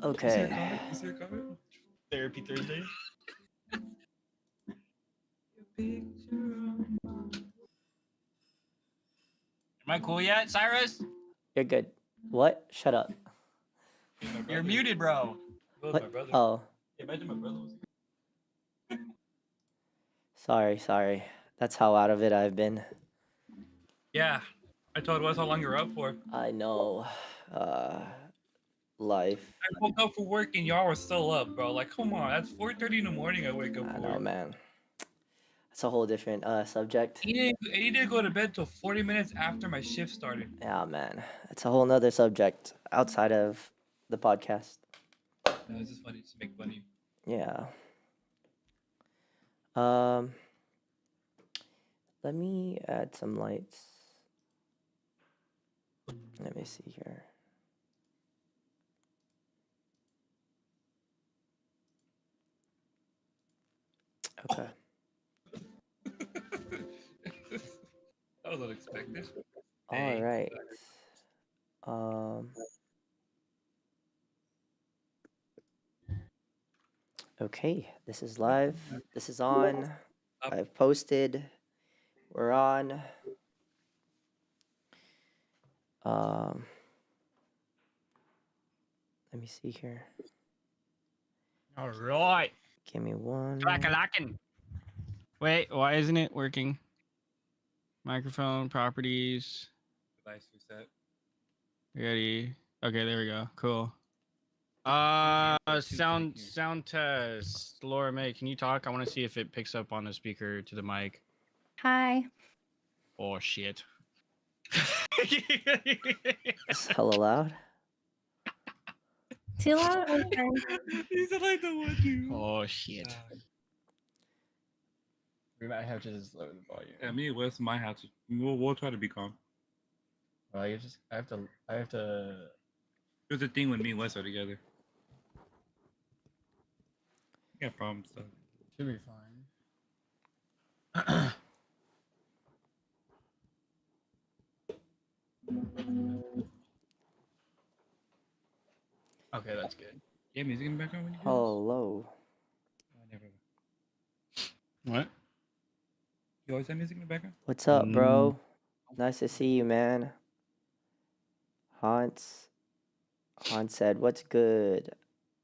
Okay. Is there a comment? Therapy Thursday. Am I cool yet, Cyrus? You're good. What? Shut up. You're muted, bro. What? My brother. Oh, Imagine my brother was. sorry. That's how out of it I've been. Yeah, I told Wes how long you were up for. I know. Life. I woke up for work and y'all were still up, bro. Like, come on, that's 4:30 in the morning. I wake up I for know, work. man. It's a whole different subject. He didn't go to bed till 40 minutes after my shift started. Yeah, man. It's a whole nother subject outside of the podcast. No, it's just funny to make funny. Yeah. Let me add some lights. Let me see here. Okay. That was unexpected. All right. Okay, this is live. This is on. I've posted. We're on. Let me see here. All right. Give me one. Clack-a-lackin'. Wait, why isn't it working? Microphone properties. Device reset. Ready. Okay, there we go. Cool. Sound test. Laura May, can you talk? I want to see if it picks up on the speaker to the mic. Hi. Oh shit. It's hella loud. Too loud? Okay. He said I don't want you. Oh shit. We might have to just lower the volume. Yeah, me and Wes might have to. We'll try to be calm. Well, I have to. There's a thing when me and Wes are together. We got problems though. Should be fine. Okay, that's good. Yeah, music in the background when you do Hello. this? Never. What? You always have music in the background? What's up, bro? Nice to see you, man. Hans said, "What's good?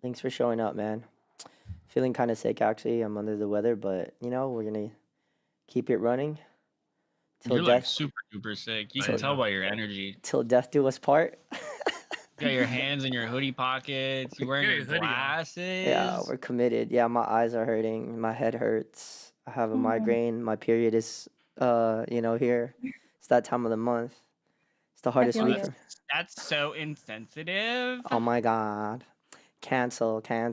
Thanks for showing up, man. Feeling kind of sick, actually. I'm under the weather, but you know we're gonna keep it running till You're death. like super duper sick. You can tell by your energy. Till death do us part." You got your hands in your hoodie pockets. You're wearing your glasses. Yeah, we're committed. Yeah, my eyes are hurting. My head hurts. I have a migraine. My period is, here. It's that time of the month. It's the hardest feel week. you. That's so insensitive. Oh my God. Cancel. I'm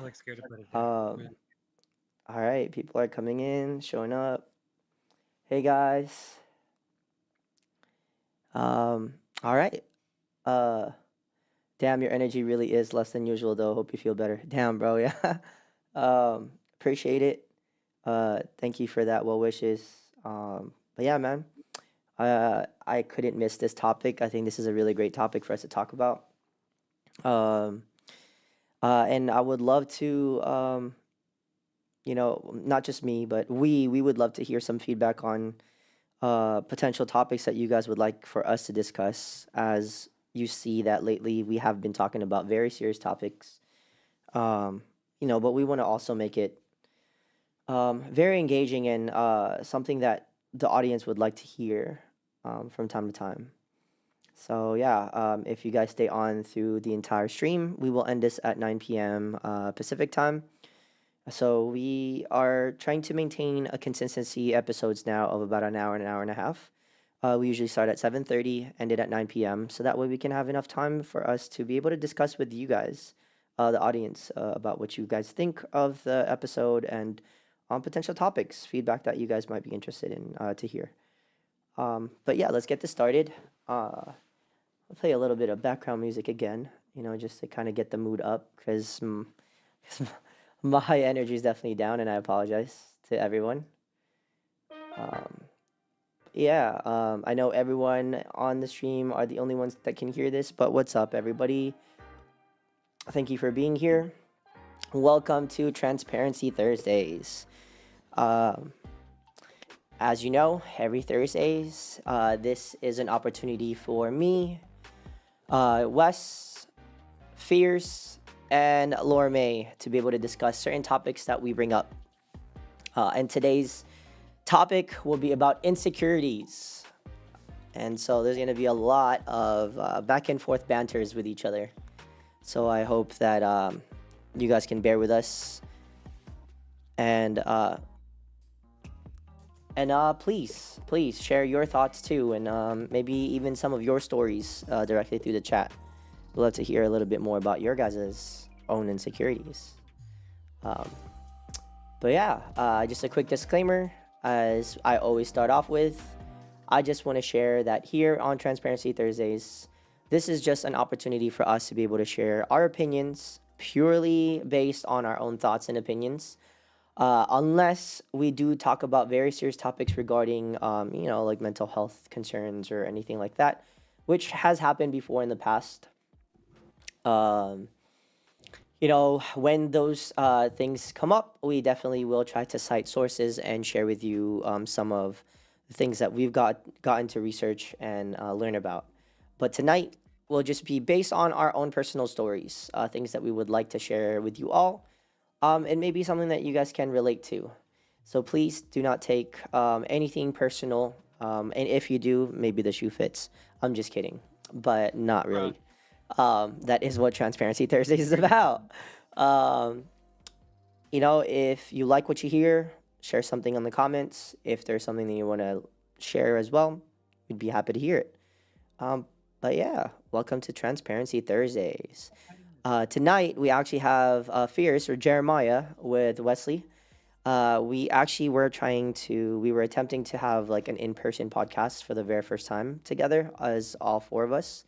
like scared to put it down. All right, people are coming in, showing up. Hey guys. All right. Damn, your energy really is less than usual though. Hope you feel better. Damn, bro. Yeah. Appreciate it. Thank you for that well wishes. But yeah, man. I couldn't miss this topic. I think this is a really great topic for us to talk about. And I would love to not just me, but we would love to hear some feedback on potential topics that you guys would like for us to discuss, as you see that lately we have been talking about very serious topics. But we want to also make it very engaging and something that the audience would like to hear from time to time. So yeah, if you guys stay on through the entire stream, we will end this at 9 p.m. Pacific time. So we are trying to maintain a consistency episodes now of about an hour and a half. We usually start at 7:30, end it at 9 p.m. So that way we can have enough time for us to be able to discuss with you guys, the audience, about what you guys think of the episode and on potential topics, feedback that you guys might be interested in to hear. But yeah, let's get this started. I'll play a little bit of background music again, just to kind of get the mood up, because my energy is definitely down, and I apologize to everyone. yeah, I know everyone on the stream are the only ones that can hear this, but what's up, everybody? Thank you for being here. Welcome to Transparency Thursdays. Um, as you know, every Thursdays, this is an opportunity for me, Wes, Fierce, and Laura May to be able to discuss certain topics that we bring up. And today's topic will be about insecurities. And so there's going to be a lot of back and forth banters with each other. So I hope that you guys can bear with us. And please share your thoughts too, and maybe even some of your stories directly through the chat. We'd love to hear a little bit more about your guys' own insecurities. But yeah, just a quick disclaimer, as I always start off with. I just want to share that here on Transparency Thursdays, this is just an opportunity for us to be able to share our opinions purely based on our own thoughts and opinions. Unless we do talk about very serious topics regarding, like mental health concerns or anything like that, which has happened before in the past. Um, when those things come up, we definitely will try to cite sources and share with you some of the things that we've gotten to research and learn about. But tonight will just be based on our own personal stories, things that we would like to share with you all, and maybe something that you guys can relate to. So please do not take anything personal. And if you do, maybe the shoe fits. I'm just kidding, but not really. That is what Transparency Thursdays is about. Um, if you like what you hear, share something in the comments. If there's something that you want to share as well, we'd be happy to hear it. But yeah, welcome to Transparency Thursdays. Tonight, we actually have Fierce or Jeremiah with Wesley. We actually we were attempting to have like an in-person podcast for the very first time together as all four of us.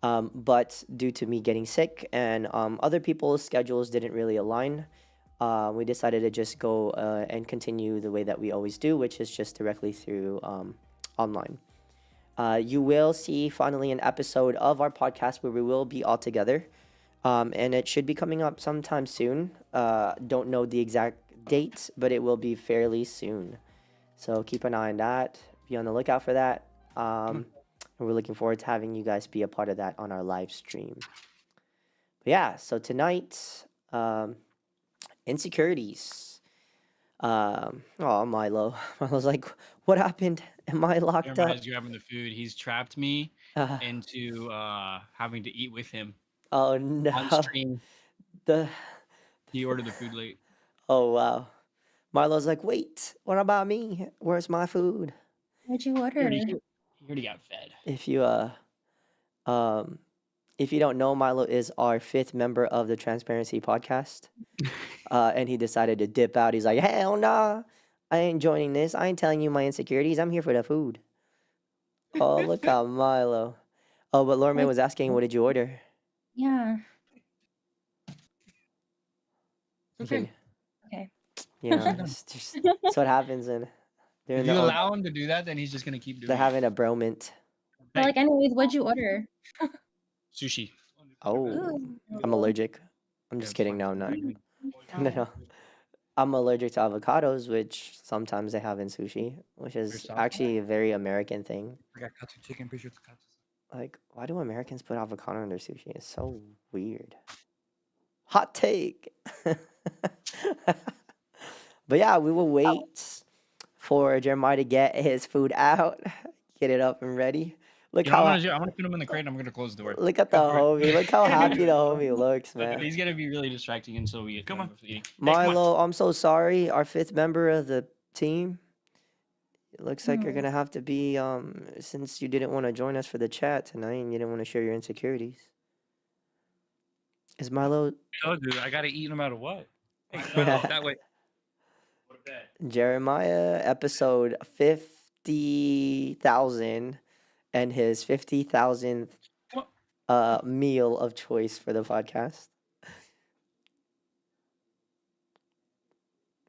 But due to me getting sick and other people's schedules didn't really align, we decided to just go and continue the way that we always do, which is just directly through online. You will see finally an episode of our podcast where we will be all together. And it should be coming up sometime soon. Don't know the exact date, but it will be fairly soon. So keep an eye on that. Be on the lookout for that. And we're looking forward to having you guys be a part of that on our live stream. But yeah, so tonight, insecurities. Oh, Milo. Milo's like, what happened? Am I locked up? Jeremiah's grabbing the food. He's trapped me Uh, into having to eat with him oh on no. stream. The He ordered the food late. Oh wow. Milo's like, wait, what about me? Where's my food? What'd you He order? already got fed. If you um if you don't know, Milo is our fifth member of the Transparency podcast. And he decided to dip out. He's like, hell nah, I ain't joining this. I ain't telling you my insecurities. I'm here for the food. Oh, look at Milo. Oh, but Lorme was asking, what did you order? Yeah. You Okay. can, Okay. that's what happens when they're If in you the allow him to do that, then he's just gonna keep doing they're it. having a bromance. But like, anyways, what'd you order? Sushi. Oh, Ooh. I'm allergic. I'm just kidding. No, I'm not. No. I'm allergic to avocados, which sometimes they have in sushi, which is Yourself? actually a very American thing. I got katsu chicken, pretty sure it's katsu. Like, why do Americans put avocado in their sushi? It's so weird. Hot take. But yeah, we will wait for Jeremiah to get his food out, get it up and ready. Look You know what how I'm gonna do? I'm gonna put him in the crate and I'm gonna close the door. look at the Go for it. homie. Look how happy the homie looks, man. He's gonna be really distracting until we get Come done on. with eating. Hey, come on. Milo, I'm so sorry. Our fifth member of the team. It looks like you're Oh. gonna have to be since you didn't want to join us for the chat tonight and you didn't want to share your insecurities. Is Milo Oh, dude, I gotta eat no matter what. Hey, Yeah. that way. Jeremiah episode 50,000 and his 50,000th Come meal of choice for the podcast.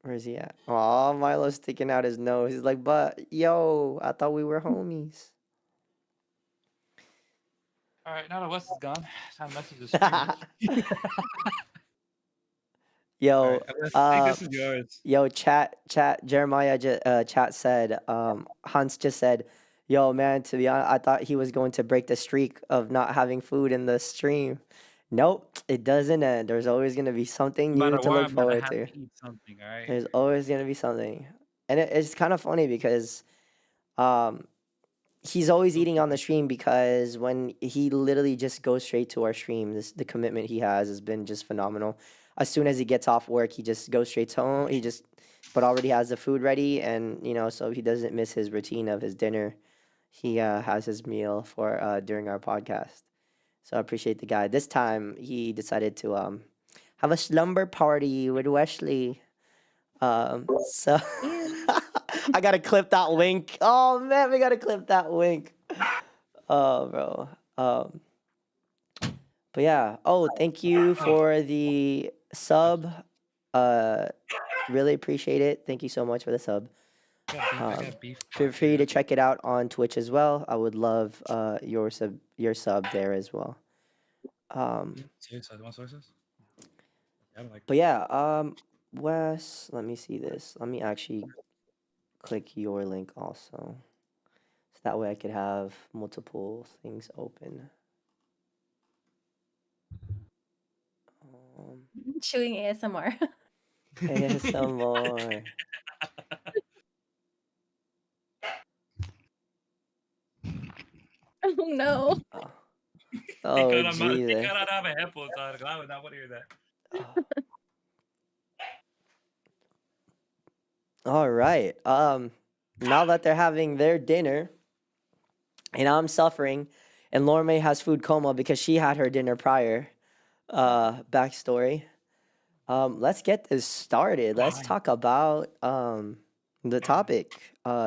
Where's he at? Oh, Milo's sticking out his nose. He's like, but yo, I thought we were homies. All right, now that Wes is gone, time to message the stream. All Yo, right, I think uh, this is yours. yo, Jeremiah, chat said, Hans just said, yo, man, to be honest, I thought he was going to break the streak of not having food in the stream. Nope, it doesn't end. There's always going to be something No new matter to what, look I'm gonna forward have to. to eat something. All right. There's always going to be something. And it's kind of funny because um, he's always eating on the stream because when he literally just goes straight to our stream, the commitment he has been just phenomenal. As soon as he gets off work, he just goes straight to home. But already has the food ready, and so he doesn't miss his routine of his dinner. He has his meal for during our podcast. So I appreciate the guy. This time he decided to have a slumber party with Wesley. So Ew. I gotta clip that wink. Oh man, we gotta clip that wink. Oh bro. But yeah. Oh, thank you for the sub. Really appreciate it. Thank you so much for the sub. I got beef. Feel free to check it out on Twitch as well. I would love your sub there as well. Seriously, you want sources? I don't like. But yeah, Wes, let me see this. Let me actually click your link also. So that way I could have multiple things open. Chewing ASMR. ASMR. Oh no. Oh, Because Jesus. I don't have a headphone, so I would not want to hear that. All right. Now that they're having their dinner and I'm suffering and Lorme has food coma because she had her dinner prior, backstory. Let's get this started. Let's talk about the topic,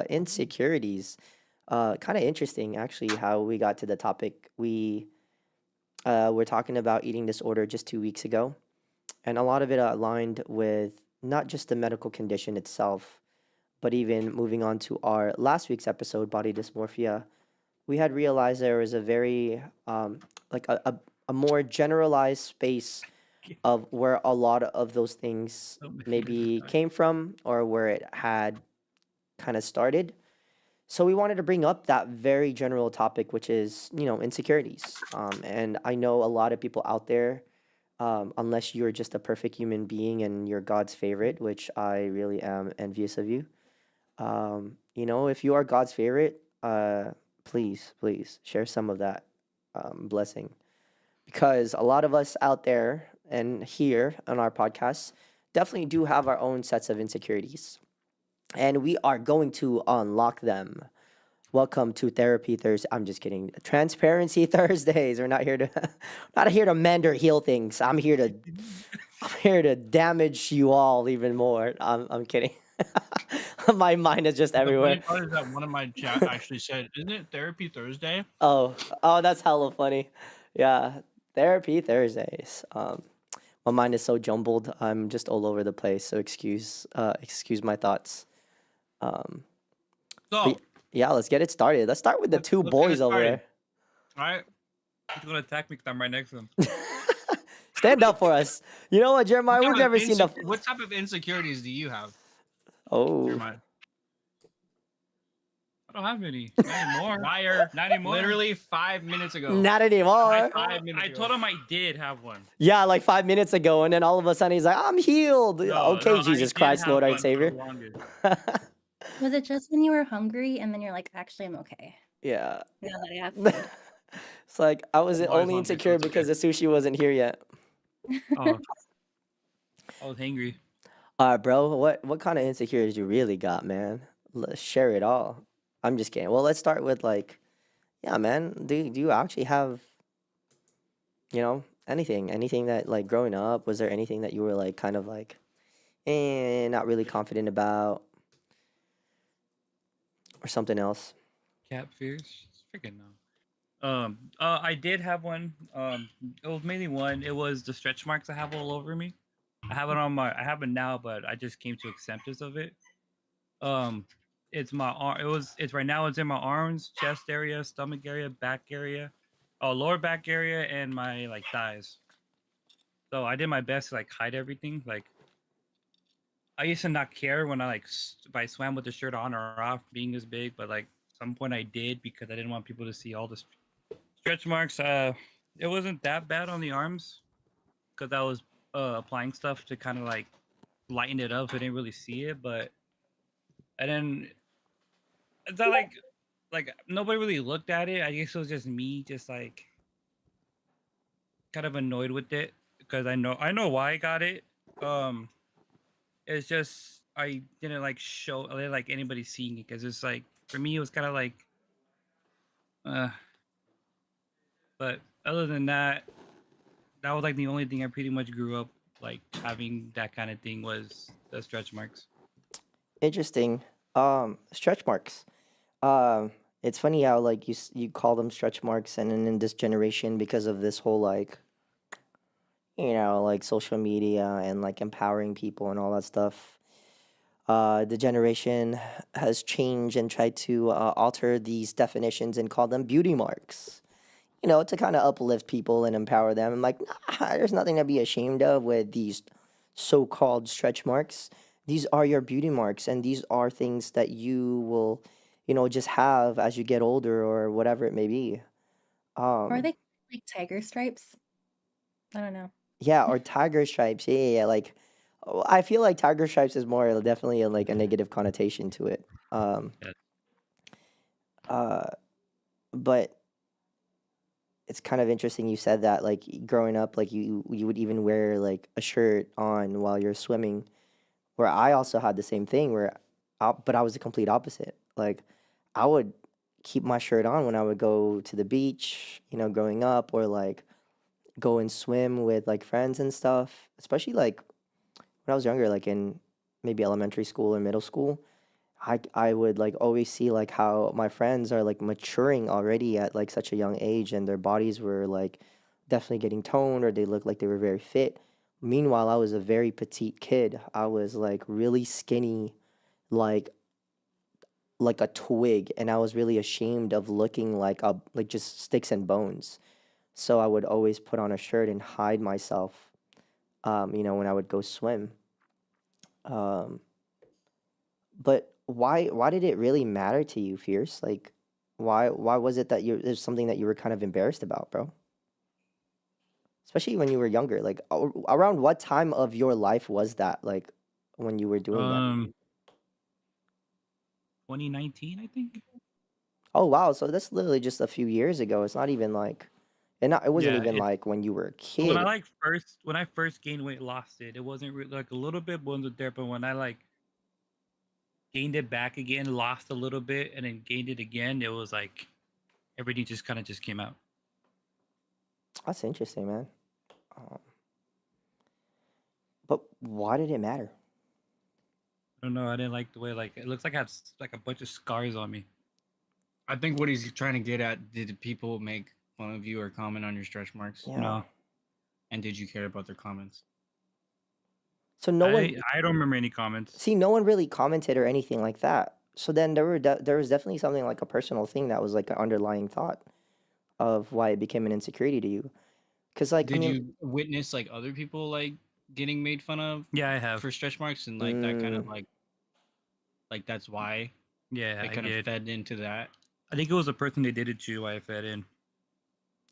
insecurities. Kind of interesting actually how we got to the topic. We were talking about eating disorder just 2 weeks ago, and a lot of it aligned with not just the medical condition itself, but even moving on to our last week's episode, body dysmorphia. We had realized there was a very like a more generalized space of where a lot of those things maybe came from or where it had kind of started. So we wanted to bring up that very general topic, which is, insecurities. And I know a lot of people out there, unless you're just a perfect human being and you're God's favorite, which I really am envious of you. If you are God's favorite, please share some of that blessing. Because a lot of us out there and here on our podcast definitely do have our own sets of insecurities. And we are going to unlock them. Welcome to Therapy Thursday. I'm just kidding. Transparency Thursdays. We're not here to not here to mend or heal things. I'm here to damage you all even more. I'm kidding. My mind is just The everywhere. funny part is that one of my chat actually said, "Isn't it Therapy Thursday?" Oh, that's hella funny. Yeah, Therapy Thursdays. My mind is so jumbled. I'm just all over the place. So excuse my thoughts. Um, So, but yeah, let's get it started. Let's start with the two let's get it boys over started. there. all right. He's gonna attack me because I'm right next to him. Stand up for us. You know what, Jeremiah? We've never seen the. What type of insecurities do you have, Oh, Jeremiah? I don't have any. Not anymore. Liar. Not anymore. Literally 5 minutes ago. not anymore. 5 minutes I ago. told him I did have one. Yeah, like 5 minutes ago, and then all of a sudden he's like, "I'm healed." Okay, No, I Jesus did Christ, have Lord one and for Savior. the longest. Was it just when you were hungry and then you're like, actually, I'm okay Yeah. now that I have food? It's like I was I'm always only hungry, so insecure it's okay. because the sushi wasn't here yet. Oh, I was hangry. All right, bro. What kind of insecurities you really got, man? Let's share it all. I'm just kidding. Well, let's start with like, yeah, man. Do you actually have, anything that like growing up? Was there anything that you were like kind of like, not really confident about, or something else? Cat fears? Freaking no. I did have one. It was mainly one. It was the stretch marks I have all over me. I have it now, but I just came to acceptance of it. Um, it's my arm. It's right now. It's in my arms, chest area, stomach area, back area, lower back area, and my like thighs. So I did my best to like hide everything. Like I used to not care when I if I swam with the shirt on or off, being this big. But like some point I did because I didn't want people to see all the stretch marks. It wasn't that bad on the arms because I was applying stuff to kind of like lighten it up. So I didn't really see it, but I didn't. It's not like nobody really looked at it. I guess it was just me, just like kind of annoyed with it because I know why I got it. Um, it's just I didn't like show I didn't like anybody seeing it because it's like for me it was kind of like uh. But other than that, that was like the only thing I pretty much grew up like having that kind of thing was the stretch marks. Interesting. Stretch marks. Um, it's funny how like you call them stretch marks, and then in this generation, because of this whole like like social media and like empowering people and all that stuff, the generation has changed and tried to alter these definitions and call them beauty marks. To kind of uplift people and empower them. I'm like, nah, there's nothing to be ashamed of with these so-called stretch marks. These are your beauty marks, and these are things that you will, just have as you get older or whatever it may be. Or are Um, they like tiger stripes? I don't know. yeah, or tiger stripes. Yeah, yeah, yeah. Like, I feel like tiger stripes is more definitely like a negative connotation to it. Yeah. Uh, but it's kind of interesting you said that like growing up like you would even wear like a shirt on while you're swimming, where I also had the same thing but I was the complete opposite. Like I would keep my shirt on when I would go to the beach, growing up, or like go and swim with like friends and stuff, especially like when I was younger, like in maybe elementary school or middle school. I would like always see like how my friends are like maturing already at like such a young age, and their bodies were like definitely getting toned, or they looked like they were very fit. Meanwhile, I was a very petite kid. I was like really skinny, like a twig, and I was really ashamed of looking like just sticks and bones. So I would always put on a shirt and hide myself, when I would go swim. Um, But why did it really matter to you, Fierce? Like why was it that there's something that you were kind of embarrassed about, bro? Especially when you were younger. Like around what time of your life was that? Like when you were doing that? 2019, I think. Oh wow, so that's literally just a few years ago. It's not even like it wasn't Yeah, even it like when you were a when I kid. like when I first gained weight, lost it. It wasn't like a little bit wasn't there, but when I like gained it back again, lost a little bit, and then gained it again, it was like everything just kind of just came out. That's interesting, man. Um, but why did it matter? I don't know. I didn't like the way like it looks like I had like a bunch of scars on me. I think what he's trying to get at: did people make fun of you or comment on your stretch marks? Yeah. No, And did you care about their comments? So no one I don't remember any comments. See, no one really commented or anything like that. So then there was definitely something like a personal thing that was like an underlying thought of why it became an insecurity to you. Because like I Did mean, you witness like other people like getting made fun of Yeah, I have. for stretch marks and like that kind of like that's why Yeah, it I kind of did. fed into that? I think it was the person they did it to why I fed in.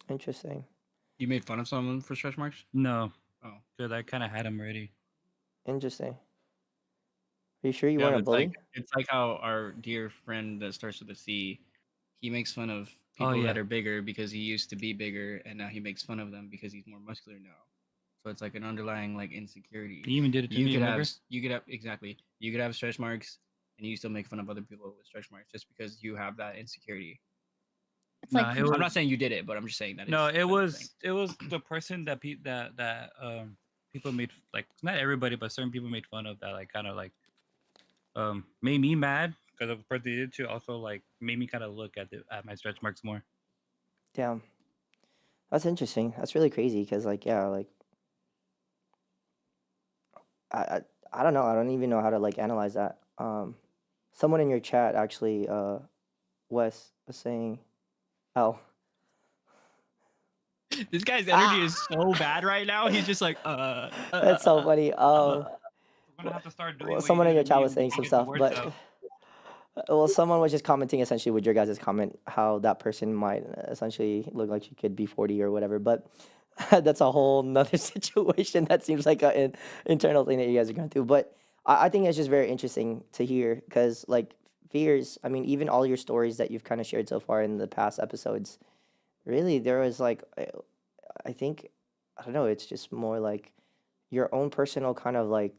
interesting, You made fun of someone for stretch marks? No, Oh, because I kind of had them already. interesting. Are you sure you yeah. weren't a That's like bully? it's like how our dear friend that starts with a C, he makes fun of Oh people that yeah, are bigger because he used to be bigger and now he makes fun of them because he's more muscular now. So it's like an underlying like insecurity. he even did it to me. Remember? You could have exactly you could have stretch marks and you still make fun of other people with stretch marks just because you have that insecurity. It's like Nah, it I'm was not saying you did it, but I'm just saying that no. is It what I'm saying. was the person that people made like not everybody, but certain people made fun of that like kind of like made me mad because of the person they did it to. Also like made me kind of look at my stretch marks more. Damn, that's interesting. That's really crazy. Because like yeah, like I, I I don't know. I don't even know how to like analyze that. Someone in your chat actually, Wes was saying, "Oh, This guy's energy ah, is so bad right now. He's just like, that's so funny." We're gonna have to start doing Well, what you someone do in your to chat me was when you saying can't some get the stuff, words but out. well, someone was just commenting essentially with your guys' comment how that person might essentially look like she could be 40 or whatever. But that's a whole nother situation. That seems like an internal thing that you guys are going through. But I think it's just very interesting to hear because, like, fears, I mean, even all your stories that you've kind of shared so far in the past episodes, really, there was like, I think, I don't know, it's just more like your own personal kind of like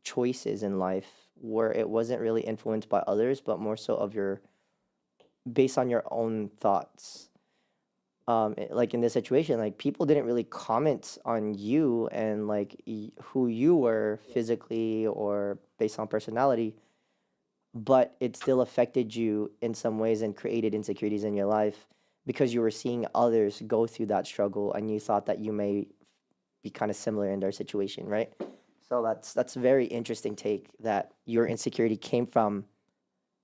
choices in life where it wasn't really influenced by others, but more so of your based on your own thoughts. Like in this situation, like people didn't really comment on you and like who you were physically or based on personality, but it still affected you in some ways and created insecurities in your life because you were seeing others go through that struggle and you thought that you may be kind of similar in their situation, right? So that's a very interesting take that your insecurity came from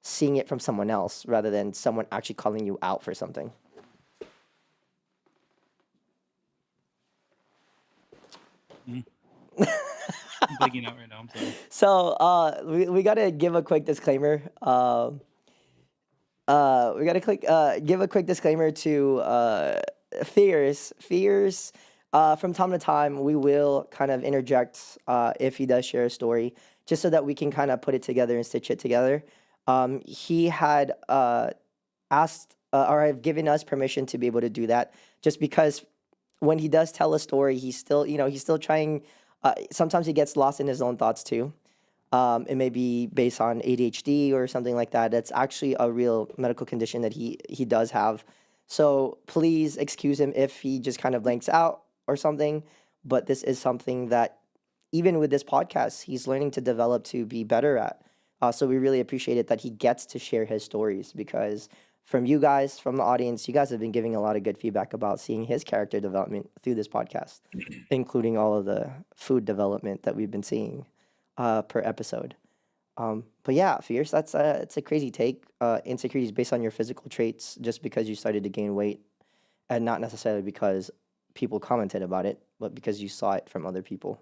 seeing it from someone else rather than someone actually calling you out for something. I'm blinking out right now. I'm sorry. So we gotta give a quick disclaimer. We gotta give a quick disclaimer to fears. Fears. From time to time, we will kind of interject if he does share a story, just so that we can kind of put it together and stitch it together. He had asked or have given us permission to be able to do that, just because when he does tell a story, he's still, he's still trying. Sometimes he gets lost in his own thoughts too. It may be based on ADHD or something like that. That's actually a real medical condition that he does have. So please excuse him if he just kind of blanks out or something. But this is something that even with this podcast, he's learning to develop to be better at. So we really appreciate it that he gets to share his stories because from you guys, from the audience, you guys have been giving a lot of good feedback about seeing his character development through this podcast, including all of the food development that we've been seeing per episode. But yeah, fierce. That's it's a crazy take. Insecurities based on your physical traits, just because you started to gain weight, and not necessarily because people commented about it, but because you saw it from other people.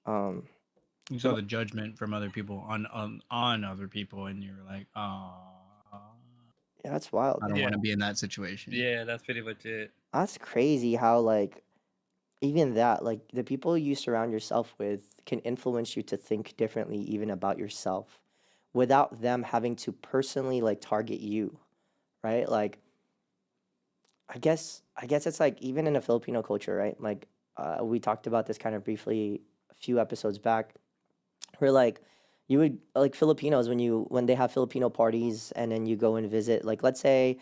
Um, You saw the judgment from other people on other people, and you're like, oh, yeah, that's wild. I don't Yeah. want to be in that situation. Yeah, that's pretty much it. That's crazy how like even that like the people you surround yourself with can influence you to think differently even about yourself without them having to personally like target you, right? Like I guess it's like even in a Filipino culture, right? Like we talked about this kind of briefly a few episodes back, where like you would like Filipinos when they have Filipino parties and then you go and visit, like let's say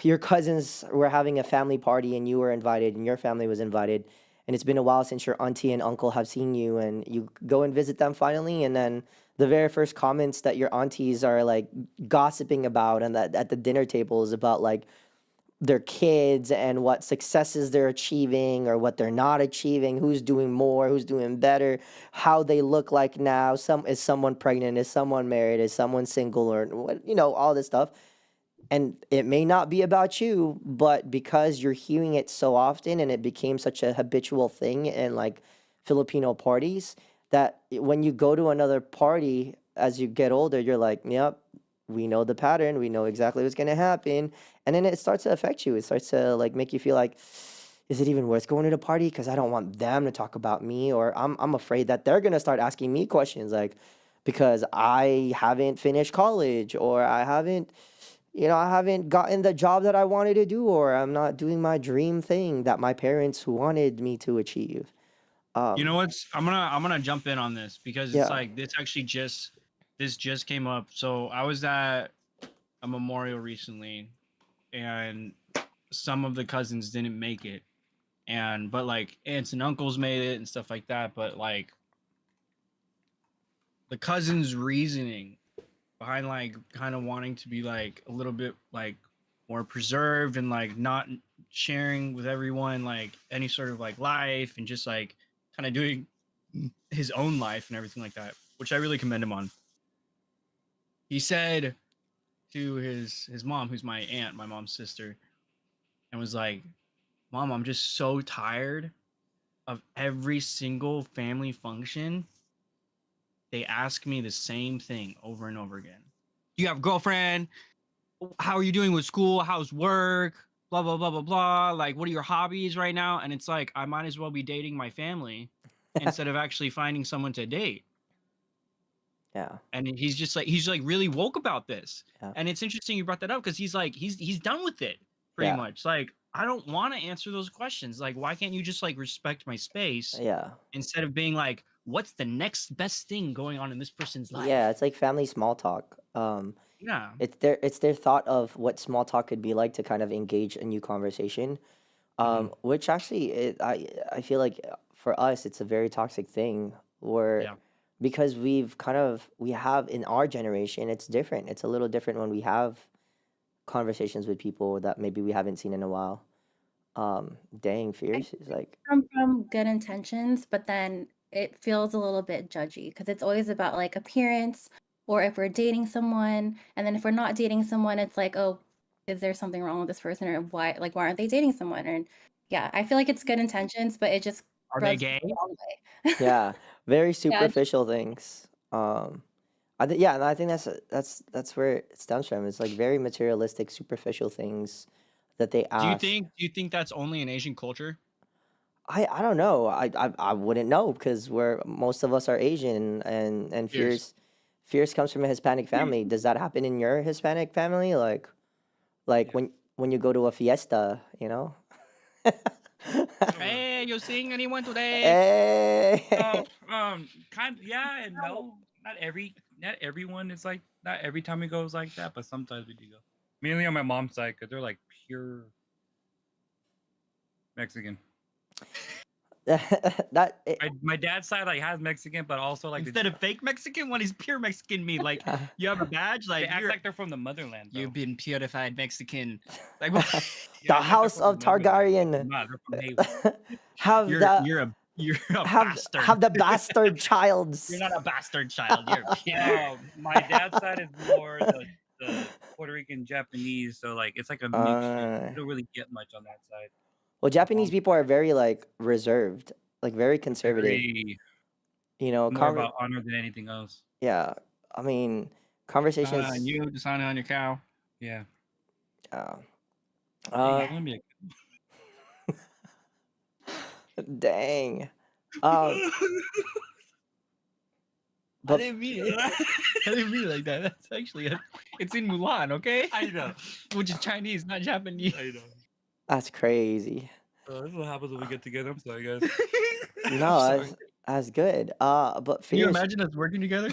your cousins were having a family party and you were invited and your family was invited and it's been a while since your auntie and uncle have seen you and you go and visit them finally and then the very first comments that your aunties are like gossiping about and that at the dinner table is about like their kids and what successes they're achieving or what they're not achieving, who's doing more, who's doing better, how they look like now, is someone pregnant, is someone married, is someone single, or what, all this stuff. And it may not be about you, but because you're hearing it so often and it became such a habitual thing in like Filipino parties that when you go to another party as you get older, you're like, yep, we know the pattern, we know exactly what's going to happen. And then it starts to affect you. It starts to like make you feel like, is it even worth going to the party? Because I don't want them to talk about me, or I'm afraid that they're going to start asking me questions like, because I haven't finished college or I haven't gotten the job that I wanted to do, or I'm not doing my dream thing that my parents wanted me to achieve. You know what's? I'm gonna jump in on this because it's Yeah. like this just came up. So I was at a memorial recently, and some of the cousins didn't make it, but like aunts and uncles made it and stuff like that. But like the cousins' reasoning behind like kind of wanting to be like a little bit like more preserved and like not sharing with everyone like any sort of like life and just like kind of doing his own life and everything like that, which I really commend him on. He said to his mom, who's my aunt, my mom's sister, and was like, "Mom, I'm just so tired of every single family function. They ask me the same thing over and over again. Do you have a girlfriend? How are you doing with school? How's work? Blah, blah, blah, blah, blah. Like, what are your hobbies right now?" And it's like, I might as well be dating my family instead of actually finding someone to date. Yeah. And he's like really woke about this. Yeah. And it's interesting you brought that up because he's like, he's done with it pretty Yeah. much. Like, I don't want to answer those questions. Like, why can't you just like respect my space Yeah. instead of being like, what's the next best thing going on in this person's life? Yeah, it's like family small talk. Yeah. It's their thought of what small talk could be like to kind of engage a new conversation. Which actually I feel like for us it's a very toxic thing where Yeah. because we have in our generation it's different. It's a little different when we have conversations with people that maybe we haven't seen in a while. Dang, fierce is like Come from good intentions, but then it feels a little bit judgy because it's always about like appearance or if we're dating someone. And then if we're not dating someone, it's like, oh, is there something wrong with this person or why aren't they dating someone? And yeah, I feel like it's good intentions, but it just Are they rubs gay? people the wrong way. yeah, very Yeah, superficial things. I think yeah, and I think that's where it stems from. It's like very materialistic, superficial things that they ask. Do you think that's only an Asian culture? I don't know. I wouldn't know because most of us are Asian and Fierce. Fierce comes from a Hispanic family. Does that happen in your Hispanic family? Like Yeah. when you go to a fiesta, you know? Hey, you seeing anyone today? Hey. Yeah and no. Not everyone is like. Not every time we go is like that, but sometimes we do go. Mainly on my mom's side, because they're like pure Mexican. My dad's side like has Mexican, but also like Instead of fake Mexican, what does pure Mexican mean? Like, you have a badge? they Like, act like they're from the motherland. Bro. you've been purified Mexican. Like, what? the Yeah, they're House from of the motherland. Targaryen Nah, they're from Hayward. have You're the you're a have bastard. have the bastard childs. You're not a bastard child. You're pure. My dad's side is more the Puerto Rican Japanese, so like it's like a mixture. You don't really get much on that side. Well, Japanese people are very like reserved, like very conservative. Very You know, more about honor than anything else. yeah. I mean, conversations. And you deciding on your cow. Yeah. Dang. I But didn't mean it. I didn't mean it like that. That's actually it's in Mulan, okay? I know. Which is Chinese, not Japanese. I know. that's crazy. This is what happens when we get together. I'm sorry, guys. No, that's good. But Can you fierce. imagine us working together?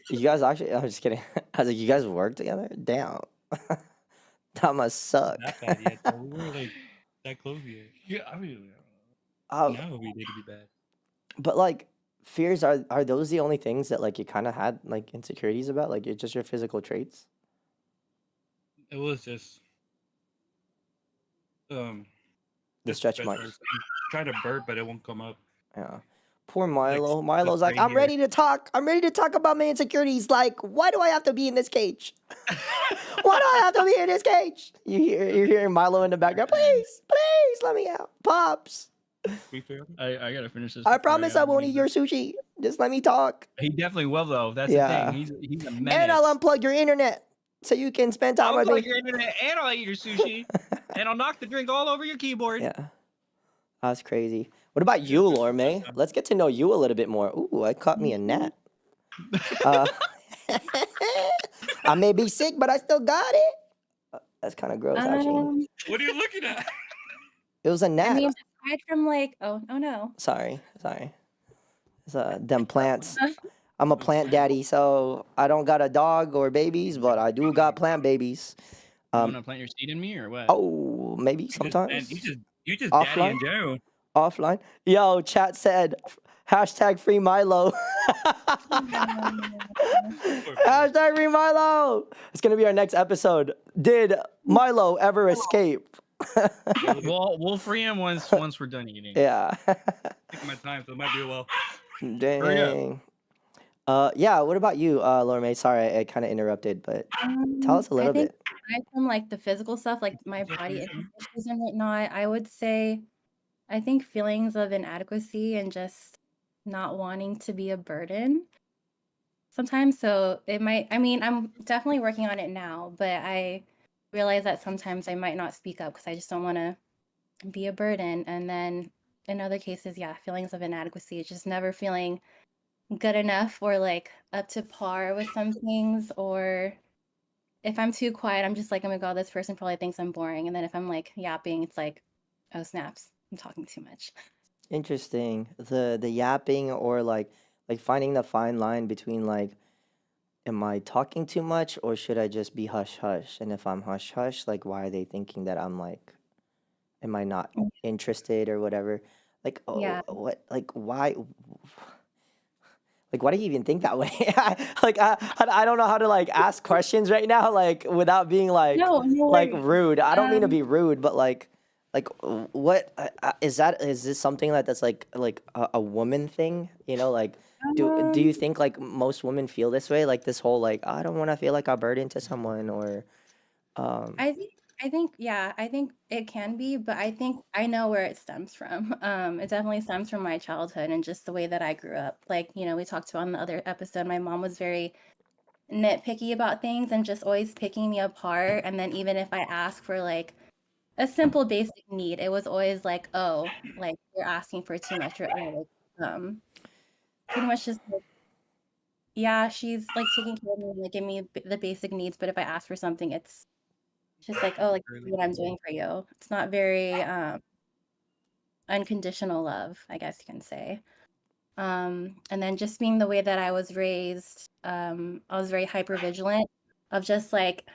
You guys actually? I'm just kidding. I was like, you guys work together? Damn, that must suck. Not bad yet. Though. We were like that close yet. Yeah, I mean, now we need to be bad. But like, fears are those the only things that like you kind of had like insecurities about? Like, it's just your physical traits? It was just The just stretch stretch marks. marks. I'm trying to burp, but it won't come up. Yeah. Poor Like, Milo. Milo's like, right I'm here. ready to talk. I'm ready to talk about my insecurities. Like, why do I have to be in this cage? Why do I have to be in this cage? You're hearing Milo in the background. Please, please let me out. Pops. We failed. I gotta finish this. I before promise I won't eat your sushi. Just let me talk. He definitely will though. That's Yeah. the thing. He's a menace. And I'll unplug your internet so you can spend time I'll with plug me. your internet and I'll eat your sushi and I'll knock the drink all over your keyboard. Yeah. That's crazy. What about you, Lorme? Let's get to know you a little bit more. Ooh, I caught me a gnat. Uh, I may be sick, but I still got it. That's kind of gross, actually. What are you looking at? It was a I gnat. mean, aside from like, oh no. Sorry. It's them plants. I'm a plant daddy, so I don't got a dog or babies, but I do got plant babies. You wanna plant your seed in me or what? Oh, maybe And sometimes. you just daddy Offline? in general. Offline. Yo, chat said hashtag free Milo. Hashtag free Milo. It's gonna be our next episode. Did Milo ever escape? We'll free him once we're done eating. Yeah. Taking my time, so it might be a while. Hurry up. Dang. Yeah. What about you, Lorme? Sorry, I kind of interrupted, but tell us a I little think bit. aside from like the physical stuff, like my What's up, body Felicia? image issues and whatnot, I would say I think feelings of inadequacy and just not wanting to be a burden sometimes. So it might, I mean, I'm definitely working on it now, but I realize that sometimes I might not speak up because I just don't want to be a burden. And then in other cases, yeah, feelings of inadequacy, just never feeling good enough or like up to par with some things. Or if I'm too quiet, I'm just like, oh my God, this person probably thinks I'm boring. And then if I'm like yapping, it's like, oh snaps, I'm talking too much. Interesting. The yapping or like finding the fine line between like, am I talking too much or should I just be hush hush? And if I'm hush hush, like why are they thinking that I'm like, am I not interested or whatever? Like, Yeah. oh, what? Like, why? Like, why do you even think that way? Like, I don't know how to like ask questions right now, like without being No, no like worries. rude. I don't mean to Um, be rude, but like what is that? Is this something that's like a woman thing? You know, like do you um, think like most women feel this way? Like this whole like I don't want to feel like a burden to someone or um I think yeah, I think it can be, but I think I know where it stems from. It definitely stems from my childhood and just the way that I grew up. Like, we talked about in the other episode, my mom was very nitpicky about things and just always picking me apart. And then even if I ask for like a simple basic need, it was always like, oh, like you're asking for too much, or oh, like, pretty much just like, yeah, she's like taking care of me, like giving me the basic needs. But if I ask for something, it's just like, oh, like this is Really? what I'm doing for you. It's not very unconditional love, I guess you can say. And then just being the way that I was raised, I was very hyper vigilant of just like,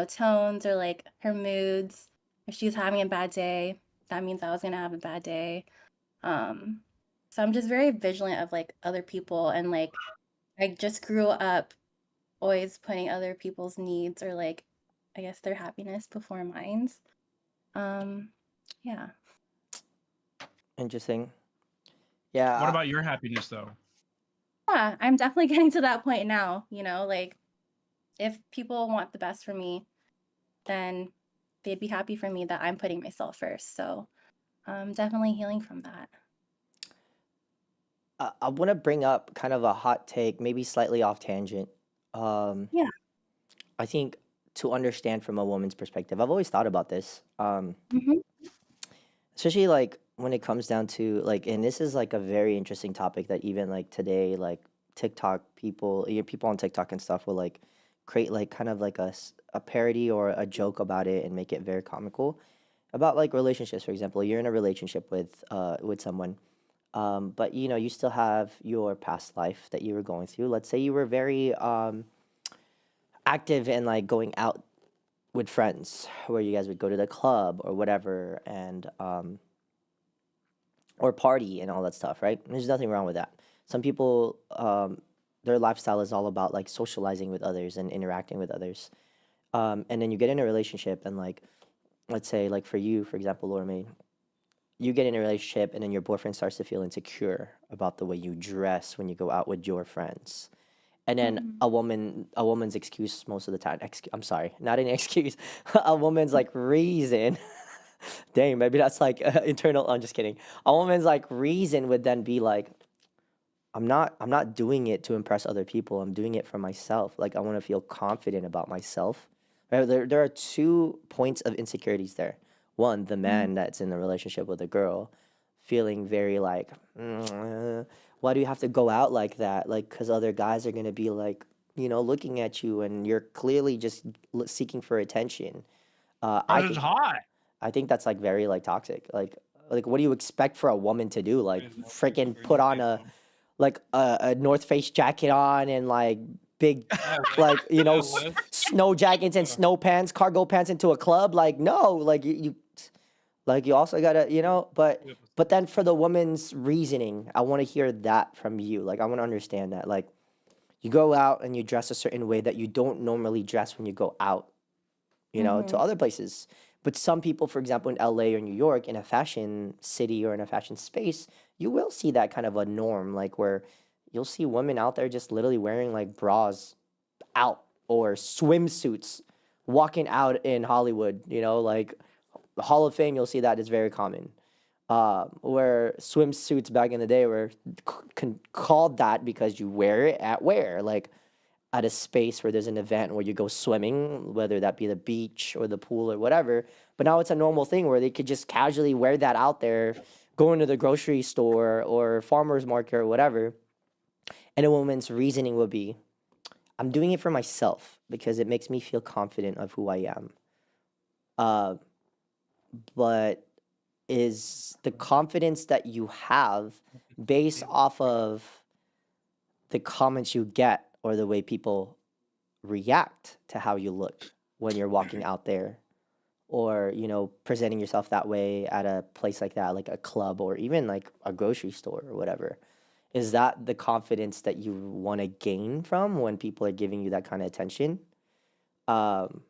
tones or like her moods. If she's having a bad day, that means I was gonna have a bad day. Um, so I'm just very vigilant of like other people, and like I just grew up always putting other people's needs or like I guess their happiness before mine. Um, yeah. interesting. What Yeah, about your happiness though? Yeah, I'm definitely getting to that point now, like if people want the best for me, then they'd be happy for me that I'm putting myself first. So I'm definitely healing from that. I want to bring up kind of a hot take, maybe slightly off tangent. Um, Yeah. I think to understand from a woman's perspective, I've always thought about this, Hmm. especially like when it comes down to like, and this is like a very interesting topic that even like today, like TikTok people, people on TikTok and stuff will like create like kind of like a parody or a joke about it and make it very comical about like relationships. For example, you're in a relationship with someone, but you still have your past life that you were going through. Let's say you were very active in like going out with friends where you guys would go to the club or whatever and or party and all that stuff, right? There's nothing wrong with that. Some people their lifestyle is all about like socializing with others and interacting with others. And then you get in a relationship and like let's say like for you, for example, Laura, you get in a relationship and then your boyfriend starts to feel insecure about the way you dress when you go out with your friends. And then Hmm. a woman's excuse most of the time, I'm sorry, not an excuse, a woman's like reason, dang, maybe that's like internal, I'm just kidding. A woman's like reason would then be like, I'm not doing it to impress other people. I'm doing it for myself. Like I want to feel confident about myself. Right? There are 2 points of insecurities there. One, the man that's in the relationship with a girl feeling very like, why do you have to go out like that? Like, because other guys are gonna be like, looking at you, and you're clearly just seeking for attention. I Cause it's think hot. I think that's like very like toxic. Like what do you expect for a woman to do? Like There's no place freaking for put you on get a from. like a North Face jacket on and like big Out west. like Out west. snow jackets and Yeah. snow pants, cargo pants into a club. Like no, like you also gotta but then for the woman's reasoning, I want to hear that from you. Like I want to understand that like you go out and you dress a certain way that you don't normally dress when you go out, to Hmm. other places. But some people, for example, in LA or New York, in a fashion city or in a fashion space, you will see that kind of a norm, like where you'll see women out there just literally wearing like bras out or swimsuits walking out in Hollywood, like the Hall of Fame, you'll see that is very common. Where swimsuits back in the day were called that because you wear it at where? Like at a space where there's an event where you go swimming, whether that be the beach or the pool or whatever. But now it's a normal thing where they could just casually wear that out there, go into the grocery store or farmer's market or whatever. And a woman's reasoning would be, I'm doing it for myself because it makes me feel confident of who I am. Uh, but is the confidence that you have based off of the comments you get or the way people react to how you look when you're walking out there or presenting yourself that way at a place like that, like a club or even like a grocery store or whatever? Is that the confidence that you want to gain from when people are giving you that kind of attention? um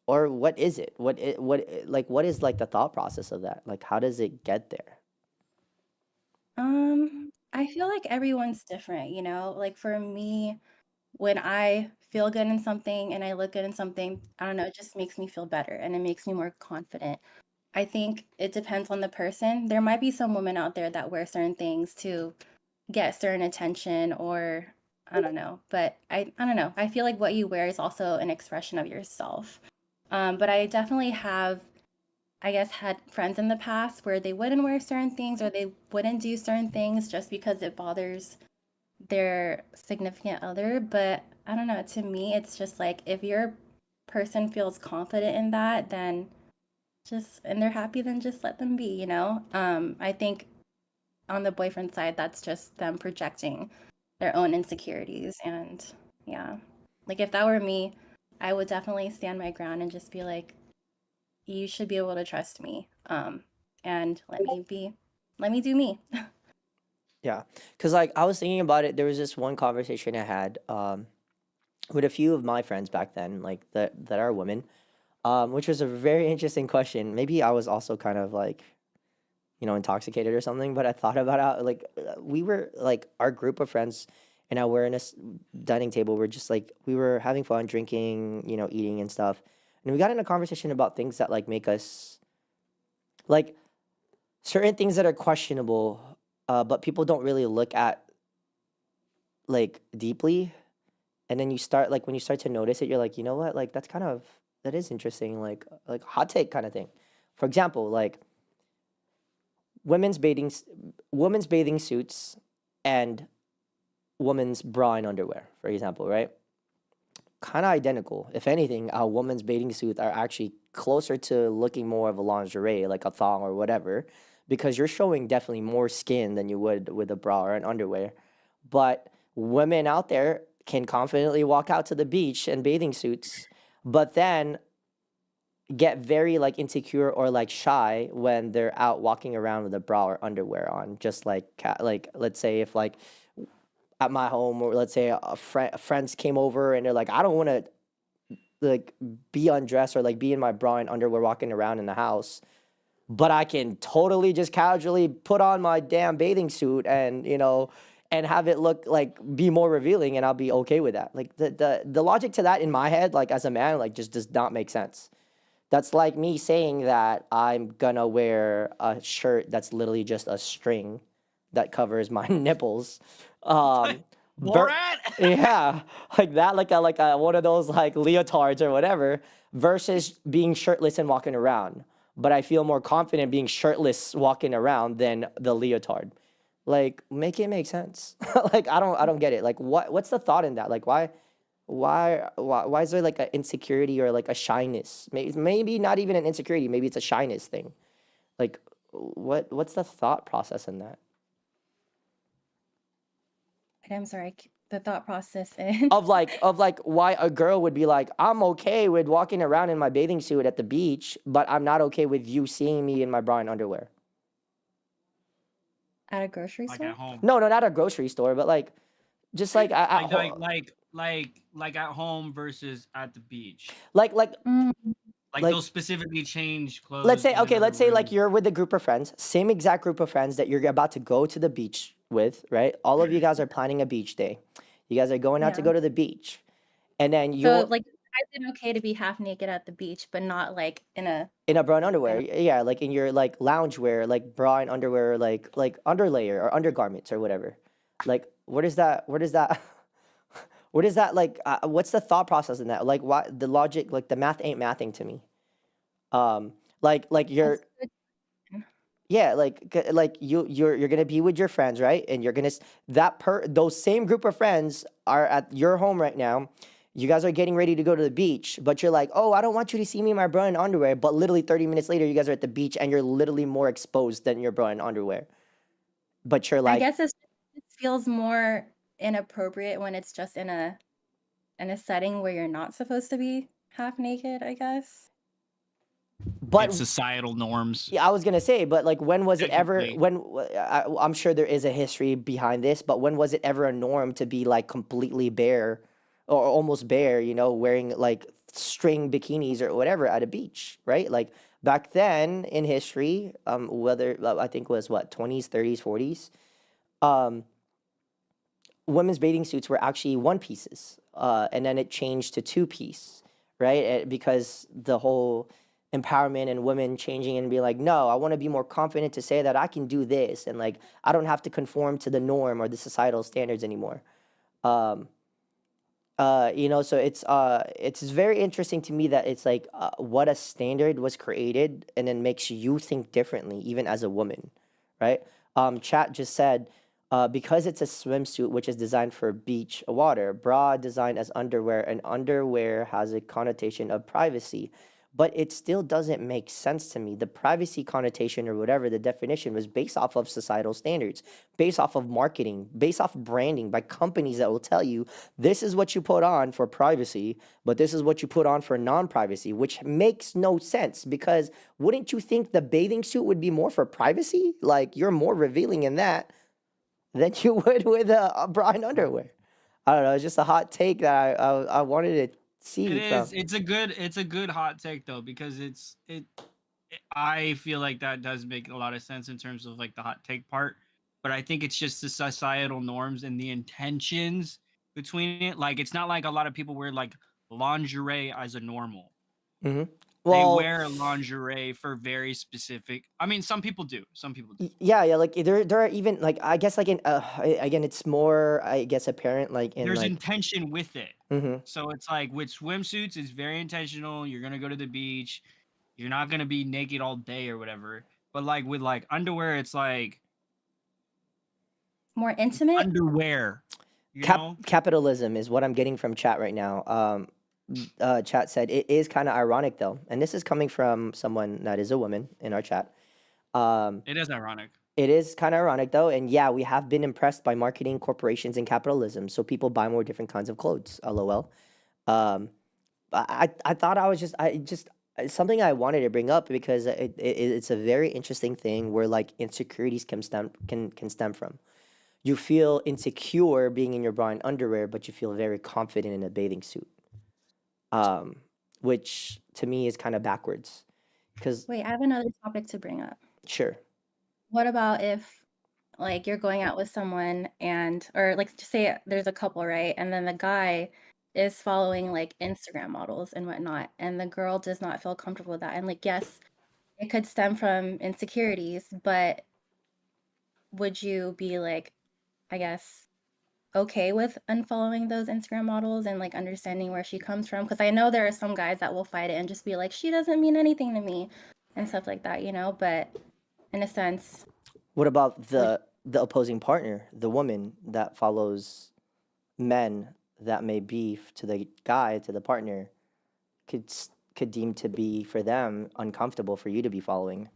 or what is it? What is like the thought process of that? Like how does it get there? I feel like everyone's different, you know? Like for me, when I feel good in something and I look good in something, I don't know, it just makes me feel better and it makes me more confident. I think it depends on the person. There might be some women out there that wear certain things to get certain attention or I don't know, but I don't know. I feel like what you wear is also an expression of yourself. But I definitely have, I guess, had friends in the past where they wouldn't wear certain things or they wouldn't do certain things just because it bothers their significant other. But I don't know, to me, it's just like if your person feels confident in that, then just, and they're happy, then just let them be, you know? I think on the boyfriend side, that's just them projecting their own insecurities. And yeah, like if that were me, I would definitely stand my ground and just be like, you should be able to trust me. And let me do me. Yeah, because like I was thinking about it. There was this one conversation I had with a few of my friends back then, like that are women, which was a very interesting question. Maybe I was also kind of like intoxicated or something, but I thought about how like we were like our group of friends, and I were in a dining table. We're just like we were having fun, drinking, eating and stuff, and we got in a conversation about things that like make us like certain things that are questionable, but people don't really look at like deeply. And then you start like when you start to notice it, you're like, you know what, like that is interesting, like hot take kind of thing. For example, like women's bathing women's bathing suits and women's bra and underwear, for example, right? Kind of identical. If anything, a woman's bathing suits are actually closer to looking more of a lingerie, like a thong or whatever, because you're showing definitely more skin than you would with a bra or an underwear. But women out there can confidently walk out to the beach in bathing suits, but then get very like insecure or like shy when they're out walking around with a bra or underwear on. Just like like let's say if like at my home or let's say friends came over and they're like, I don't want to like be undressed or like be in my bra and underwear walking around in the house, but I can totally just casually put on my damn bathing suit and and have it look like be more revealing, and I'll be okay with that. Like the logic to that in my head, like as a man, like just does not make sense. That's like me saying that I'm gonna wear a shirt that's literally just a string that covers my nipples. Um, ver- Borat. yeah, like that, like a one of those like leotards or whatever, versus being shirtless and walking around. But I feel more confident being shirtless walking around than the leotard. Like, make it make sense. Like, I don't get it. Like, what's the thought in that? Like, why is there like an insecurity or like a shyness? Maybe not even an insecurity. Maybe it's a shyness thing. Like, what's the thought process in that? I'm sorry, the thought process in. Of like why a girl would be like, I'm okay with walking around in my bathing suit at the beach, but I'm not okay with you seeing me in my bra and underwear. At a grocery Like store? at home. No, not a grocery store, but like just like at Like home. like at home versus at the beach. Like Mm, Like like they'll specifically change let's clothes say in okay, another let's say like room. you're with a group of friends, same exact group of friends that you're about to go to the beach with, right? All of you guys are planning a beach day. You guys are going out to Yeah. go to the beach, and then So you're like, is it okay to be half naked at the beach, but not like in a in a bra and in underwear. a Yeah, like in your like loungewear, like bra and underwear, like underlayer or undergarments or whatever. Like, what is that? What is that? What is that like? What's the thought process in that? Like, why the logic? Like, the math ain't mathing to me. Like that's you're good. yeah, like you're gonna be with your friends, right? And you're gonna those same group of friends are at your home right now. You guys are getting ready to go to the beach, but you're like, oh, I don't want you to see me in my bra and underwear. But literally 30 minutes later, you guys are at the beach and you're literally more exposed than your bra and underwear. But you're I like, guess it feels more inappropriate when it's just in a setting where you're not supposed to be half naked, I guess. but It's societal norms. yeah, I was gonna say, but like, when was it ever? Technically. I'm sure there is a history behind this, but when was it ever a norm to be like completely bare, or almost bare? You know, wearing like string bikinis or whatever at a beach, right? Like back then in history, whether I think it was what 20s, 30s, 40s, um, women's bathing suits were actually one pieces, and then it changed to two piece, right? Because the whole empowerment and women changing and being like, no, I want to be more confident to say that I can do this, and like I don't have to conform to the norm or the societal standards anymore. Um, so it's very interesting to me that it's like what a standard was created and then makes you think differently, even as a woman, right? Chat just said, because it's a swimsuit which is designed for beach water, bra designed as underwear, and underwear has a connotation of privacy. But it still doesn't make sense to me. The privacy connotation or whatever the definition was based off of societal standards, based off of marketing, based off branding by companies that will tell you this is what you put on for privacy, but this is what you put on for non-privacy, which makes no sense because wouldn't you think the bathing suit would be more for privacy? Like you're more revealing in that than you would with a bra and underwear. I don't know. It's just a hot take that I wanted to It see from. is. It's a good hot take though because I feel like that does make a lot of sense in terms of like the hot take part, but I think it's just the societal norms and the intentions between it. Like it's not like a lot of people wear like lingerie as a normal. Hmm. They Well, wear lingerie for very specific. I mean, some people do. Some people do. yeah, like there are even like I guess like in again it's more I guess apparent like in There's like. intention with it. Hmm. So it's like with swimsuits, it's very intentional. You're gonna go to the beach. You're not gonna be naked all day or whatever. But like with like underwear, it's like More intimate? underwear. You know? Capitalism is what I'm getting from chat right now. Chat said it is kind of ironic though, and this is coming from someone that is a woman in our chat. Um, It is ironic. it is kind of ironic though, and yeah, we have been impressed by marketing, corporations, and capitalism, so people buy more different kinds of clothes. LOL. Um, I thought I just it's something I wanted to bring up because it's a very interesting thing where like insecurities can stem from. You feel insecure being in your bra and underwear, but you feel very confident in a bathing suit. Um, which to me is kind of backwards. Because Wait, I have another topic to bring up. sure, What about if like you're going out with someone and or like just say there's a couple, right? And then the guy is following like Instagram models and whatnot, and the girl does not feel comfortable with that. And like, yes, it could stem from insecurities, but would you be like, I guess, okay with unfollowing those Instagram models and like understanding where she comes from? Because I know there are some guys that will fight it and just be like, she doesn't mean anything to me and stuff like that, you know? But in a sense, what about would the opposing partner, the woman that follows men that may be to the guy to the partner could deem to be for them uncomfortable for you to be following,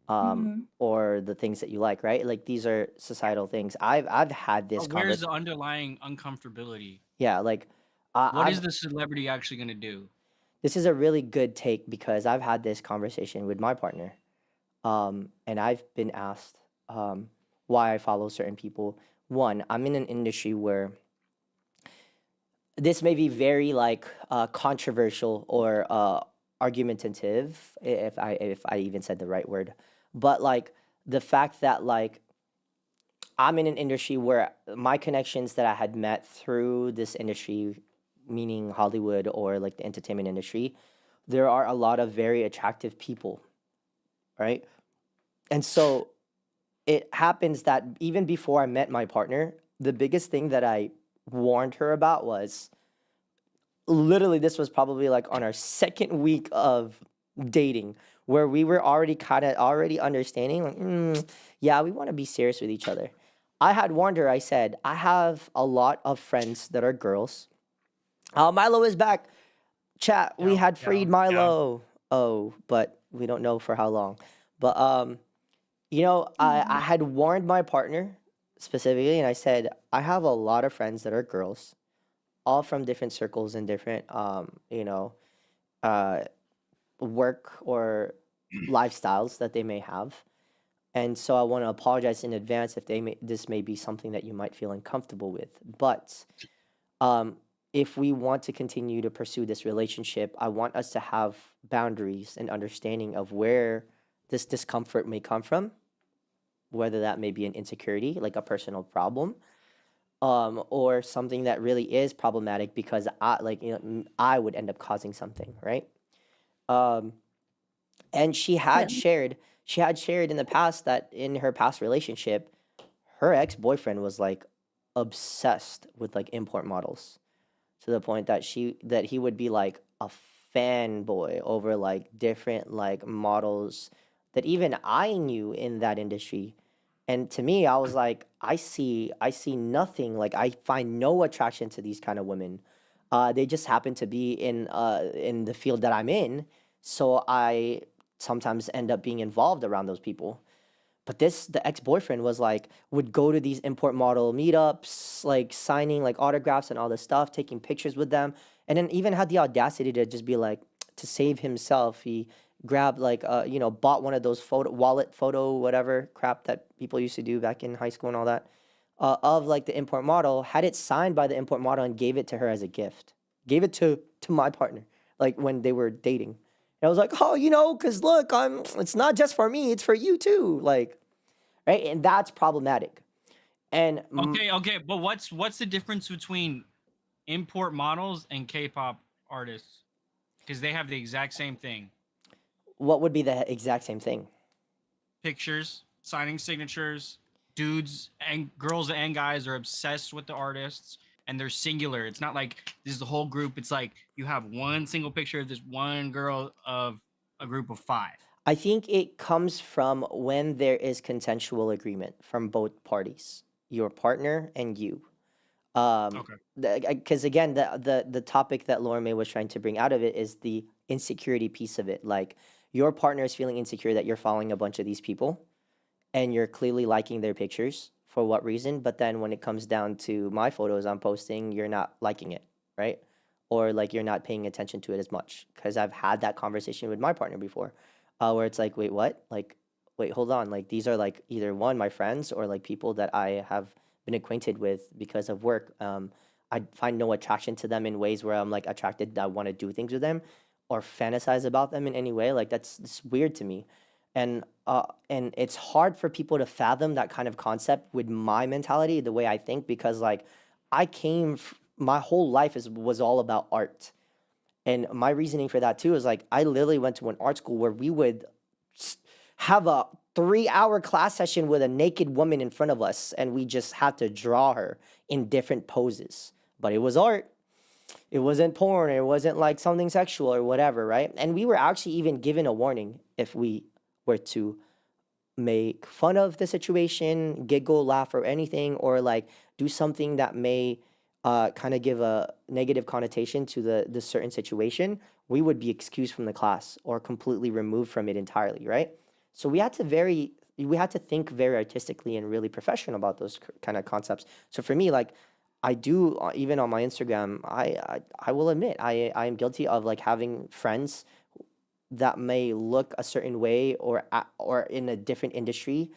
Mhm. or the things that you like, right? Like these are societal things. I've had this But where's conversation. the underlying uncomfortability? Yeah, like What I've is the celebrity actually gonna do? this is a really good take because I've had this conversation with my partner. And I've been asked why I follow certain people. One, I'm in an industry where this may be very like controversial or argumentative, if I even said the right word, but like the fact that like I'm in an industry where my connections that I had met through this industry, meaning Hollywood or like the entertainment industry, there are a lot of very attractive people, right? And so it happens that even before I met my partner, the biggest thing that I warned her about was literally this was probably like on our second week of dating, where we were already kind of already understanding like yeah, we want to be serious with each other. I had warned her. I said I have a lot of friends that are girls. Milo is back. Chat, we Yeah, had yeah, freed yeah. Milo. Oh, but we don't know for how long. But I Mm. had warned my partner specifically, and I said I have a lot of friends that are girls, all from different circles and different uh work or lifestyles that they may have. And so I want to apologize in advance if this may be something that you might feel uncomfortable with. But um, if we want to continue to pursue this relationship, I want us to have boundaries and understanding of where this discomfort may come from, whether that may be an insecurity, like a personal problem, or something that really is problematic because I would end up causing something, right? Um, and But she had shared in the past that in her past relationship, her ex-boyfriend was like obsessed with like import models to the point that he would be like a fanboy over like different like models that even I knew in that industry. And to me, I was like, I see nothing. Like I find no attraction to these kind of women. They just happen to be in the field that I'm in, so I sometimes end up being involved around those people. But the ex-boyfriend was like, would go to these import model meetups, like signing like autographs and all this stuff, taking pictures with them, and then even had the audacity to just be like, to save himself, he grabbed like bought one of those photo whatever crap that people used to do back in high school and all that, of like the import model, had it signed by the import model and gave it to her as a gift, gave it to my partner, like when they were dating. And I was like, oh, because look, it's not just for me, it's for you too. Like, right? And that's problematic. And Okay, but what's the difference between import models and K-pop artists? Because they have the exact same thing. what would be the exact same thing? Pictures, signing signatures, dudes and girls and guys are obsessed with the artists and they're singular. It's not like this is the whole group. It's like you have one single picture of this one girl of a group of five. I think it comes from when there is consensual agreement from both parties, your partner and you. Okay. Because again, the topic that Lauren May was trying to bring out of it is the insecurity piece of it. Like your partner is feeling insecure that you're following a bunch of these people and you're clearly liking their pictures for what reason, but then when it comes down to my photos I'm posting, you're not liking it, right? Or like you're not paying attention to it as much, because I've had that conversation with my partner before, where it's like, wait, what? Like, wait, hold on, like these are like either one my friends or like people that I have been acquainted with because of work. I find no attraction to them in ways where I'm like attracted, I want to do things with them or fantasize about them in any way. Like that's weird to me. And it's hard for people to fathom that kind of concept with my mentality, the way I think, because like my whole life was all about art. And my reasoning for that too is like I literally went to an art school where we would have a 3-hour class session with a naked woman in front of us and we just had to draw her in different poses. But it was art. It wasn't porn. It wasn't like something sexual or whatever, right? And we were actually even given a warning if we were to make fun of the situation, giggle, laugh, or anything, or like do something that may kind of give a negative connotation to the certain situation, we would be excused from the class or completely removed from it entirely, right? So we had to think very artistically and really professional about those kind of concepts. So for me, like I do even on my Instagram, I will admit I am guilty of like having friends that may look a certain way or in a different industry.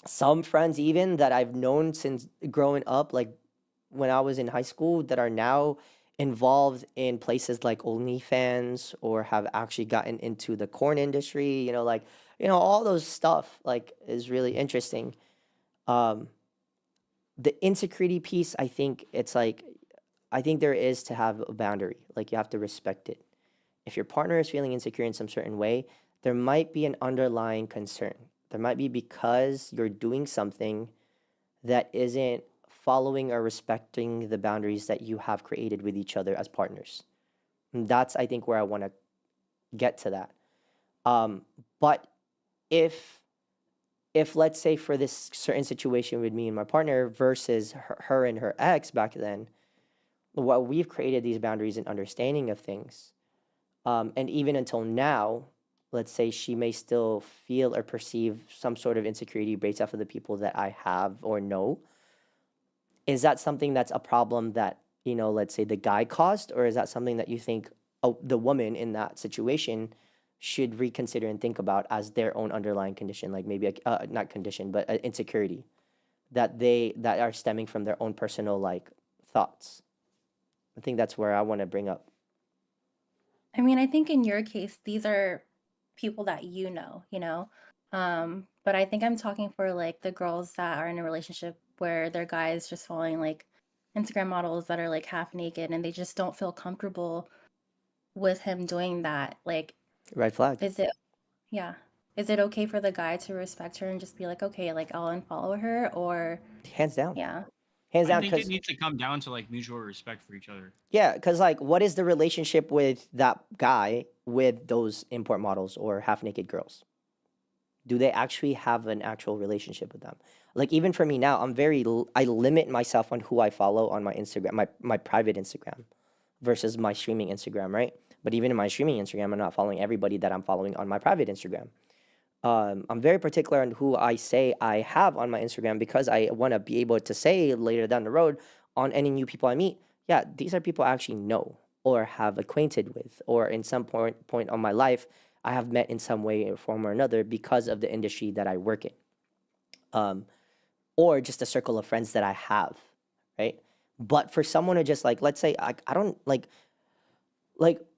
Some friends even that I've known since growing up, like when I was in high school, that are now involved in places like OnlyFans or have actually gotten into the corn industry, like, all those stuff like is really interesting. Um, the insecurity piece, I think it's like, I think there is to have a boundary. Like you have to respect it. If your partner is feeling insecure in some certain way, there might be an underlying concern. There might be because you're doing something that isn't following or respecting the boundaries that you have created with each other as partners. And that's, I think, where I want to get to that. But if let's say for this certain situation with me and my partner versus her and her ex back then, what we've created these boundaries and understanding of things. And even until now, let's say she may still feel or perceive some sort of insecurity based off of the people that I have or know. Is that something that's a problem that, let's say the guy caused, or is that something that you think the woman in that situation should reconsider and think about as their own underlying condition, like maybe not condition, but insecurity that are stemming from their own personal like thoughts? I think that's where I want to bring up. I mean, I think in your case, these are people that you know. But I think I'm talking for like the girls that are in a relationship where their guys just following like Instagram models that are like half naked and they just don't feel comfortable with him doing that. Like, Red flag. is it, yeah. Is it okay for the guy to respect her and just be like, okay, like I'll unfollow her, or Hands down. yeah. Hands I down. think it Because needs to come down to like mutual respect for each other. yeah, because like, what is the relationship with that guy with those import models or half naked girls? Do they actually have an actual relationship with them? Like even for me now, I limit myself on who I follow on my Instagram, my private Instagram versus my streaming Instagram, right? But even in my streaming Instagram, I'm not following everybody that I'm following on my private Instagram. I'm very particular on who I say I have on my Instagram because I want to be able to say later down the road on any new people I meet, yeah, these are people I actually know or have acquainted with, or in some point on my life, I have met in some way or form or another because of the industry that I work in, or just a circle of friends that I have, right? But for someone to just like, let's say I don't like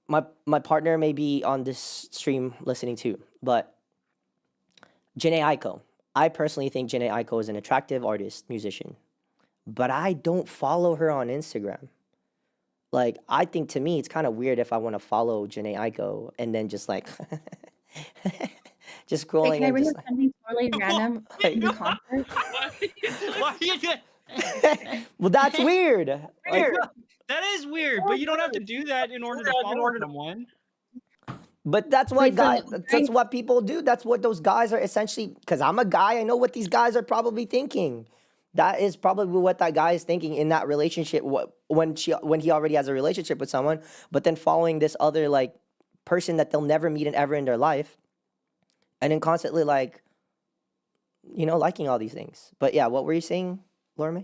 my partner may be on this stream listening too, but Janae Aiko. I personally think Janae Aiko is an attractive artist, musician, but I don't follow her on Instagram. Like, I think to me, it's kind of weird if I want to follow Janae Aiko and then just like, just Wait, scrolling can I and bring just up something totally random like, in concert? Why are you doing? well, that's weird. Like, That is weird, but you don't have to do that in order to follow someone. but that's what Wait, so guys, that's what people do. That's what those guys are essentially, because I'm a guy, I know what these guys are probably thinking. That is probably what that guy is thinking in that relationship when he already has a relationship with someone, but then following this other like person that they'll never meet and ever in their life, and then constantly like, liking all these things. But yeah, what were you saying, Lorme?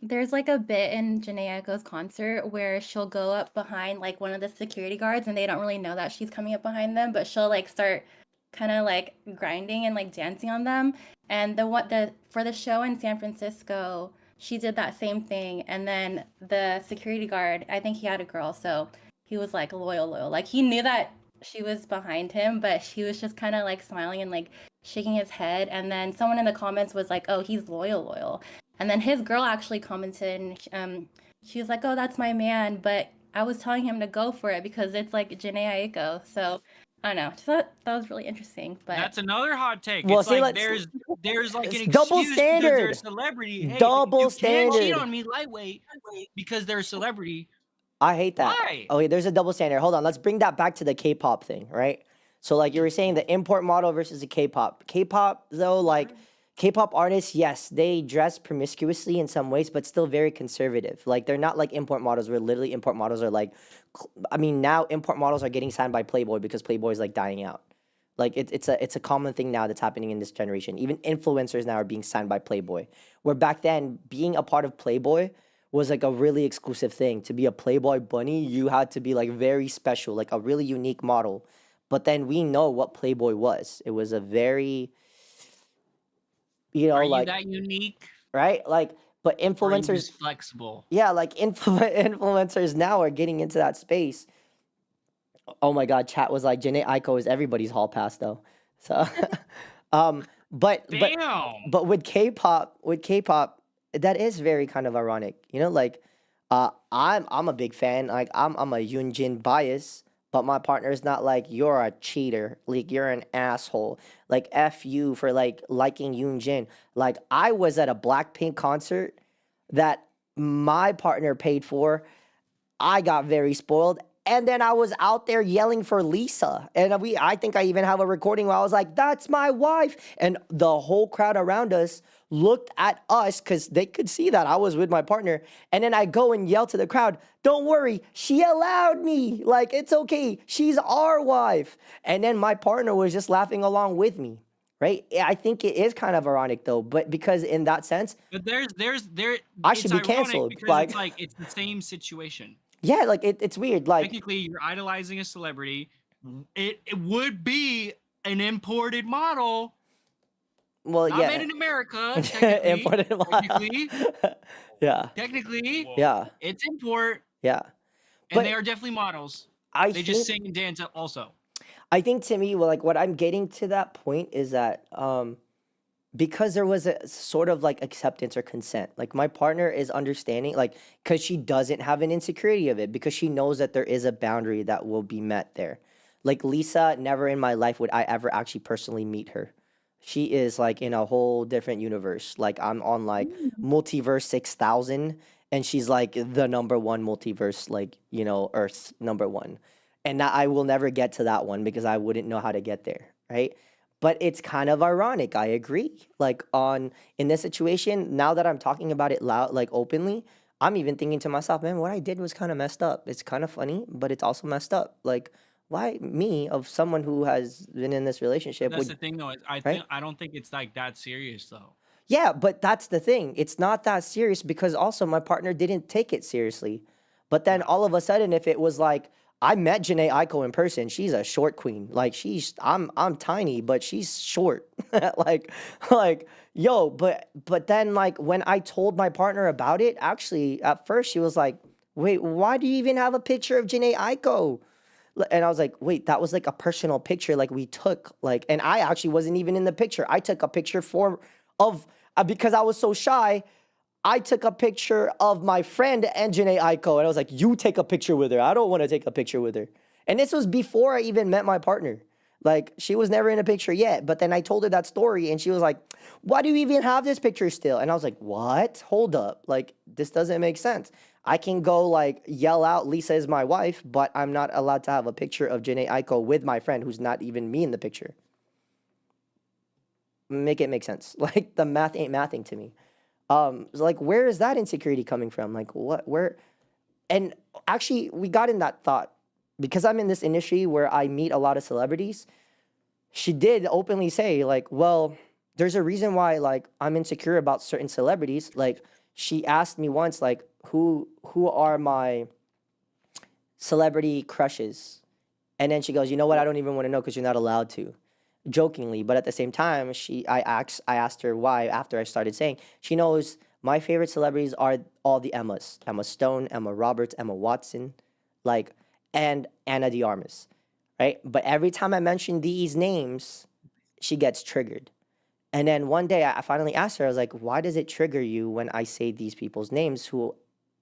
There's like a bit in Janae Echo's concert where she'll go up behind like one of the security guards and they don't really know that she's coming up behind them, but she'll like start kind of like grinding and like dancing on them. And for the show in San Francisco, she did that same thing. And then the security guard, I think he had a girl, so he was like loyal. Like he knew that she was behind him, but he was just kind of like smiling and like shaking his head. And then someone in the comments was like, "Oh, he's loyal." And then his girl actually commented, and she was like, "Oh, that's my man," but I was telling him to go for it because it's like Janae Aiko. So I don't know. Just thought that was really interesting. But That's another hot take. Well, It's see, like let's- there's like an It's double excuse because they're a standard. celebrity. Hey, Double you can't cheat standard. on me lightweight because they're a celebrity. I hate that. Why? Okay, there's a double standard. Hold on, let's bring that back to the K-pop thing, right? So like you were saying, the import model versus the K-pop. K-pop though, like K-pop artists, yes, they dress promiscuously in some ways, but still very conservative. Like they're not like import models where literally import models are like, I mean, now import models are getting signed by Playboy because Playboy is like dying out. Like it's a common thing now that's happening in this generation. Even influencers now are being signed by Playboy. Where back then, being a part of Playboy was like a really exclusive thing. To be a Playboy bunny, you had to be like very special, like a really unique model. But then we know what Playboy was. It was a very, Are you like that unique? right? Like but Or are you influencers, just flexible? yeah, like influencers now are getting into that space. Oh my God, chat was like, Janae Aiko is everybody's hall pass though. So, um, but but Damn. but with K-pop, that is very kind of ironic. You know, like, I'm a big fan. Like, I'm a Yoonjin bias, but my partner is not like you're a cheater. Like, you're an asshole. Like, f you for like liking Yoonjin. Like, I was at a Blackpink concert that my partner paid for. I got very spoiled. And then I was out there yelling for Lisa. And I think I even have a recording where I was like, that's my wife. And the whole crowd around us looked at us because they could see that I was with my partner. And then I go and yell to the crowd, don't worry, she allowed me. Like, it's okay. She's our wife. And then my partner was just laughing along with me. Right? I think it is kind of ironic though, but because in that sense, But there. I It's should be ironic canceled. because Like, it's like it's the same situation. yeah, like it's weird. Like, Technically, you're idolizing a celebrity. It would be an imported model, well, not yeah. made in America. Technically, Imported technically, yeah, technically, yeah, it's import, yeah. and But they are definitely models. I They just think sing and dance also. I think to me, well, like what I'm getting to that point is that because there was a sort of like acceptance or consent. Like my partner is understanding, like because she doesn't have an insecurity of it, because she knows that there is a boundary that will be met there. Like Lisa, never in my life would I ever actually personally meet her. She is like in a whole different universe. Like I'm on like multiverse 6,000, and she's like the number one multiverse, like, you know, Earth's number one. And I will never get to that one because I wouldn't know how to get there, right? But it's kind of ironic. I agree. Like on in this situation, now that I'm talking about it loud, like openly, I'm even thinking to myself, man, what I did was kind of messed up. It's kind of funny, but it's also messed up. Like, why me, of someone who has been in this relationship, That's would, the thing, though. right? I don't think it's like that serious, though. Yeah, but that's the thing. It's not that serious because also my partner didn't take it seriously. But then Yeah. all of a sudden, if it was like I met Janae Aiko in person, she's a short queen. Like I'm tiny, but she's short. like like yo, but then like when I told my partner about it, actually at first she was like, wait, why do you even have a picture of Janae Aiko? And I was like, wait, that was like a personal picture like we took, like, and I actually wasn't even in the picture. I took a picture of because I was so shy. I took a picture of my friend and Janae Aiko, and I was like, you take a picture with her. I don't want to take a picture with her. And this was before I even met my partner. Like, she was never in a picture yet. But then I told her that story, and she was like, why do you even have this picture still? And I was like, what? Hold up. Like, this doesn't make sense. I can go, like, yell out, Lisa is my wife, but I'm not allowed to have a picture of Janae Aiko with my friend who's not even me in the picture. Make it make sense. Like, the math ain't mathing to me. So like, where is that insecurity coming from? Like, where? And actually, we got in that thought because I'm in this industry where I meet a lot of celebrities. She did openly say, like, well, there's a reason why, like, I'm insecure about certain celebrities. Like, she asked me once, like, who are my celebrity crushes? And then she goes, you know what? I don't even want to know because you're not allowed to. Jokingly, but at the same time, I asked her why after I started saying she knows my favorite celebrities are all the Emmas: Emma Stone, Emma Roberts, Emma Watson, like, and Anna de Armas, right? But every time I mention these names, she gets triggered. And then one day I finally asked her, I was like, why does it trigger you when I say these people's names who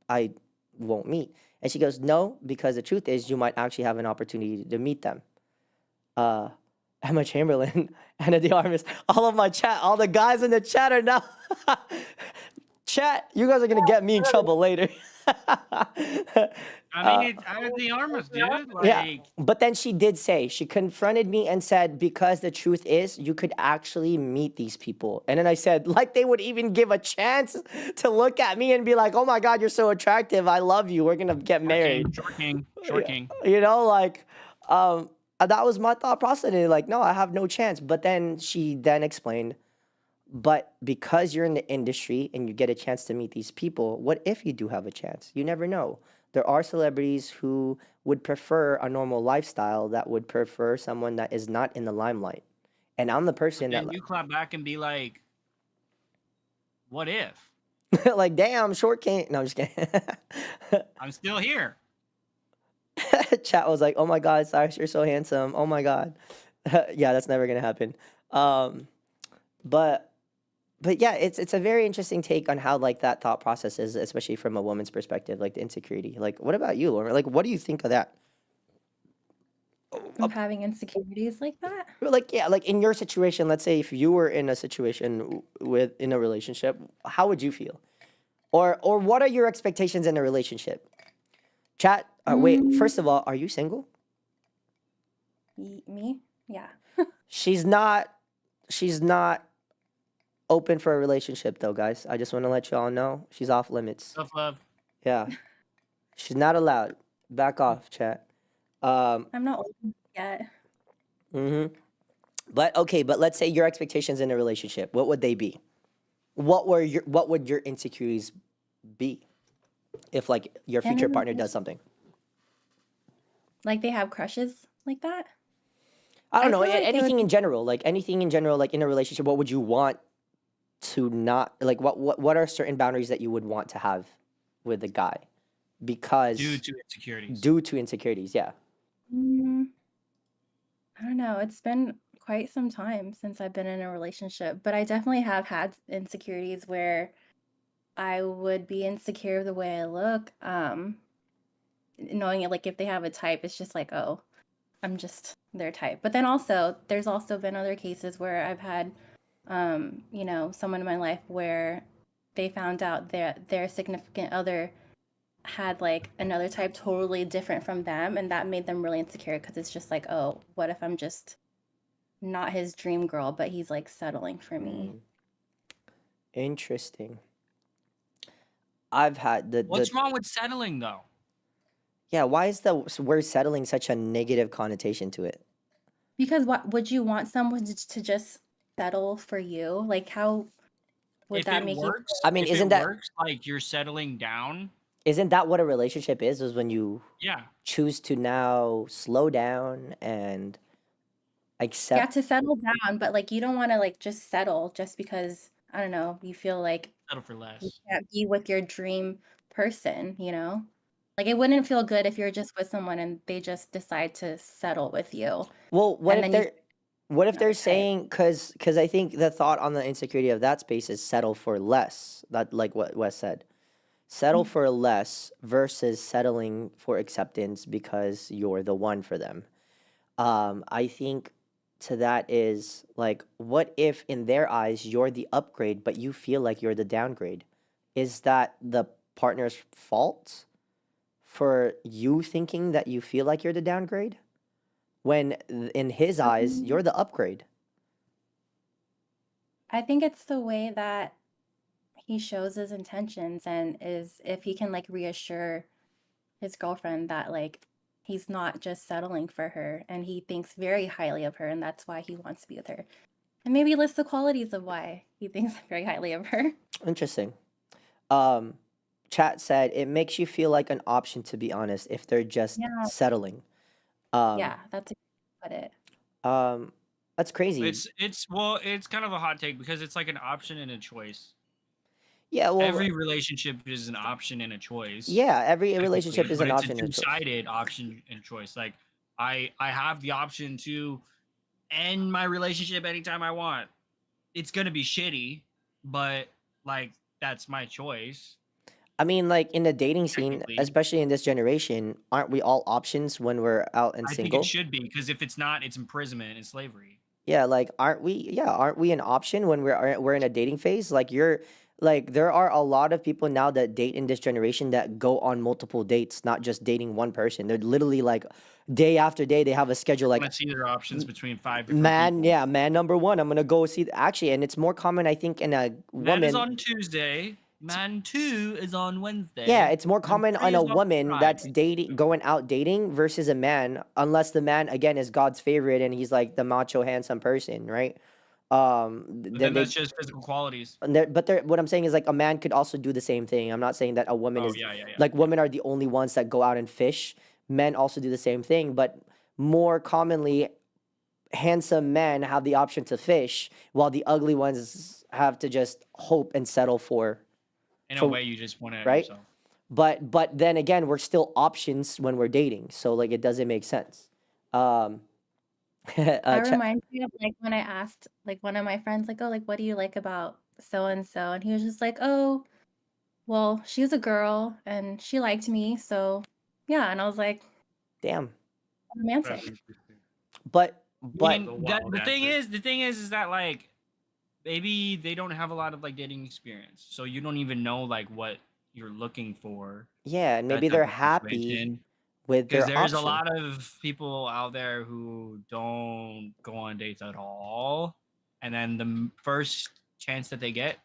I won't meet? And she goes, no, because the truth is you might actually have an opportunity to meet them. Emma Chamberlain, Anna de Armas, all of my chat, all the guys in the chat are now. Chat, you guys are gonna get me in trouble later. I mean, it's out of the armors, dude. Yeah, Like, but then she did say, she confronted me and said, because the truth is, you could actually meet these people. And then I said, like they would even give a chance to look at me and be like, oh my God, you're so attractive. I love you. We're gonna get married. Short king. You know, like, that was my thought process. And like, no, I have no chance. But then she then explained, but because you're in the industry and you get a chance to meet these people, what if you do have a chance? You never know. There are celebrities who would prefer a normal lifestyle, that would prefer someone that is not in the limelight. And I'm the person that, And you clap back and be like, what if? Like, damn, short can't. No, I'm just kidding. I'm still here. Chat was like, "Oh my God, Cyrus, you're so handsome. Oh my God." Yeah, that's never gonna happen. Um, but yeah, it's a very interesting take on how like that thought process is, especially from a woman's perspective, like the insecurity. Like, what about you, Lauren? Like, what do you think of that? From having insecurities like that. Like, yeah, like in your situation, let's say if you were in a situation with in a relationship, how would you feel? Or what are your expectations in a relationship? Chat. Wait, Mm, first of all, are you single? me? Yeah. She's not. She's not open for a relationship though, guys. I just want to let you all know she's off limits. Tough love. Yeah, she's not allowed. Back off, chat. I'm not old yet. hmm But okay, but let's say your expectations in a relationship. What would they be? What would your insecurities be if like your In a future partner relationship, does something? like they have crushes like that. I don't I know. feel like it would Anything be in general, like anything in general, like in a relationship. What would you want to not like? What are certain boundaries that you would want to have with a guy Due because to insecurities. due to insecurities? Yeah. Mm, I don't know. It's been quite some time since I've been in a relationship, but I definitely have had insecurities where I would be insecure of the way I look. Knowing it, like if they have a type, it's just like, oh, I'm just their type. But then also, there's also been other cases where I've had, someone in my life where they found out that their significant other had like another type totally different from them, and that made them really insecure because it's just like, oh, what if I'm just not his dream girl, but he's like settling for me? Mm, interesting. I've had the What's wrong with settling though? yeah. Why is the word settling such a negative connotation to it? Because what would you want someone to just settle for you? Like, how would If that it make you works, I mean, if it isn't that works, like you're settling down. what a relationship is? Is when you Yeah. choose to now slow down and Yeah, accept. to settle down, but like you don't want to like just settle just because I don't know, you feel like Settle for you less. can't be with your dream person, you know? Like it wouldn't feel good if you're just with someone and they just decide to settle with you Well, and then you what find if they're another type. saying because I think the thought on the insecurity of that space is settle for less. That like what Wes said. Settle Mm. for less versus settling for acceptance because you're the one for them. I think to that is like, what if in their eyes you're the upgrade, but you feel like you're the downgrade? Is that the partner's fault for you thinking that you feel like you're the downgrade? When in his eyes, Um, you're the upgrade. I think it's the way that he shows his intentions and is if he can like reassure his girlfriend that like he's not just settling for her and he thinks very highly of her and that's why he wants to be with her. And maybe list the qualities of why he thinks very highly of her. Interesting. Um, Chat said it makes you feel like an option, to be honest, if they're just Yeah, settling. Um, yeah, that's a good way to put it. um, that's crazy. It's kind of a hot take because it's like an option and a choice. Yeah, well, Every relationship is an option and a choice, yeah, every technically, relationship is but an it's a option and a choice. two-sided option and choice. Like I have the option to end my relationship anytime I want. It's gonna be shitty, but like that's my choice, I mean, like in the dating scene, technically. especially in this generation, aren't we all options when we're out and I think it single? should be because if it's not, it's imprisonment and slavery. Yeah, like aren't we? Yeah, aren't we an option when we're in a dating phase? Like you're like there are a lot of people now that date in this generation that go on multiple dates, not just dating one person. They're literally like day after day they have a schedule Want like to see their options between 5 different man, people. yeah, man number 1, I'm going to go see actually and it's more common I think in a Man is woman. on Tuesday. Man 2 is on Yeah, Wednesday. it's more Man common 3 on a is on woman that's Friday. dating going out dating versus a man, unless the man again is God's favorite and he's like the macho handsome person, right? But Then then they that's just physical qualities. and but there what I'm saying is like a man could also do the same thing. I'm not saying that a woman Oh is yeah, yeah, yeah. like women are the only ones that go out and fish. Men also do the same thing, but more commonly handsome men have the option to fish while the ugly ones have to just hope and settle for In a For way, you just want it right? yourself. But then again, we're still options when we're dating, so like it doesn't make sense. Um, That Ch- reminds me of like when I asked like one of my friends, like, oh, like, what do you like about so and so? And he was just like, oh, well, she's a girl and she liked me. So yeah. And I was like, damn. romantic. But I but mean, the thing is that like maybe they don't have a lot of like dating experience, so you don't even know like what you're looking for. yeah, and That maybe type they're of happy situation. with Because their there's a option. lot of people out there who don't go on dates at all, and then the first chance that they get,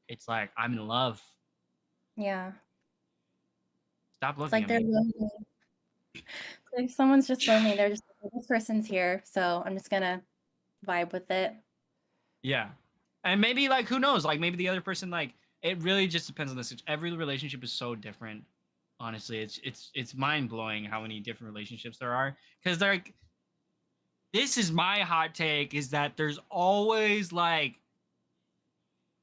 it's like, I'm in love. Yeah. Stop It's looking like at they're me. lonely. Like someone's just lonely. They're just like, this person's here. So I'm just gonna vibe with it. Yeah, and maybe like who knows? Like maybe the other person like it really just depends on the situation. Every relationship is so different. Honestly, it's mind blowing how many different relationships there are. Because like this is my hot take is that there's always like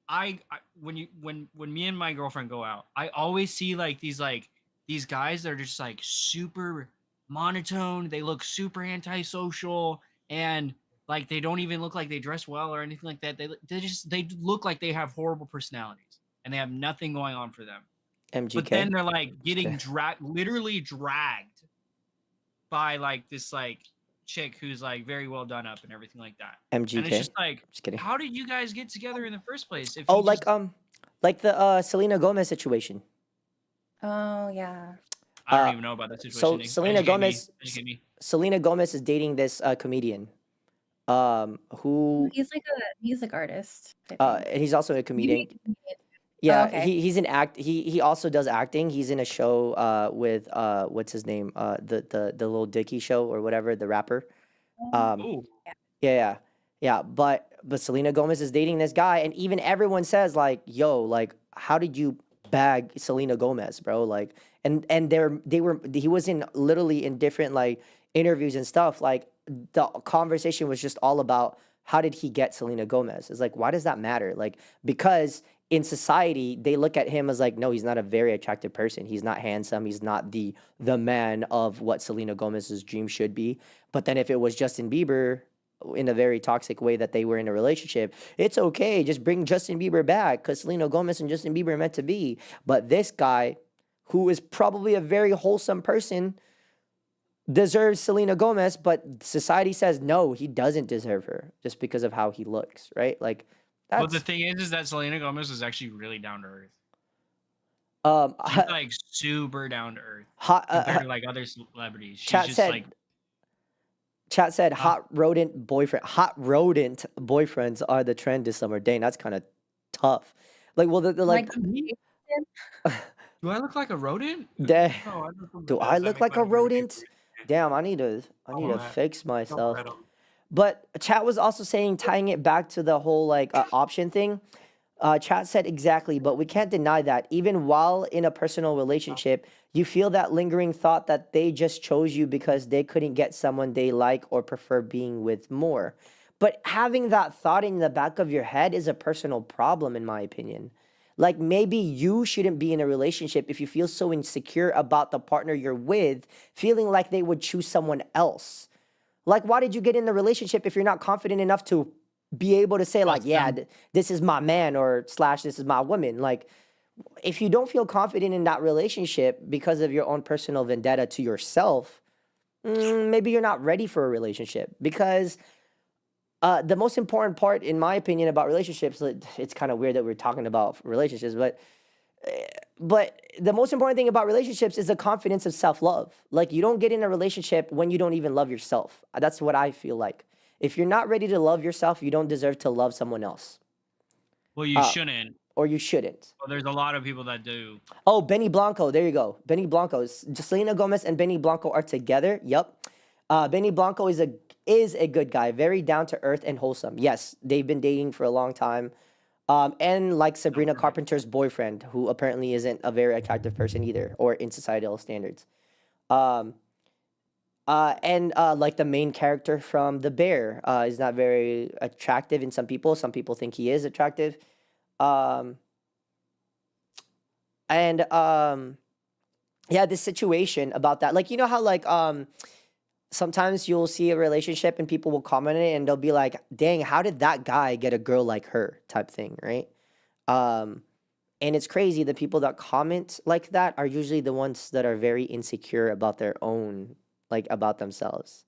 I when me and my girlfriend go out, I always see like these guys that are just like super monotone. They look super antisocial and like they don't even look like they dress well or anything like that. They look like they have horrible personalities and they have nothing going on for them. But then MGK. they're like Just kidding. getting literally dragged by like this like chick who's like very well done up and everything like that. And it's MGK. just like, Just kidding. how did you guys get together in the first place? If Oh, you just, like the Selena Gomez situation. Oh yeah. I don't Uh, even know about that so situation. Nick. Selena Educate me. Gomez, Educate me. Selena Gomez is dating this comedian, who He's like a music artist, I think. and he's also a Maybe comedian. a comedian. Oh, Yeah, okay. he's an act. He also does acting. He's in a show with what's his name, the little Dicky show or whatever, the rapper. Um, Oh, yeah, yeah, yeah. But Selena Gomez is dating this guy, and even everyone says like, "Yo, like, how did you bag Selena Gomez, bro?" Like, and he was in literally in different like interviews and stuff. Like the conversation was just all about how did he get Selena Gomez? It's like, why does that matter? Like, because in society they look at him as like, no, he's not a very attractive person. He's not handsome. He's not the man of what Selena Gomez's dream should be. But then if it was Justin Bieber in a very toxic way that they were in a relationship, it's okay. Just bring Justin Bieber back because Selena Gomez and Justin Bieber are meant to be. But this guy, who is probably a very wholesome person, deserves Selena Gomez, but society says no, he doesn't deserve her just because of how he looks, right? Like but the that's thing is that Selena Gomez is actually really down to earth. She's um like super down to earth hot, compared to like other celebrities. She's chat just said like, chat said huh? hot rodent boyfriends are the trend this summer. Dang, that's kind of tough. Like, well, Like Me? Do I look like a rodent? da- No, I look do I look like a rodent? Damn, I need to fix myself. But chat was also saying, tying it back to the whole like option thing. Chat said exactly, but we can't deny that even while in a personal relationship, you feel that lingering thought that they just chose you because they couldn't get someone they like or prefer being with more. But having that thought in the back of your head is a personal problem, in my opinion. Like maybe you shouldn't be in a relationship if you feel so insecure about the partner you're with, feeling like they would choose someone else. Like, why did you get in the relationship if you're not confident enough to be able to say, like, Trust yeah, them. this is my man or slash, this is my woman? Like, if you don't feel confident in that relationship because of your own personal vendetta to yourself, maybe you're not ready for a relationship. Because the most important part, in my opinion, about relationships, like, it's kind of weird that we're talking about relationships, but the most important thing about relationships is the confidence of self-love. Like you don't get in a relationship when you don't even love yourself. That's what I feel like. If you're not ready to love yourself, you don't deserve to love someone else. Well, you shouldn't. Or you shouldn't. Well, there's a lot of people that do. Oh, Benny Blanco. There you go. Benny Blanco. Selena Gomez and Benny Blanco are together. Yep. Benny Blanco is a good guy, very down to earth and wholesome. Yes, they've been dating for a long time. And like Sabrina Carpenter's boyfriend, who apparently isn't a very attractive person either, or in societal standards. Um, and like the main character from The Bear is not very attractive in some people. Some people think he is attractive. Um, And yeah, this situation about that, like, you know how like sometimes you'll see a relationship and people will comment on it and they'll be like, dang, how did that guy get a girl like her type thing, right? um and it's crazy, the people that comment like that are usually the ones that are very insecure about their own, like, about themselves.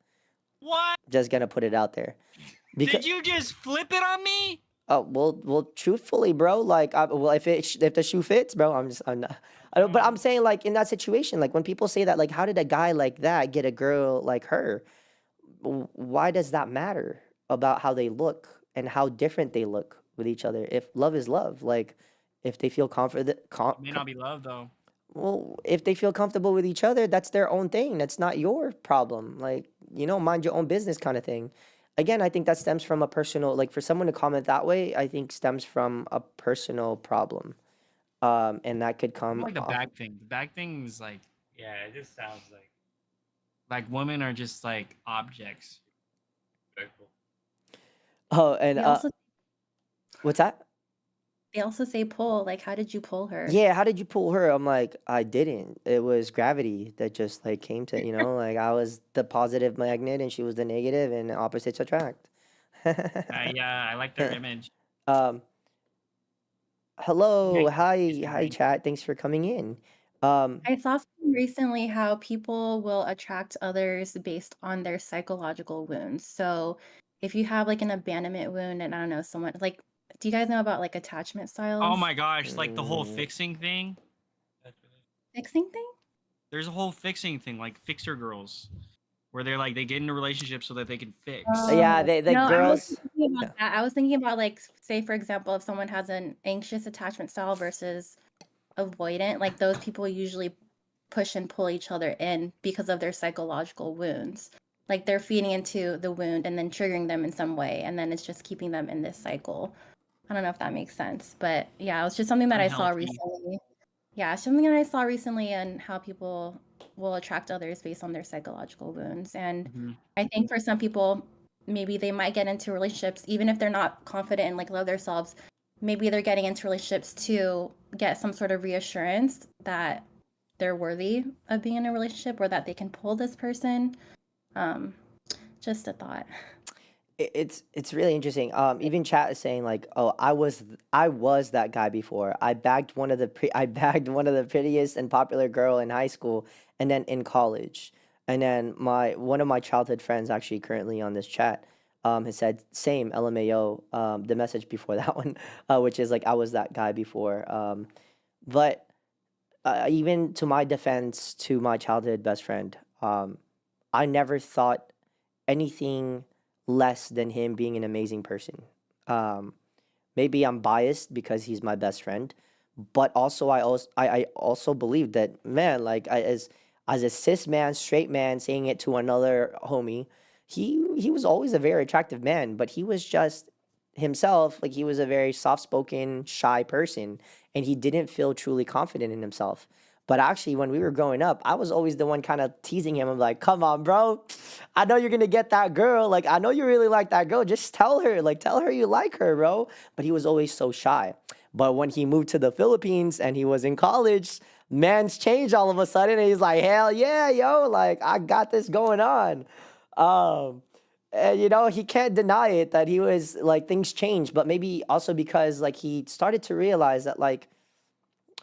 What? Just gonna put it out there because Did you just flip it on me? oh, well, truthfully, bro, like, well, if the shoe fits, bro, I'm not, I don't, but I'm saying, like, in that situation, like, when people say that, like, how did a guy like that get a girl like her? Why does that matter about how they look and how different they look with each other? If love is love, like, if they feel confident, May not be love though. well, if they feel comfortable with each other, that's their own thing. That's not your problem. Like, mind your own business kind of thing. Again, I think that stems from a personal, like, for someone to comment that way, I think stems from a personal problem. And that could I don't come like the off. bag thing. The bag thing is like Yeah, it just sounds women are just like objects. respectful. Oh, and They also what's that? they also say pull. Like, how did you pull her? Yeah, how did you pull her? I'm like, I didn't. It was gravity that just like came to, like, I was the positive magnet and she was the negative and opposites attract. Yeah, I like their image. um, hello, Okay, hi, disagree. chat. Thanks for coming in. Um, I saw something recently how people will attract others based on their psychological wounds. So if you have like an abandonment wound and I don't know, someone like, do you guys know about like attachment Oh styles? my gosh, like the whole mm, fixing thing. Fixing thing? There's a whole fixing thing, like fixer girls, where they're like they get in a relationship so that they can fix. yeah, Oh, the no, I was girls. thinking Yeah. about that. I was thinking about like, say for example, if someone has an anxious attachment style versus avoidant, like those people usually push and pull each other in because of their psychological wounds. Like they're feeding into the wound and then triggering them in some way, and then it's just keeping them in this cycle. I don't know if that makes sense, but yeah, it was just something that I saw Unhealthy. recently. Yeah, something that I saw recently and how people will attract others based on their psychological wounds. And Mhm. I think for some people, maybe they might get into relationships even if they're not confident and like love themselves. Maybe they're getting into relationships to get some sort of reassurance that they're worthy of being in a relationship or that they can pull this person. Um, just a thought. It's really interesting. Even chat is saying like, oh, I was that guy before. I bagged one of the prettiest and popular girl in high school, and then in college, and then my one of my childhood friends actually currently on this chat, has said same LMAO. The message before that one, which is like I was that guy before. But even to my defense, to my childhood best friend, I never thought anything less than him being an amazing person. Um, Maybe I'm biased because he's my best friend, but also I also believe that, man, like, as a cis man, straight man saying it to another homie, he was always a very attractive man, but he was just himself. Like, he was a very soft spoken, shy person, and he didn't feel truly confident in himself. But actually, when we were growing up, I was always the one kind of teasing him. I'm like, come on, bro. I know you're going to get that girl. Like, I know you really like that girl. Just tell her. Like, tell her you like her, bro. But he was always so shy. But when he moved to the Philippines and he was in college, man's changed all of a sudden. And he's like, hell yeah, yo. Like, I got this going on. Um, and, he can't deny it that he was like, things changed. But maybe also because, like, he started to realize that, like,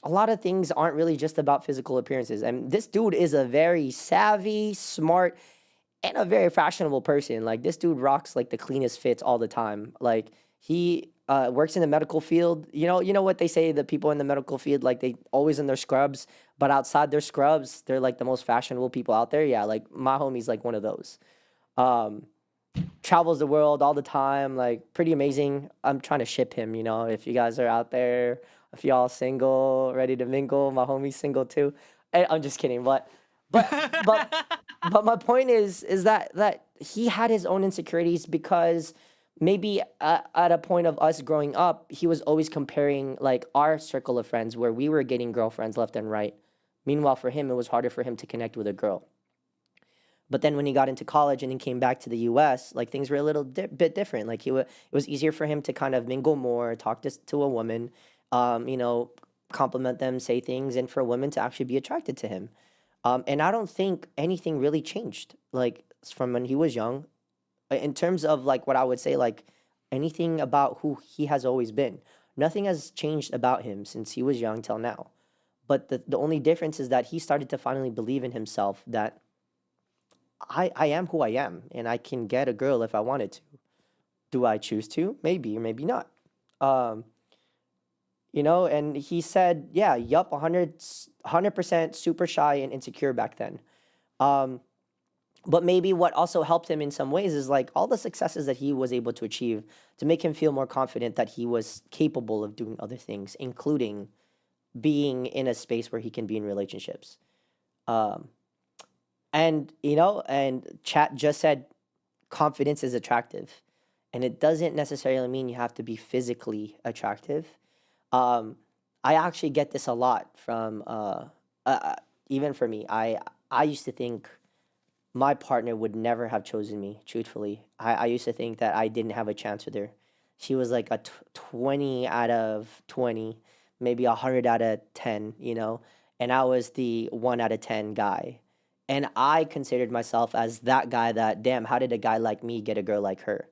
a lot of things aren't really just about physical appearances. And this dude is a very savvy, smart, and a very fashionable person. Like, this dude rocks like the cleanest fits all the time. Like, he works in the medical field. You know what they say, the people in the medical field, like, they always in their scrubs, but outside their scrubs, they're like the most fashionable people out there. Yeah, like my homie's like one of those. Um, Travels the world all the time, like, pretty amazing. I'm trying to ship him, if you guys are out there, if y'all single, ready to mingle, my homie's single too. I'm just kidding, but but but my point is that he had his own insecurities because maybe at a point of us growing up, he was always comparing like our circle of friends where we were getting girlfriends left and right. Meanwhile, for him, it was harder for him to connect with a girl. But then when he got into college and then came back to the U.S., like, things were a little bit different. Like, it was easier for him to kind of mingle more, talk to a woman, um, you know, compliment them, say things, and for women to actually be attracted to him. And I don't think anything really changed, like from when he was young, in terms of like what I would say, like anything about who he has always been. Nothing has changed about him since he was young till now. But the only difference is that he started to finally believe in himself that I am who I am and I can get a girl if I wanted to. Do I choose to? Maybe or maybe not. Um, and he said, yeah, yup, 100% super shy and insecure back then. Um, but maybe what also helped him in some ways is like all the successes that he was able to achieve to make him feel more confident that he was capable of doing other things, including being in a space where he can be in relationships. Um, and chat just said confidence is attractive. And it doesn't necessarily mean you have to be physically attractive. Um, I actually get this a lot from even for me. I used to think my partner would never have chosen me, truthfully. I used to think that I didn't have a chance with her. She was like a 20 out of 20, maybe 100 out of 10, and I was the 1 out of 10 guy. And I considered myself as that guy that, damn, how did a guy like me get a girl like her?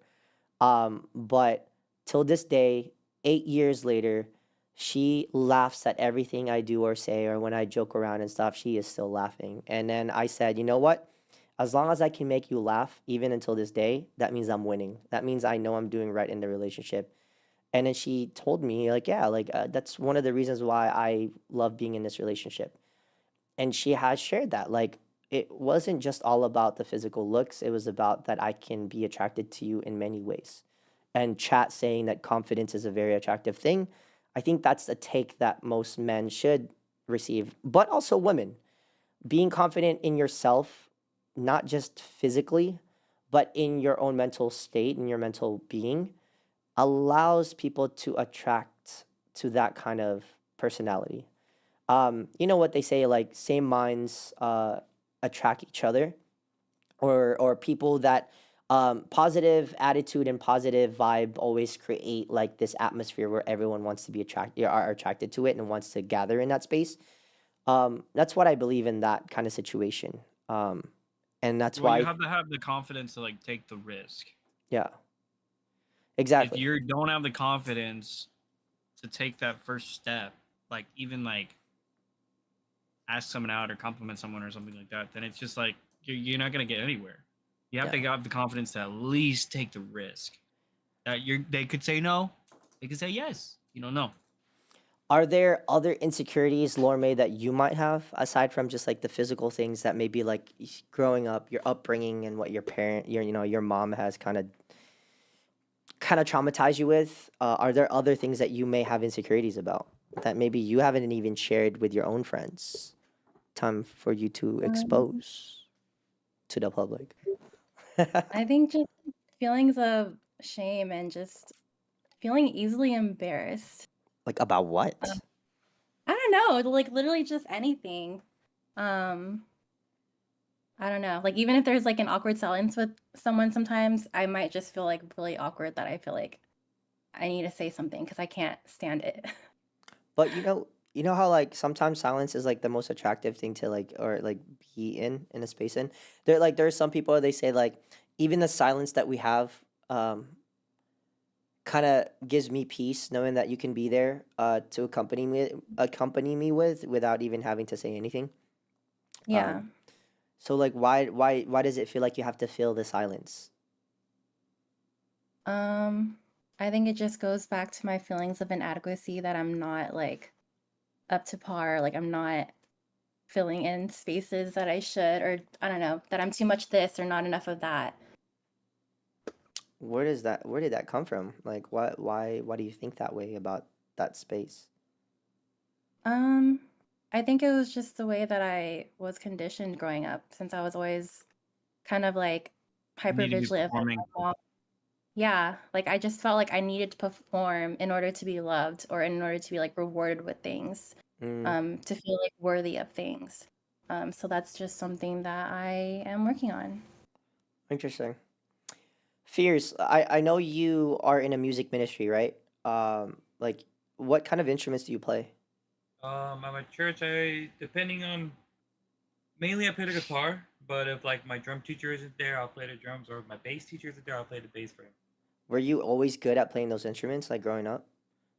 But till this day, 8 years later, she laughs at everything I do or say, or when I joke around and stuff, she is still laughing. And then I said, you know what? As long as I can make you laugh, even until this day, that means I'm winning. That means I know I'm doing right in the relationship. And then she told me, like, yeah, like that's one of the reasons why I love being in this relationship. And she has shared that, like, it wasn't just all about the physical looks, it was about that I can be attracted to you in many ways. And chat saying that confidence is a very attractive thing, I think that's a take that most men should receive, but also women. Being confident in yourself, not just physically, but in your own mental state and your mental being, allows people to attract to that kind of personality. You know what they say, like same minds attract each other, or people that positive attitude and positive vibe always create like this atmosphere where everyone wants to be attracted to it and wants to gather in that space. That's what I believe in that kind of situation. And that's Well, why, you have to have the confidence to like take the risk. yeah, If exactly. you don't have the confidence to take that first step, like even like ask someone out or compliment someone or something like that, then it's just like you're not gonna get anywhere. You have Yeah. to have the confidence to at least take the risk. That they could say no, they could say yes. You don't know. Are there other insecurities, Lorme, that you might have aside from just like the physical things that maybe like growing up, your upbringing, and what your mom has kind of traumatized you with? Are there other things that you may have insecurities about that maybe you haven't even shared with your own friends? Time for you to Um, expose to the public. I think just feelings of shame and just feeling easily embarrassed. Like about Um, what? I don't know, like literally just anything. Um, I don't know. Like even if there's like an awkward silence with someone sometimes, I might just feel like really awkward that I feel like I need to say something because I can't stand it. But you know how like sometimes silence is like the most attractive thing to like or like be in a space in. There are some people they say like even the silence that we have um kind of gives me peace knowing that you can be there to accompany me without even having to say anything. Yeah. Um so like why does it feel like you have to fill the silence? Um, I think it just goes back to my feelings of inadequacy that I'm not like up to par, like I'm not filling in spaces that I should, or I don't know, that I'm too much this or not enough of that. Where did that come from? Like why do you think that way about that space? Um, I think it was just the way that I was conditioned growing up since I was always kind of like You hyper need to be vigilant of like performing. my mom. Yeah, like I just felt like I needed to perform in order to be loved or in order to be like rewarded with things, Mm, to feel like worthy of things. So that's just something that I am working on. interesting. Fears. I know you are in a music ministry, right? Like what kind of instruments do you play? At my church, I depending on mainly I play the guitar, but if like my drum teacher isn't there, I'll play the drums, or if my bass teacher isn't there, I'll play the bass for him. Were you always good at playing those instruments, like growing up?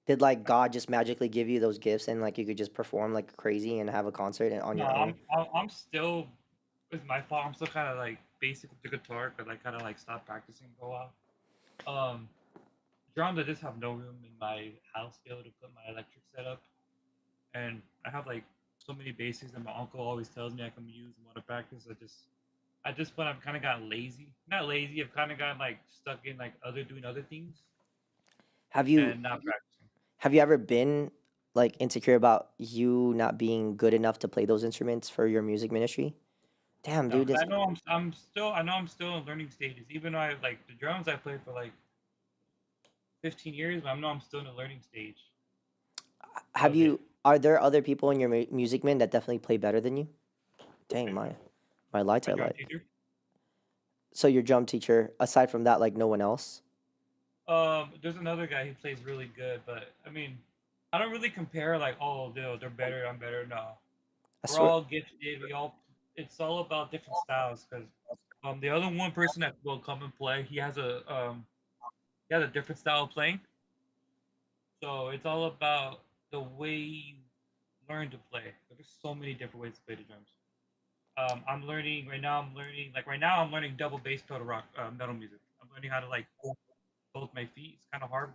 Did like God just magically give you those gifts and like you could just perform like crazy and have a concert on No, your own? I'm still. It's my fault. I'm still kind of like basic with the guitar, but like kind of like stopped practicing for a while. Um, Drums, I just have no room in my house to be able to put my electric setup, and I have like so many basics that my uncle always tells me I can use and want to practice. At this point, I've kind of gotten lazy. Not lazy. I've kind of gotten like stuck in like doing other things Have you and not practicing. have you ever been like insecure about you not being good enough to play those instruments for your music ministry? Damn, No, dude, because this I know I'm still in learning stages. Even though I like the drums, I played for like 15 years, but I know I'm still in the learning stage have of it. you are there other people in your music man that definitely play better than you? Dang, Okay, my lights my are drum light. teacher. So your drum teacher, aside from that, like no one else? There's another guy who plays really good, but I mean, I don't really compare like, oh, they're better, I'm better. No, I we're swear. all gifted. We all, it's all about different styles. Because the other one person that will come and play, he has a different style of playing. So it's all about the way you learn to play. There's so many different ways to play the drums. I'm learning right now. I'm learning double bass pedal rock metal music. I'm learning how to like both my feet. It's kind of hard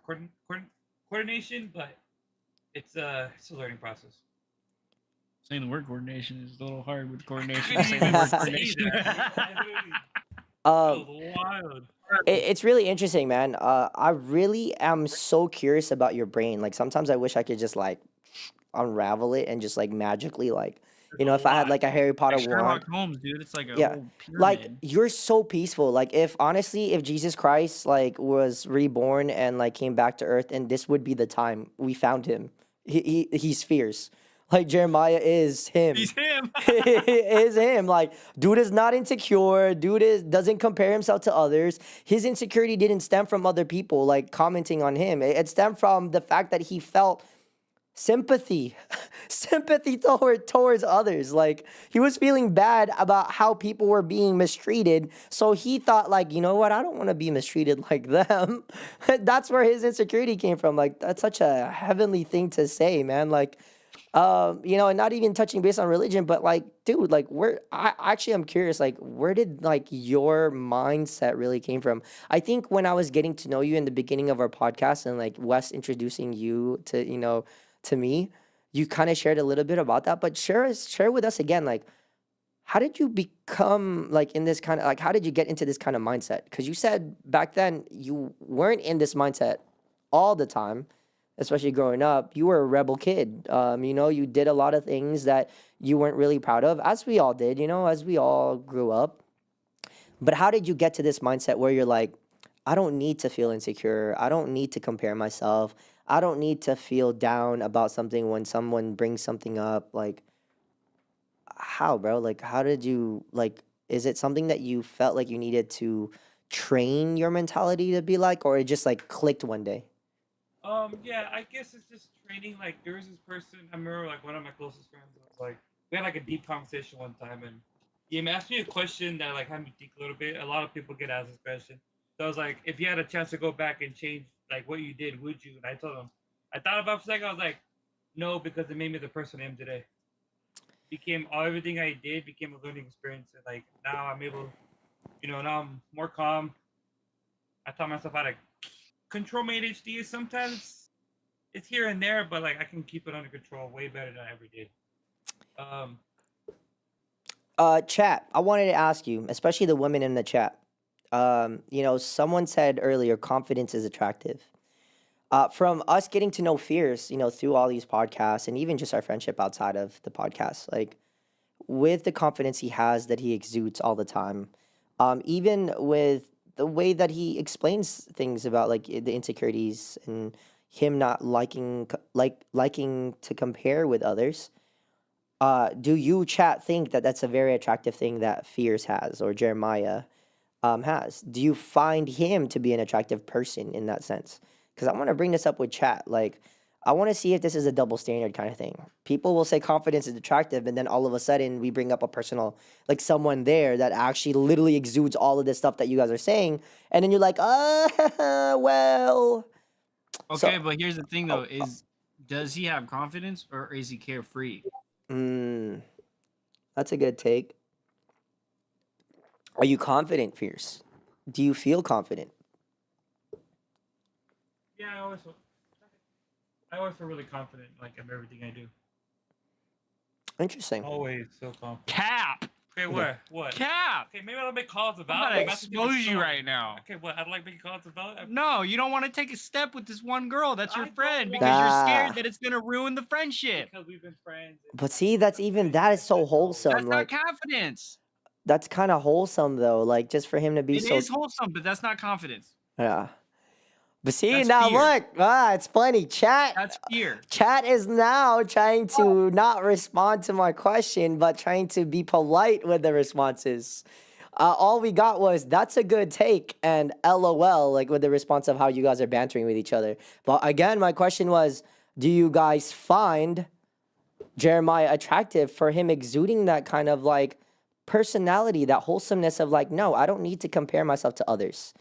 coordination, but it's a learning process. Saying the word coordination is a little hard with I coordination. couldn't Saying the even word say coordination. that, dude. That um, was wild. it's really interesting, man. I really am so curious about your brain. Like sometimes I wish I could just like unravel it and just like magically like, There's a if I had lot. like a Harry Potter Like wand. Sherlock Holmes, dude. It's like a Yeah. whole Like pyramid. you're so peaceful. Like if honestly, if Jesus Christ like was reborn and like came back to earth and this would be the time we found him. He's fierce. Like Jeremiah is him. He's him. Is him. Like dude is not insecure. Dude is doesn't compare himself to others. His insecurity didn't stem from other people like commenting on him. It stemmed from the fact that he felt sympathy sympathy towards others. Like he was feeling bad about how people were being mistreated, so he thought like, you know what, I don't want to be mistreated like them. That's where his insecurity came from. Like that's such a heavenly thing to say, man. Like and not even touching based on religion, but like dude, like where I actually I'm curious, like where did like your mindset really came from? I think when I was getting to know you in the beginning of our podcast and like Wes introducing you to to me, you kind of shared a little bit about that, but share with us again, like how did you become like in this kind of like how did you get into this kind of mindset? Because you said back then you weren't in this mindset all the time, especially growing up. You were a rebel kid. You did a lot of things that you weren't really proud of, as we all did, as we all grew up. But how did you get to this mindset where you're like, I don't need to feel insecure. I don't need to compare myself. I don't need to feel down about something when someone brings something up. Like, how, bro? Like, how did you, like, is it something that you felt like you needed to train your mentality to be like, or it just like clicked one day? Yeah, I guess it's just training. Like, there was this person, I remember, like, one of my closest friends was like, we had like a deep conversation one time, and he asked me a question that like had me think a little bit. A lot of people get asked this question. So I was like, if you had a chance to go back and change like what you did, would you? And I told him, I thought about it for a second. I was like, no, because it made me the person I am today. Everything I did became a learning experience. And like now I'm able, now I'm more calm. I taught myself how to control my ADHD. Sometimes it's here and there, but like I can keep it under control way better than I ever did. Um, Chat, I wanted to ask you, especially the women in the chat. Someone said earlier, confidence is attractive. From us getting to know Fierce, through all these podcasts and even just our friendship outside of the podcast, like with the confidence he has that he exudes all the time, even with the way that he explains things about like the insecurities and him not liking to compare with others. Do you chat think that that's a very attractive thing that Fierce has or Jeremiah has? Do you find him to be an attractive person in that sense? Because I want to bring this up with chat. Like, I want to see if this is a double standard kind of thing. People will say confidence is attractive, and then all of a sudden we bring up a personal, like someone there that actually literally exudes all of this stuff that you guys are saying, and then you're like, well. Okay, So, but here's the thing though: oh, is does he have confidence or is he carefree? that's a good take. Are you confident, Fierce? Do you feel confident? Yeah, I always feel really confident, like in everything I do. Interesting. Always so confident. Cap, Okay, what? cap. Okay, maybe I don't make calls I'm about about it. to I'm about to make a expose you story. right now. Okay, what? I don't like making calls about it. No, you don't want to take a step with this one girl. That's your I don't friend want because you're Nah. scared that it's gonna ruin the friendship. Because we've been friends. But see, that is so wholesome. That's not Like, confidence. that's kind of wholesome though. Like, just for him to be It so is wholesome, but that's not confidence. yeah. But see, That's now fear. look, it's funny. That's fear. Chat is now trying to not respond to my question, but trying to be polite with the responses. All we got was that's a good take and LOL, like with the response of how you guys are bantering with each other. But again, my question was, do you guys find Jeremiah attractive for him exuding that kind of like personality, that wholesomeness of like, no, I don't need to compare myself to others.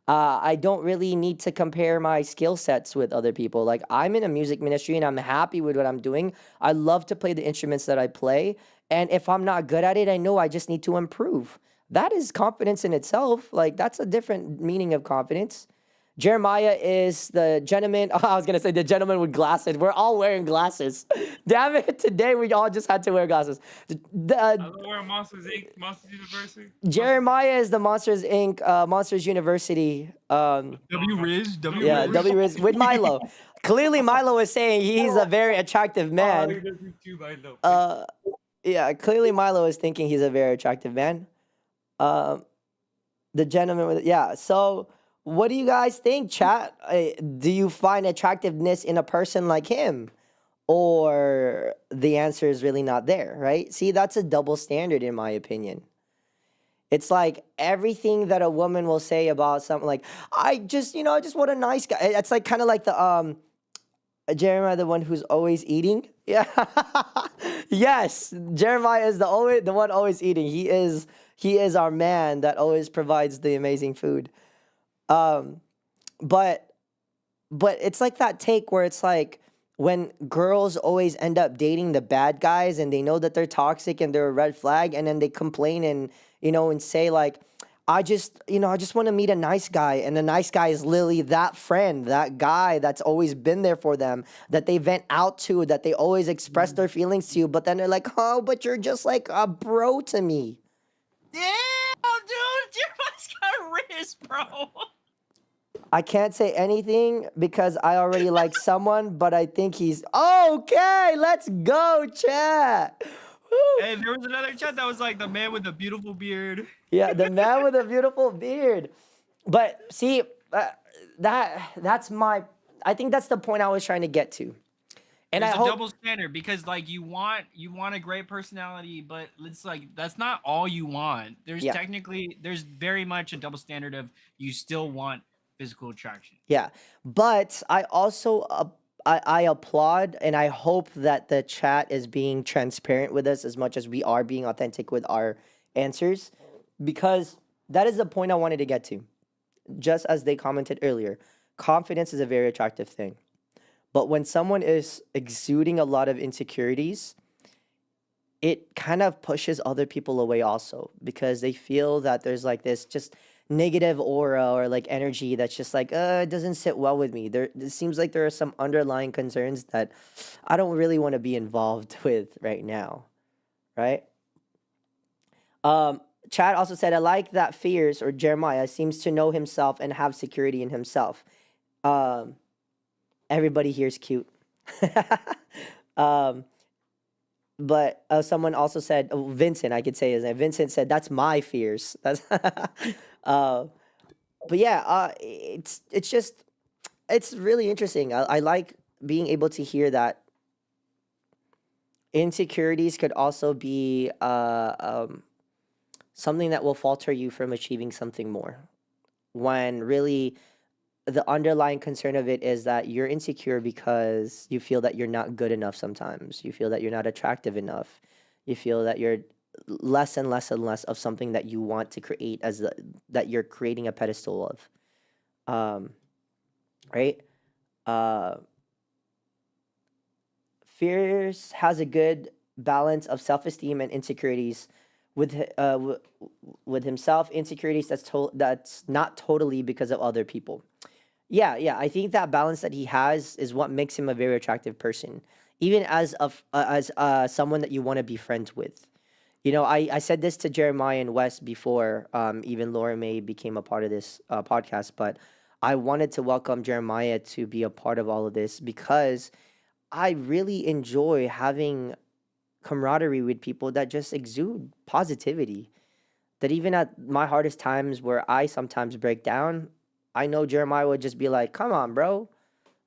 I don't really need to compare my skill sets with other people. Like, I'm in a music ministry and I'm happy with what I'm doing. I love to play the instruments that I play. And if I'm not good at it, I know I just need to improve. That is confidence in itself. Like, that's a different meaning of confidence. Jeremiah is the gentleman. Oh, I was going to say the gentleman with glasses. We're all wearing glasses. Damn it. Today we all just had to wear glasses. I love wearing Monsters Inc. Monsters University. Jeremiah is the Monsters Inc. Monsters University. W Riz, W Yeah, Riz. W Riz with Milo. Clearly, Milo is saying he's a very attractive man. Yeah, clearly Milo is thinking he's a very attractive man. The gentleman with So, what do you guys think, chat? Do you find attractiveness in a person like him, or the answer is really not there? Right? See, that's a double standard in my opinion. It's like everything that a woman will say about something like, I just want a nice guy. It's like kind of like the Jeremiah, the one who's always eating. Yeah. Yes, Jeremiah is the one always eating. He is our man that always provides the amazing food. But it's like that take where it's like when girls always end up dating the bad guys and they know that they're toxic and they're a red flag, and then they complain and and say like, I just want to meet a nice guy, and the nice guy is literally that friend, that guy that's always been there for them, that they vent out to, that they always express their feelings to, but then they're like, oh, but you're just like a bro to me. Damn, dude, Jeremiah's got Riz, bro. I can't say anything because I already like someone, but I think he's okay. Let's go, chat. Woo. And there was another chat that was like the man with the beautiful beard. Yeah, the man with a beautiful beard. But see, that's I think that's the point I was trying to get to. And There's I a hope double standard because like you want a great personality, but it's like that's not all you want. There's very much a double standard of you still want physical attraction. Yeah, but I also I applaud and I hope that the chat is being transparent with us as much as we are being authentic with our answers, because that is the point I wanted to get to. Just as they commented earlier, confidence is a very attractive thing. But when someone is exuding a lot of insecurities, it kind of pushes other people away also, because they feel that there's like this just negative aura or like energy that's just like, it doesn't sit well with me. It seems like there are some underlying concerns that I don't really want to be involved with right now, right? Chad also said, I like that Fierce, or Jeremiah, seems to know himself and have security in himself. Everybody here is cute. But someone also said, Vincent, I could say his name. Vincent said, that's my fears. That's but yeah, it's really interesting. I like being able to hear that insecurities could also be something that will falter you from achieving something more. When really the underlying concern of it is that you're insecure because you feel that you're not good enough sometimes. You feel that you're not attractive enough. You feel that you're less and less and less of something that you want to create that you're creating a pedestal of. Um, right? Uh, Fears has a good balance of self-esteem and insecurities with himself. Insecurities that's not totally because of other people. Yeah, yeah. I think that balance that he has is what makes him a very attractive person, even as someone that you want to be friends with. I said this to Jeremiah and Wes before even Laura May became a part of this podcast, but I wanted to welcome Jeremiah to be a part of all of this because I really enjoy having camaraderie with people that just exude positivity. That even at my hardest times where I sometimes break down, I know Jeremiah would just be like, "Come on, bro.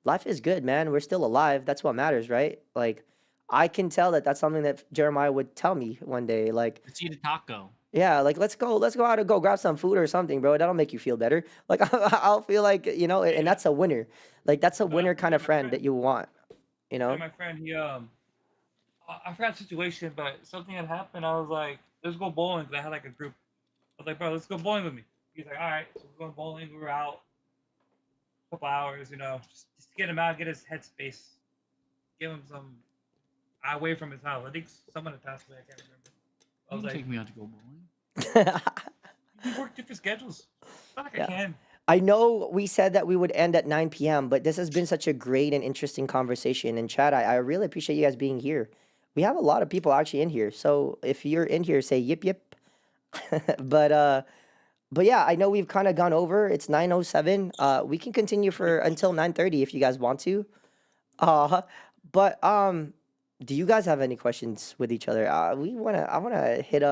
Life is good, man. We're still alive. That's what matters, right?" Like, I can tell that that's something that Jeremiah would tell me one day. Like, Let's eat a taco. yeah, like let's go out and go grab some food or something, bro. That'll make you feel better. Like, I'll feel like and that's a winner. Like, that's a winner kind of My friend friend, that you want. You yeah, know? my friend, I forgot the situation, but something had happened. I was like, let's go bowling. 'Cause I had like a group. I was like, bro, let's go bowling with me. He's like, all right. So we're going bowling. We were out a couple hours, just to get him out, get his headspace, give him some away from his house. I think someone had passed away. I can't remember. I You was can like, take me out to go bowling. we work different schedules. It's not like I Yeah. can. I know we said that we would end at 9 p.m., but this has been such a great and interesting conversation. And Chad, I really appreciate you guys being here. We have a lot of people actually in here. So if you're in here, say yip yip. but but yeah, I know we've kind of gone over. It's 9:07. We can continue for until 9:30 if you guys want to. Uh but do you guys have any questions with each other? I wanna hit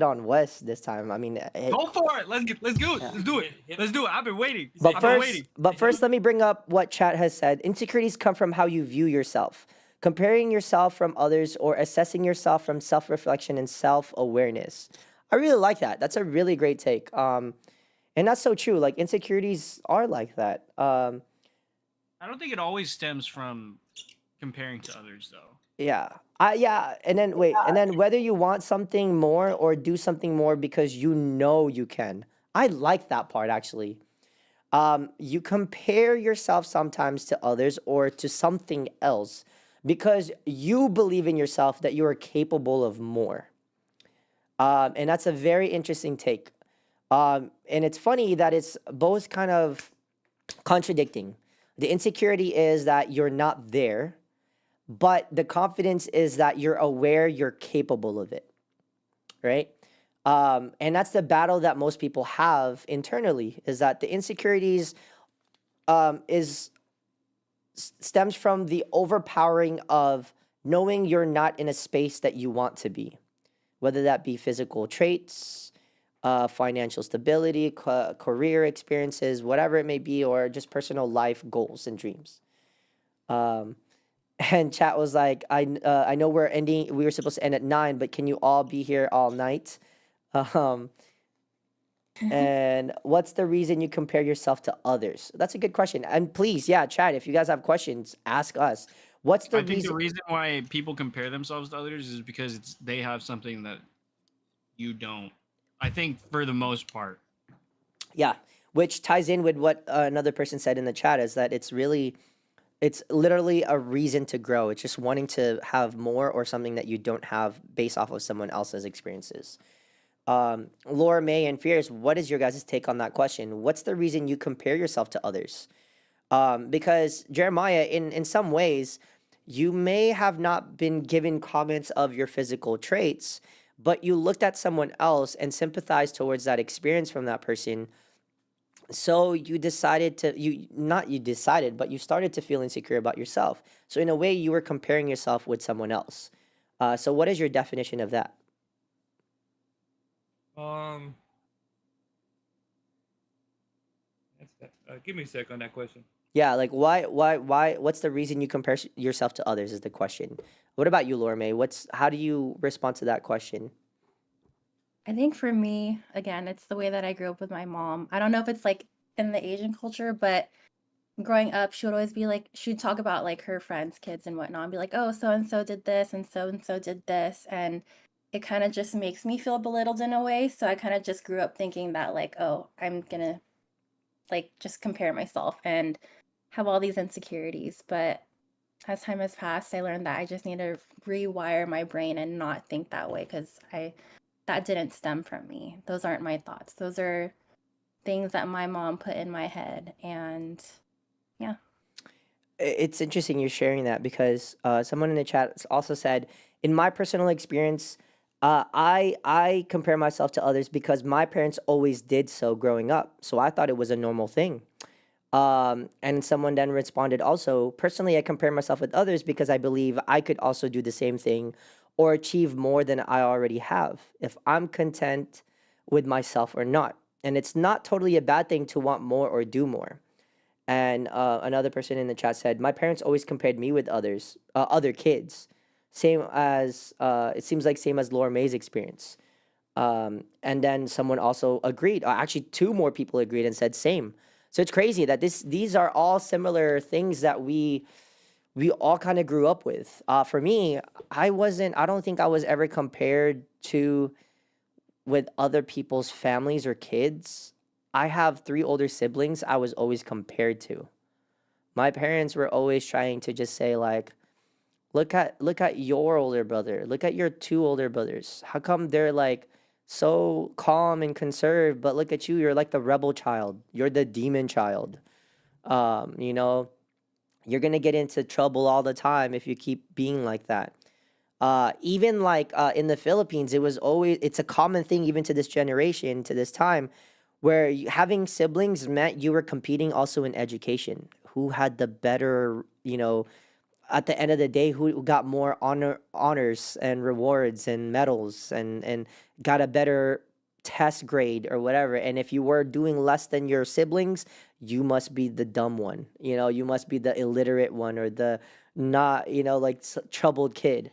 on Wes this time. I mean, Go for it. Let's do it. Yeah. Let's do it. Let's do it. I've been waiting. But I've been first, waiting. but first, let me bring up what chat has said. Insecurities come from how you view yourself, comparing yourself from others, or assessing yourself from self-reflection and self-awareness. I really like that. That's a really great take. And that's so true. Like insecurities are like that. I don't think it always stems from comparing to others, though. Yeah. Yeah. And then wait, and then whether you want something more or do something more because you know you can. I like that part actually. You compare yourself sometimes to others or to something else because you believe in yourself that you are capable of more. And that's a very interesting take. And it's funny that it's both kind of contradicting. The insecurity is that you're not there, but the confidence is that you're aware you're capable of it, right? And that's the battle that most people have internally is that the insecurities is stems from the overpowering of knowing you're not in a space that you want to be, whether that be physical traits, financial stability, career experiences, whatever it may be, or just personal life goals and dreams. Um, and chat was like, I know we were supposed to end at 9, but can you all be here all night? Um, and what's the reason you compare yourself to others? That's a good question. And please, yeah, chat, if you guys have questions, ask us. What's the I think the reason? reason why people compare themselves to others is because they have something that you don't. I think for the most part. Yeah, which ties in with what another person said in the chat is that it's literally a reason to grow. It's just wanting to have more or something that you don't have based off of someone else's experiences. Laura May and Fierce, what is your guys' take on that question? What's the reason you compare yourself to others? Because Jeremiah, in some ways, you may have not been given comments of your physical traits, but you looked at someone else and sympathized towards that experience from that person. So you decided to not you decided, but you started to feel insecure about yourself. So in a way, you were comparing yourself with someone else. So what is your definition of that? Um, give me a sec on that question. Yeah, like why? What's the reason you compare yourself to others? Is the question. What about you, Laura May? How do you respond to that question? I think for me, again, it's the way that I grew up with my mom. I don't know if it's like in the Asian culture, but growing up, she would always be like, she'd talk about like her friends' kids and whatnot, and be like, oh, so and so did this, and so did this. And it kind of just makes me feel belittled in a way. So I kind of just grew up thinking that, like, oh, I'm gonna like just compare myself and have all these insecurities. But as time has passed, I learned that I just need to rewire my brain and not think that way because that didn't stem from me. Those aren't my thoughts. Those are things that my mom put in my head. And yeah. It's interesting you're sharing that because someone in the chat also said, in my personal experience, I compare myself to others because my parents always did so growing up, so I thought it was a normal thing. And someone then responded also, personally, I compare myself with others because I believe I could also do the same thing or achieve more than I already have if I'm content with myself or not. And it's not totally a bad thing to want more or do more. And another person in the chat said, "My parents always compared me with others, other kids, same as it seems like same as Laura May's experience." And then someone also agreed. Actually, two more people agreed and said same. So it's crazy that these are all similar things that we all kind of grew up with. For me, I wasn't. I don't think I was ever compared to with other people's families or kids. I have three older siblings. I was always compared to. My parents were always trying to just say like, look at your older brother. Look at your two older brothers. How come they're like so calm and conserved, but look at you, you're like the rebel child. You're the demon child. You know, you're gonna get into trouble all the time if you keep being like that. Even like in the Philippines, it's a common thing even to this generation, to this time, where having siblings meant you were competing also in education. Who had the better, at the end of the day, who got more honors and rewards and medals and got a better test grade or whatever. And if you were doing less than your siblings, you must be the dumb one. You must be the illiterate one or the not, like troubled kid.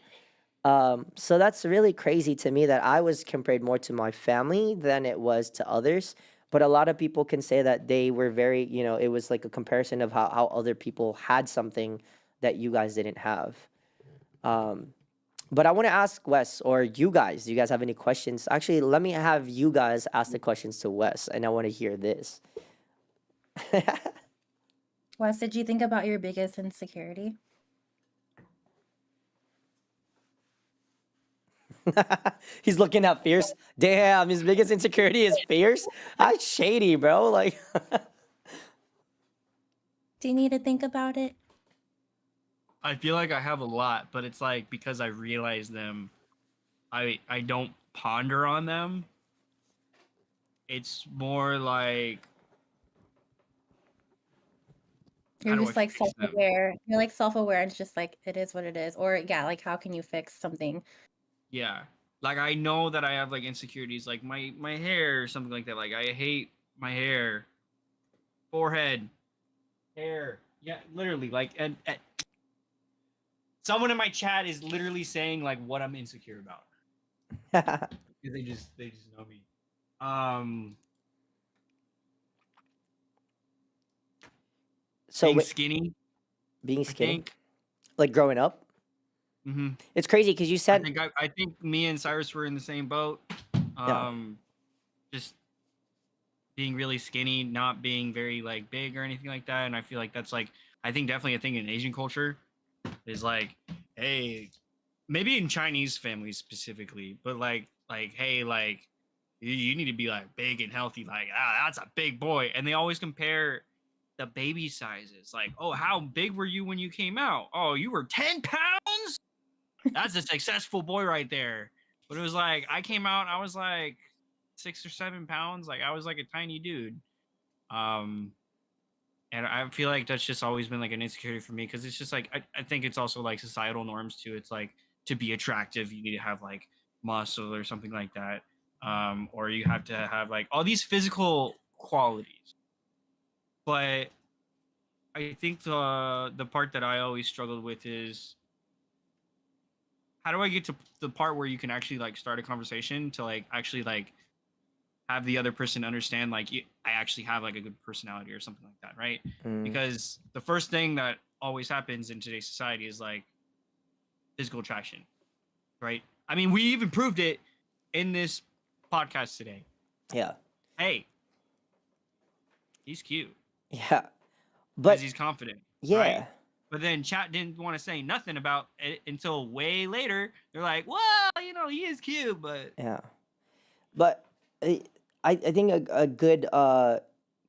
So that's really crazy to me that I was compared more to my family than it was to others. But a lot of people can say that they were very, it was like a comparison of how other people had something that you guys didn't have. Um, but I want to ask Wes or you guys, do you guys have any questions? Actually, let me have you guys ask the questions to Wes, and I want to hear this. Wes, did you think about your biggest insecurity? He's looking at Fierce. Damn, his biggest insecurity is Fierce. That's shady, bro. Like, Do you need to think about it? I feel like I have a lot, but it's like because I realize them, I don't ponder on them. It's more like You're how do I just like fix them? self-aware. You're like self-aware and it's just like it is what it is. Or yeah, like how can you fix something? Yeah, like I know that I have like insecurities, like my hair or something like that. Like I hate my hair, forehead, hair. Yeah, literally. Like and someone in my chat is literally saying like what I'm insecure about because they just know me. Um, so being skinny, being I skinny, think. like growing up, Mm-hmm. it's crazy because you I said, think I think me and Cyrus were in the same boat. yeah, Just being really skinny, not being very like big or anything like that. And I feel like that's like I think definitely a thing in Asian culture is like, hey, maybe in Chinese families specifically, but like hey, like you need to be like big and healthy, like that's a big boy. And they always compare the baby sizes. Like, oh, how big were you when you came out? Oh, you were 10 pounds? That's a successful boy right there. But it was like I came out, I was like 6 or 7 pounds. Like I was like a tiny dude. Um, and I feel like that's just always been like an insecurity for me because it's just like I think it's also like societal norms too. It's like to be attractive, you need to have like muscle or something like that. Or you have to have like all these physical qualities. But I think the part that I always struggled with is how do I get to the part where you can actually like start a conversation to like actually like have the other person understand like I actually have like a good personality or something like that, right? Mm, Because the first thing that always happens in today's society is like physical attraction, right? I mean, we even proved it in this podcast today. yeah, Hey, he's cute yeah, because but he's confident, right? yeah, But then chat didn't want to say nothing about it until way later. They're like, well, he is cute, but yeah. But I I think a good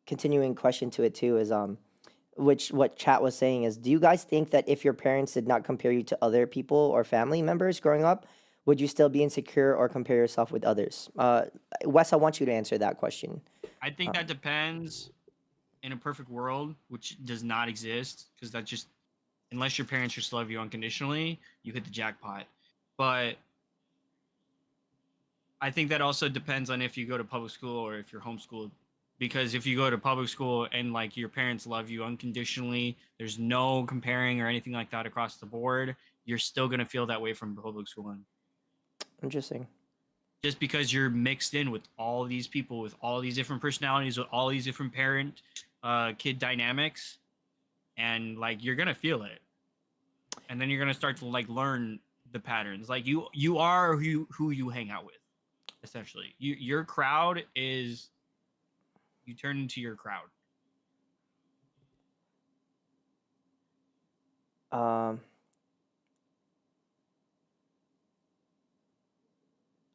continuing question to it too is which what chat was saying is, do you guys think that if your parents did not compare you to other people or family members growing up, would you still be insecure or compare yourself with others? Wes, I want you to answer that question. I think that Um, depends in a perfect world, which does not exist because that just unless your parents just love you unconditionally, you hit the jackpot. But I think that also depends on if you go to public school or if you're homeschooled. Because if you go to public school and like your parents love you unconditionally, there's no comparing or anything like that across the board, you're still gonna feel that way from public schooling. Interesting. Just because you're mixed in with all these people with all these different personalities, with all these different parent kid dynamics, and like you're gonna feel it. And then you're gonna start to like learn the patterns. Like you are who you hang out with. Essentially, your crowd is you turn into your crowd. Um,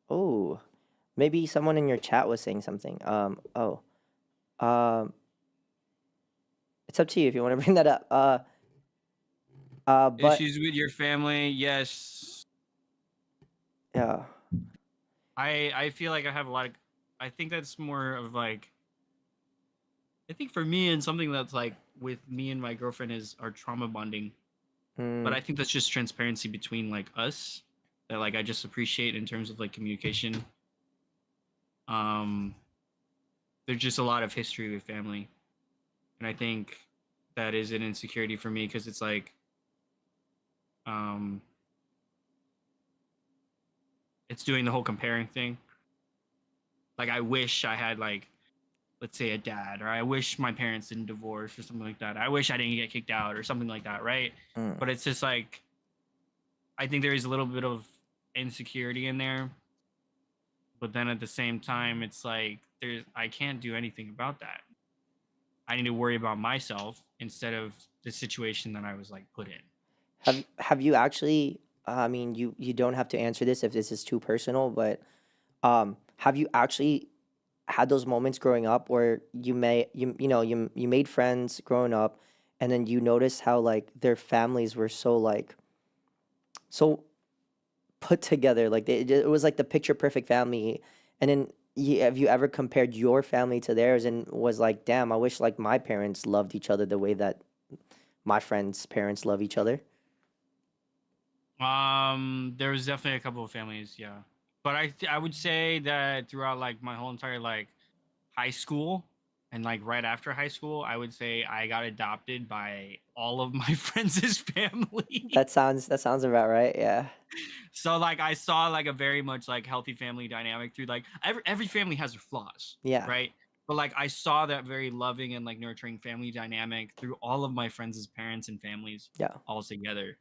oh, maybe someone in your chat was saying something. Oh, um, it's up to you if you want to bring that up. But Issues with your family, yes. yeah, I feel like I have a lot of. I think that's more of like. I think for me and something that's like with me and my girlfriend is our trauma bonding. But mm, I think that's just transparency between like us that like I just appreciate in terms of like communication. Um, there's just a lot of history with family, and I think that is an insecurity for me because it's like um it's doing the whole comparing thing. Like I wish I had like let's say a dad, or I wish my parents didn't divorce or something like that. I wish I didn't get kicked out or something like that, right? mm. But it's just like I think there is a little bit of insecurity in there, but then at the same time it's like there's I can't do anything about that. I need to worry about myself instead of the situation that I was like put in. Have you actually? I mean, you don't have to answer this if this is too personal, but have you actually had those moments growing up where you made friends growing up, and then you noticed how like their families were so like so put together, like it was like the picture perfect family, and then have you ever compared your family to theirs and was like, damn, I wish like my parents loved each other the way that my friends' parents love each other? There was definitely a couple of families, yeah. But I would say that throughout like my whole entire like high school and like right after high school, I would say I got adopted by all of my friends' family. That sounds about right. Yeah. So like I saw like a very much like healthy family dynamic through like every family has their flaws, Yeah. right? But like I saw that very loving and like nurturing family dynamic through all of my friends' parents and families Yeah. all together.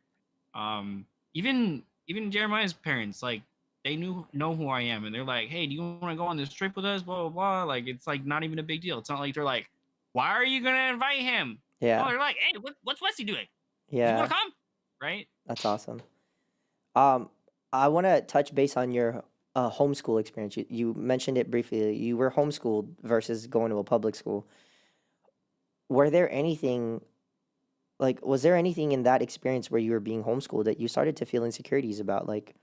Um, even Jeremiah's parents, like they know who I am, and they're like, "Hey, do you want to go on this trip with us?" Blah blah blah. Like it's like not even a big deal. It's not like they're like, "Why are you gonna invite him?" No, Yeah. they're like, "Hey, what's Wesley doing? Do you want Yeah. to come?" Right? That's awesome. Um, I want to touch base on your homeschool experience. You mentioned it briefly. You were homeschooled versus going to a public school. Were there anything was there anything in that experience where you were being homeschooled that you started to feel insecurities about? Like,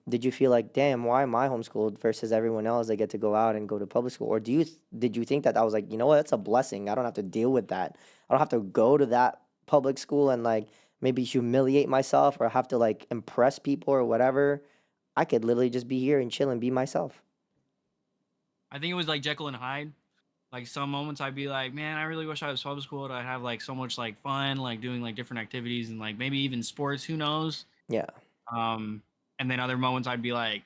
did you feel like, damn, why am I homeschooled versus everyone else? They get to go out and go to public school, or did you think that was like, you know what, that's a blessing. I don't have to deal with that. I don't have to go to that public school and like maybe humiliate myself or have to like impress people or whatever. I could literally just be here and chill and be myself. I think it was like Jekyll and Hyde. Like some moments I'd be like, man, I really wish I was public school. I'd have like so much like fun, like doing like different activities and like maybe even sports. Who knows? Yeah, Um, and then other moments I'd be like,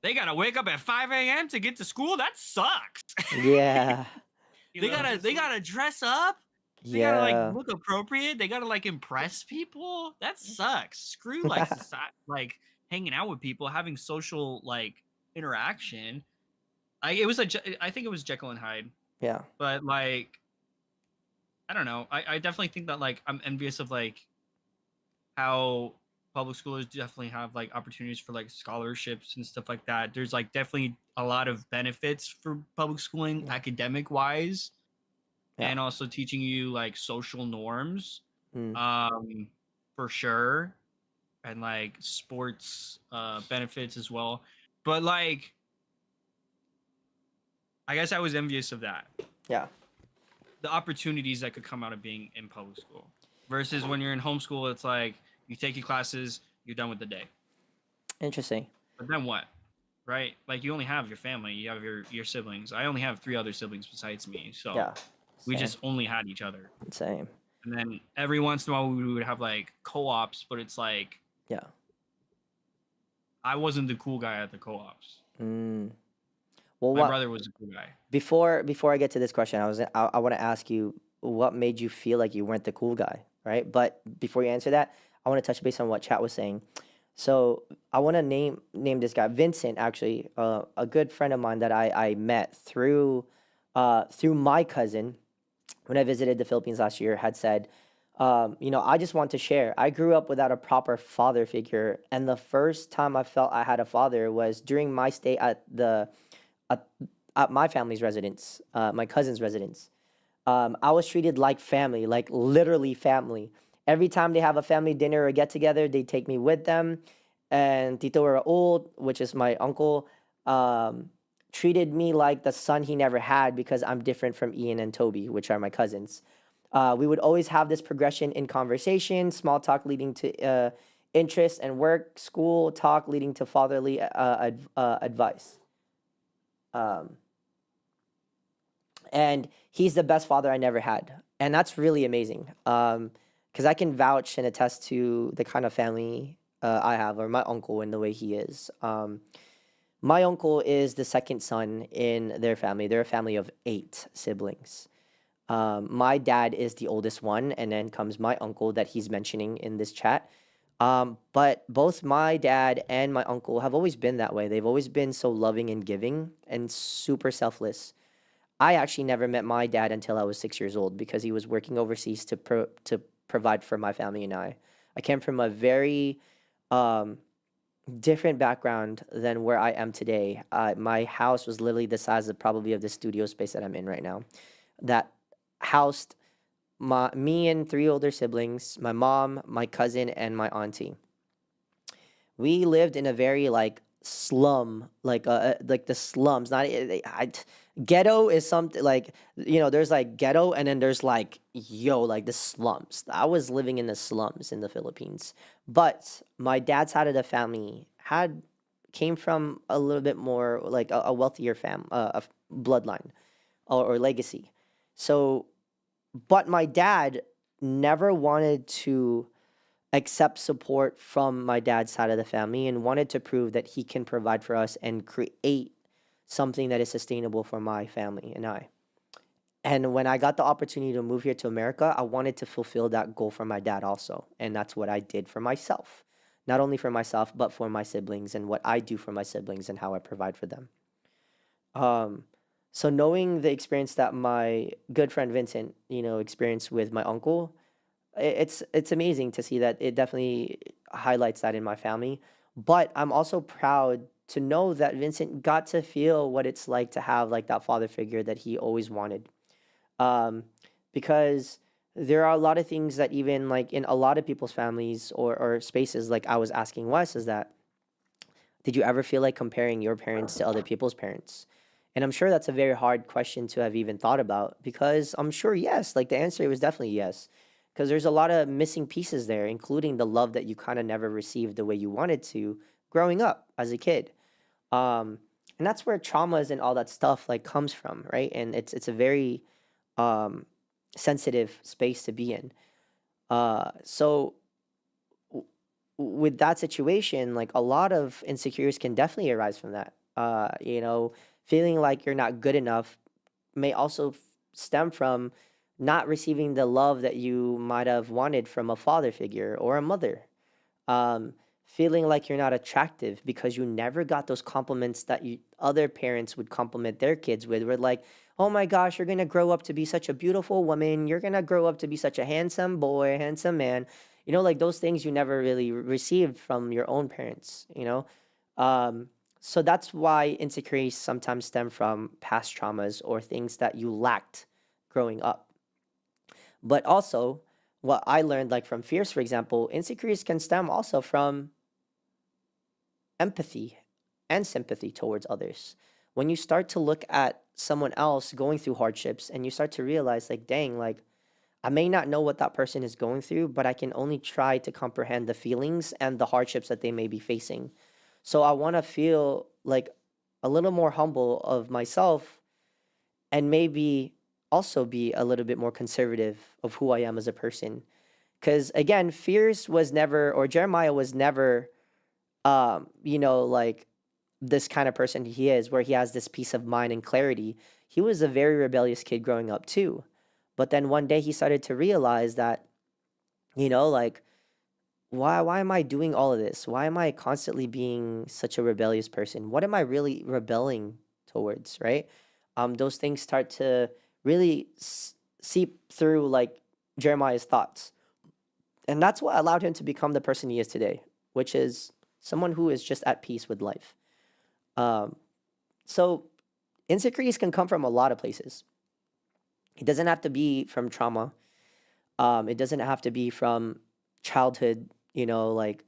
they gotta wake up at 5 a.m. to get to school. That sucks. Yeah. They gotta dress up. They gotta like Yeah. look appropriate. They gotta like impress people. That sucks. Screw like society, like hanging out with people, having social like interaction. I think it was Jekyll and Hyde, Yeah. but like I don't know. I definitely think that like I'm envious of like how public schools definitely have like opportunities for like scholarships and stuff like that. There's like definitely a lot of benefits for public schooling Yeah. academic wise, Yeah. and also teaching you like social norms, Mm. for sure, and like sports benefits as well. But like I guess I was envious of that, Yeah. the opportunities that could come out of being in public school versus when you're in homeschool. It's like you take your classes, you're done with the day. Interesting. But then what? Right? Like you only have your family, you have your siblings. I only have 3 other siblings besides me, so Yeah. we Same. just only had each other. Same. And then every once in a while we would have like co-ops, but it's like Yeah. I wasn't the cool guy at the co-ops. Mm. Well, My what brother was the cool guy. before I get to this question, I want to ask you what made you feel like you weren't the cool guy, right? But before you answer that, I want to touch base on what chat was saying. So I want to name this guy Vincent, actually, a good friend of mine that I met through my cousin when I visited the Philippines last year. Had said, I just want to share. I grew up without a proper father figure, and the first time I felt I had a father was during my stay at, at my family's residence, my cousin's residence. I was treated like family, like literally family. Every time they have a family dinner or get together, they take me with them. And Tito Raul, which is my uncle, treated me like the son he never had because I'm different from Ian and Toby, which are my cousins. We would always have this progression in conversation, small talk leading to interest and work, school talk leading to fatherly advice. Um, and he's the best father I never had, and that's really amazing. Because I can vouch and attest to the kind of family I have, or my uncle, and the way he is. My uncle is the second son in their family. They're a family of 8 siblings. My dad is the oldest one, and then comes my uncle that he's mentioning in this chat. But both my dad and my uncle have always been that way. They've always been so loving and giving and super selfless. I actually never met my dad until I was 6 years old because he was working overseas to provide for my family and I. I came from a very um, different background than where I am today. My house was literally the size of probably of the studio space that I'm in right now. That housed me and 3 older siblings, my mom, my cousin, and my auntie. We lived in a very like slum, like the slums. Not ghetto is something like there's like ghetto, and then there's like like the slums. I was living in the slums in the Philippines, but my dad's side of the family came from a little bit more like a wealthier bloodline or legacy. So, but my dad never wanted to accept support from my dad's side of the family and wanted to prove that he can provide for us and create something that is sustainable for my family and I. And when I got the opportunity to move here to America, I wanted to fulfill that goal for my dad also. And that's what I did for myself. Not only for myself, but for my siblings, and what I do for my siblings and how I provide for them. So knowing the experience that my good friend Vincent, experienced with my uncle, it's amazing to see that it definitely highlights that in my family. But I'm also proud to know that Vincent got to feel what it's like to have like that father figure that he always wanted. um, because there are a lot of things that even like in a lot of people's families or spaces, like I was asking Wes, is that did you ever feel like comparing your parents to other people's parents? And I'm sure that's a very hard question to have even thought about, because I'm sure yes, like the answer was definitely yes, because there's a lot of missing pieces there, including the love that you kind of never received the way you wanted to growing up as a kid. um, and that's where traumas and all that stuff like comes from, right? And it's a very um, sensitive space to be in. So with that situation, like a lot of insecurities can definitely arise from that. Feeling like you're not good enough may also stem from not receiving the love that you might have wanted from a father figure or a mother. um, Feeling like you're not attractive because you never got those compliments that other parents would compliment their kids with. We're like, oh my gosh, you're gonna grow up to be such a beautiful woman. You're gonna grow up to be such a handsome boy, handsome man. Like those things you never really received from your own parents. Um, so that's why insecurities sometimes stem from past traumas or things that you lacked growing up. But also, what I learned, like from fears, for example, insecurities can stem also from empathy and sympathy towards others. When you start to look at someone else going through hardships and you start to realize, like, dang, like, I may not know what that person is going through, but I can only try to comprehend the feelings and the hardships that they may be facing. So I want to feel like a little more humble of myself and maybe also be a little bit more conservative of who I am as a person. Because again, Fierce was never, or Jeremiah was never, like this kind of person he is, where he has this peace of mind and clarity. He was a very rebellious kid growing up too. But then one day he started to realize that, like, why am I doing all of this? Why am I constantly being such a rebellious person? What am I really rebelling towards, right? Those things start to really seep through like Jeremiah's thoughts. And that's what allowed him to become the person he is today, which is someone who is just at peace with life. Um, so insecurities can come from a lot of places. It doesn't have to be from trauma. It doesn't have to be from childhood, like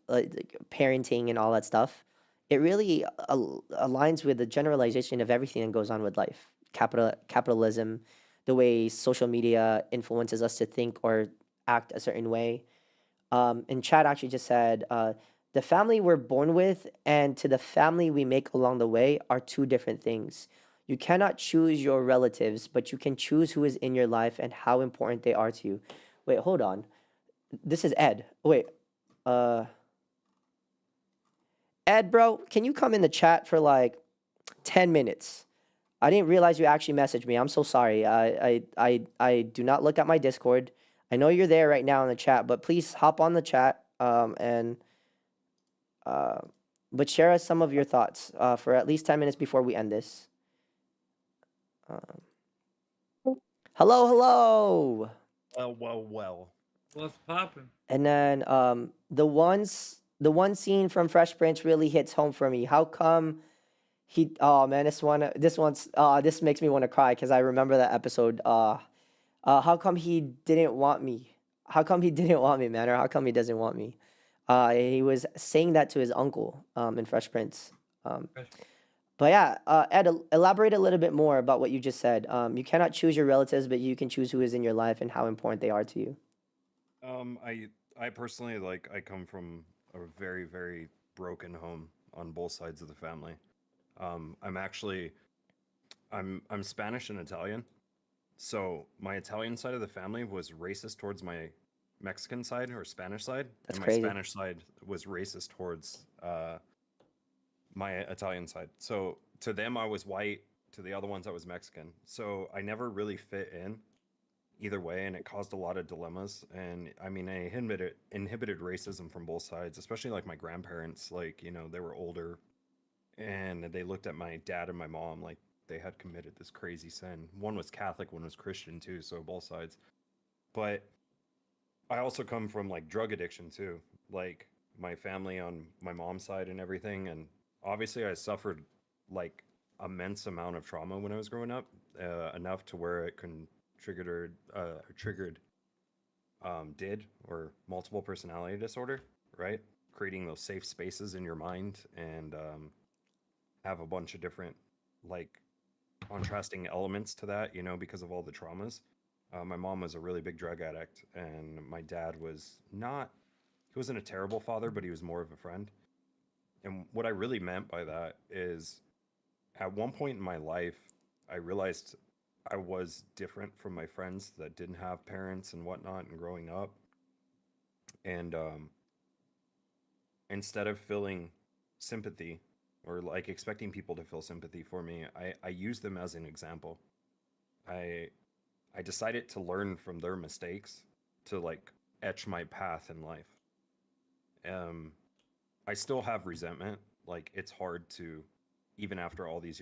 parenting and all that stuff. It really aligns with the generalization of everything that goes on with life. Capitalism, the way social media influences us to think or act a certain way. And Chad actually just said, the family we're born with and to the family we make along the way are two different things. You cannot choose your relatives, but you can choose who is in your life and how important they are to you. Wait, hold on. This is Ed. Wait, uh, Ed, bro, can you come in the chat for like 10 minutes? I didn't realize you actually messaged me. I'm so sorry. I do not look at my Discord. I know you're there right now in the chat, but please hop on the chat and uh, but share us some of your thoughts for at least 10 minutes before we end this. Um, hello, hello. Well. What's popping? And then the one scene from Fresh Prince really hits home for me. How come he? Oh man, this makes me want to cry because I remember that episode. How come he didn't want me? How come he didn't want me, man? Or how come he doesn't want me? He was saying that to his uncle in Fresh Prince. Fresh- But yeah, Ed, elaborate a little bit more about what you just said. You cannot choose your relatives, but you can choose who is in your life and how important they are to you. I personally I come from a very very broken home on both sides of the family. I'm actually I'm Spanish and Italian. So my Italian side of the family was racist towards my Mexican side or Spanish side, That's and my crazy. Spanish side was racist towards my Italian side. So to them I was white, to the other ones I was Mexican. So I never really fit in either way, and it caused a lot of dilemmas. And I mean, I inhibited racism from both sides, especially like my grandparents. Like, they were older, and they looked at my dad and my mom like they had committed this crazy sin. One was Catholic, one was Christian too, so both sides. But I also come from like drug addiction too, like my family on my mom's side and everything. And obviously I suffered like immense amount of trauma when I was growing up, enough to where it triggered did or multiple personality disorder, right? Creating those safe spaces in your mind, and have a bunch of different like contrasting elements to that, because of all the traumas. My mom was a really big drug addict, and my dad was not, he wasn't a terrible father, but he was more of a friend. And what I really meant by that is at one point in my life, I realized I was different from my friends that didn't have parents and whatnot and growing up. And instead of feeling sympathy or like expecting people to feel sympathy for me, I use them as an example. I I decided to learn from their mistakes to like etch my path in life. Um, I still have resentment. Like it's hard to, even after all these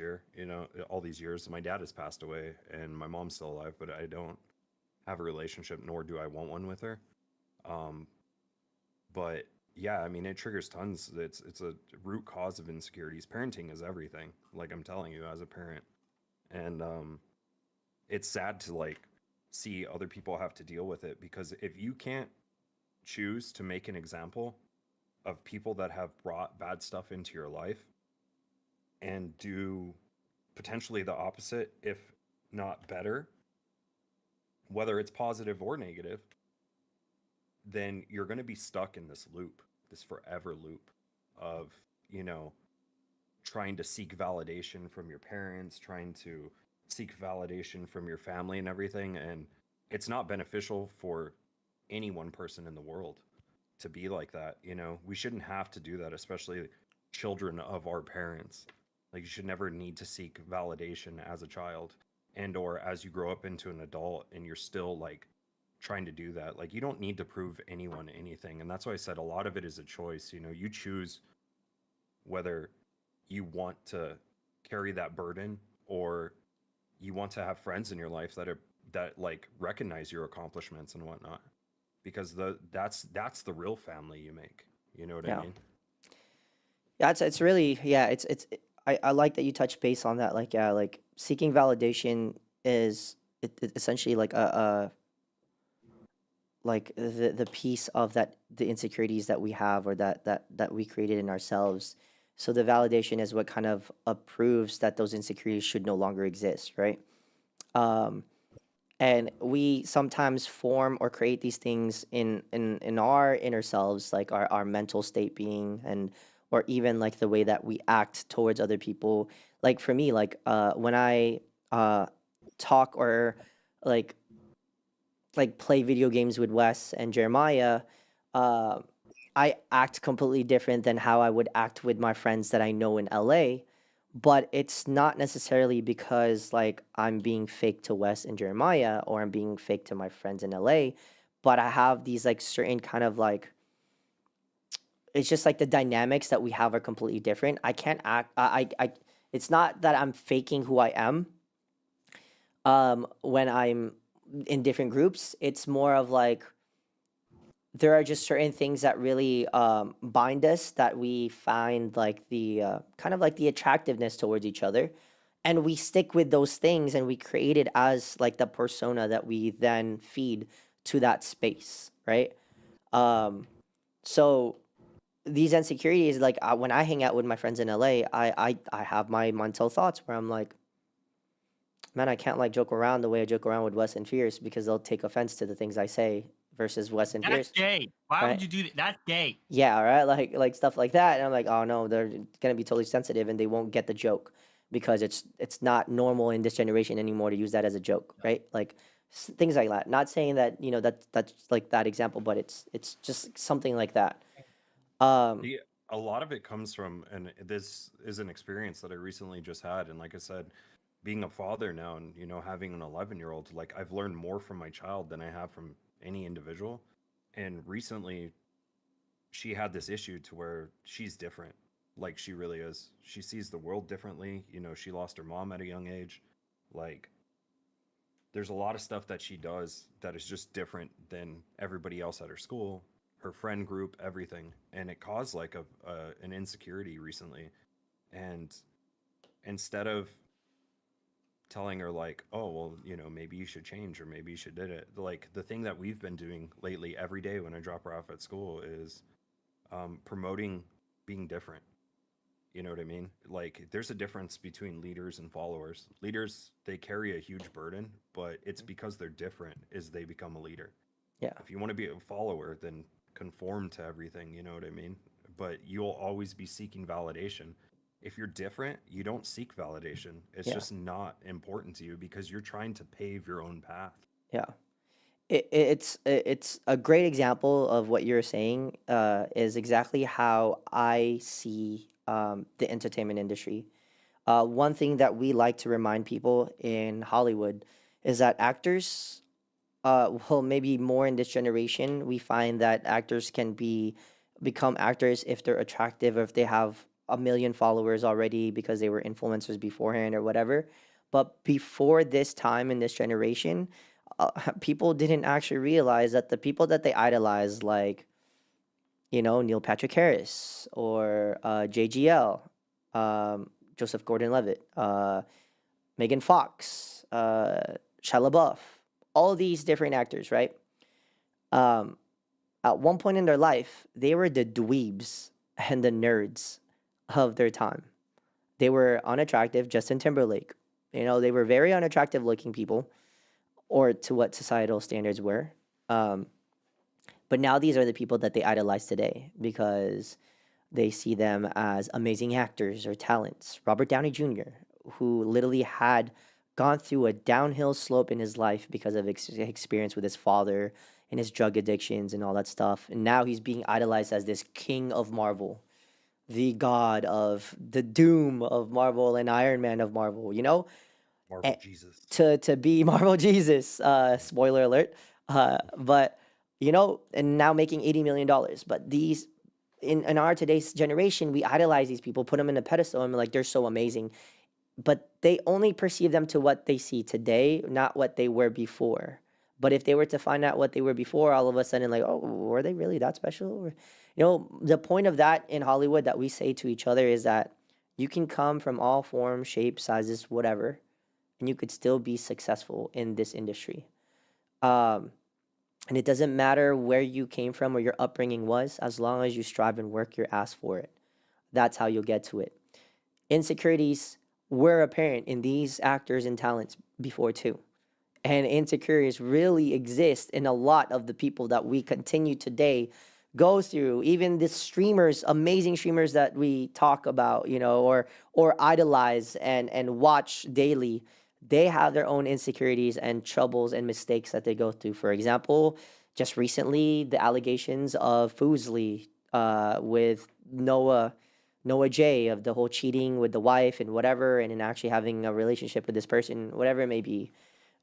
all these years. My dad has passed away, and my mom's still alive, but I don't have a relationship, nor do I want one with her. Um, but yeah, I mean, it triggers tons. It's a root cause of insecurities. Parenting is everything. Like I'm telling you, as a parent, and it's sad to like see other people have to deal with it because if you can't choose to make an example of people that have brought bad stuff into your life and do potentially the opposite, if not better, whether it's positive or negative, then you're going to be stuck in this loop, this forever loop of, you know, trying to seek validation from your parents, trying to seek validation from your family and everything. And it's not beneficial for any one person in the world to be like that. You know, we shouldn't have to do that, especially children of our parents. Like you should never need to seek validation as a child and or as you grow up into an adult and you're still like trying to do that. Like you don't need to prove anyone anything. And that's why I said a lot of it is a choice. You know, you choose whether you want to carry that burden or you want to have friends in your life that like recognize your accomplishments and whatnot because that's the real family you make, you know what I Yeah. mean? Yeah, it's really, yeah, I like that you touch base on that. Like, yeah, like seeking validation is essentially like a like the piece of that, the insecurities that we have, or that we created in ourselves. So the validation is what kind of approves that those insecurities should no longer exist, right? Um, and we sometimes form or create these things in our inner selves, like our mental state being, and or even like the way that we act towards other people. Like for me, like when I uh talk or like play video games with Wes and Jeremiah, uh, I act completely different than how I would act with my friends that I know in LA. But it's not necessarily because like I'm being fake to Wes and Jeremiah, or I'm being fake to my friends in LA. But I have these like certain kind of like, it's just like the dynamics that we have are completely different. I can't act. It's not that I'm faking who I am. When I'm in different groups, it's more of like there are just certain things that really bind us, that we find like the kind of like the attractiveness towards each other, and we stick with those things, and we create it as like the persona that we then feed to that space, right? So these insecurities, like when I hang out with my friends in LA, I have my mental thoughts where I'm like, man, I can't like joke around the way I joke around with Wes and Fierce, because they'll take offense to the things I say versus Wes and That's Fierce, gay. Why right? would you do that? That's gay. Yeah, right. Like stuff like that, and I'm like, oh no, they're gonna be totally sensitive, and they won't get the joke because it's not normal in this generation anymore to use that as a joke, right? Like things like that. Not saying that that's like that example, but it's just something like that. The A lot of it comes from, and this is an experience that I recently just had, and like I said, being a father now and having an 11-year-old, like I've learned more from my child than I have from any individual. And recently she had this issue to where she's different. Like she really is. She sees the world differently. She lost her mom at a young age. Like there's a lot of stuff that she does that is just different than everybody else at her school, her friend group, everything. And it caused like an insecurity recently. And instead of telling her like, oh well, maybe you should change or maybe you should did it, like the thing that we've been doing lately every day when I drop her off at school is promoting being different. You know what I mean? Like there's a difference between leaders and followers. Leaders, they carry a huge burden, but it's because they're different is they become a leader. Yeah, If you want to be a follower, then conform to everything, you know what I mean? But you'll always be seeking validation. If you're different, you don't seek validation. It's yeah, just not important to you because you're trying to pave your own path. yeah. It's a great example of what you're saying. Is exactly how I see the entertainment industry. One thing that we like to remind people in Hollywood is that actors, well, maybe more in this generation, we find that actors can become actors if they're attractive or if they have a million followers already because they were influencers beforehand or whatever. But before this time in this generation, people didn't actually realize that the people that they idolize, like Neil Patrick Harris or JGL, Joseph Gordon-Levitt, Megan Fox, Shia LaBeouf, all these different actors, right? Um, at one point in their life, they were the dweebs and the nerds of their time. They were unattractive. Justin Timberlake, they were very unattractive looking people, or to what societal standards were. Um, but now these are the people that they idolize today because they see them as amazing actors or talents. Robert Downey Jr., who literally had gone through a downhill slope in his life because of experience with his father and his drug addictions and all that stuff. And now he's being idolized as this king of Marvel, the god of the Doom of Marvel and Iron Man of Marvel, Marvel Jesus. to be Marvel Jesus. Spoiler alert. But and now making $80 million. But these in our today's generation, we idolize these people, put them in a pedestal, and we're like they're so amazing. But they only perceive them to what they see today, not what they were before. But if they were to find out what they were before, all of a sudden, like, oh, were they really that special? Or, the point of that in Hollywood that we say to each other is that you can come from all forms, shapes, sizes, whatever, and you could still be successful in this industry. Um, and it doesn't matter where you came from or your upbringing was, as long as you strive and work your ass for it. That's how you'll get to it. Insecurities were apparent in these actors and talents before too. And insecurities really exist in a lot of the people that we continue today go through. Even the streamers, amazing streamers that we talk about, or idolize and watch daily, they have their own insecurities and troubles and mistakes that they go through. For example, just recently, the allegations of Foosley with Noah J, of the whole cheating with the wife and whatever, and then actually having a relationship with this person, whatever it may be.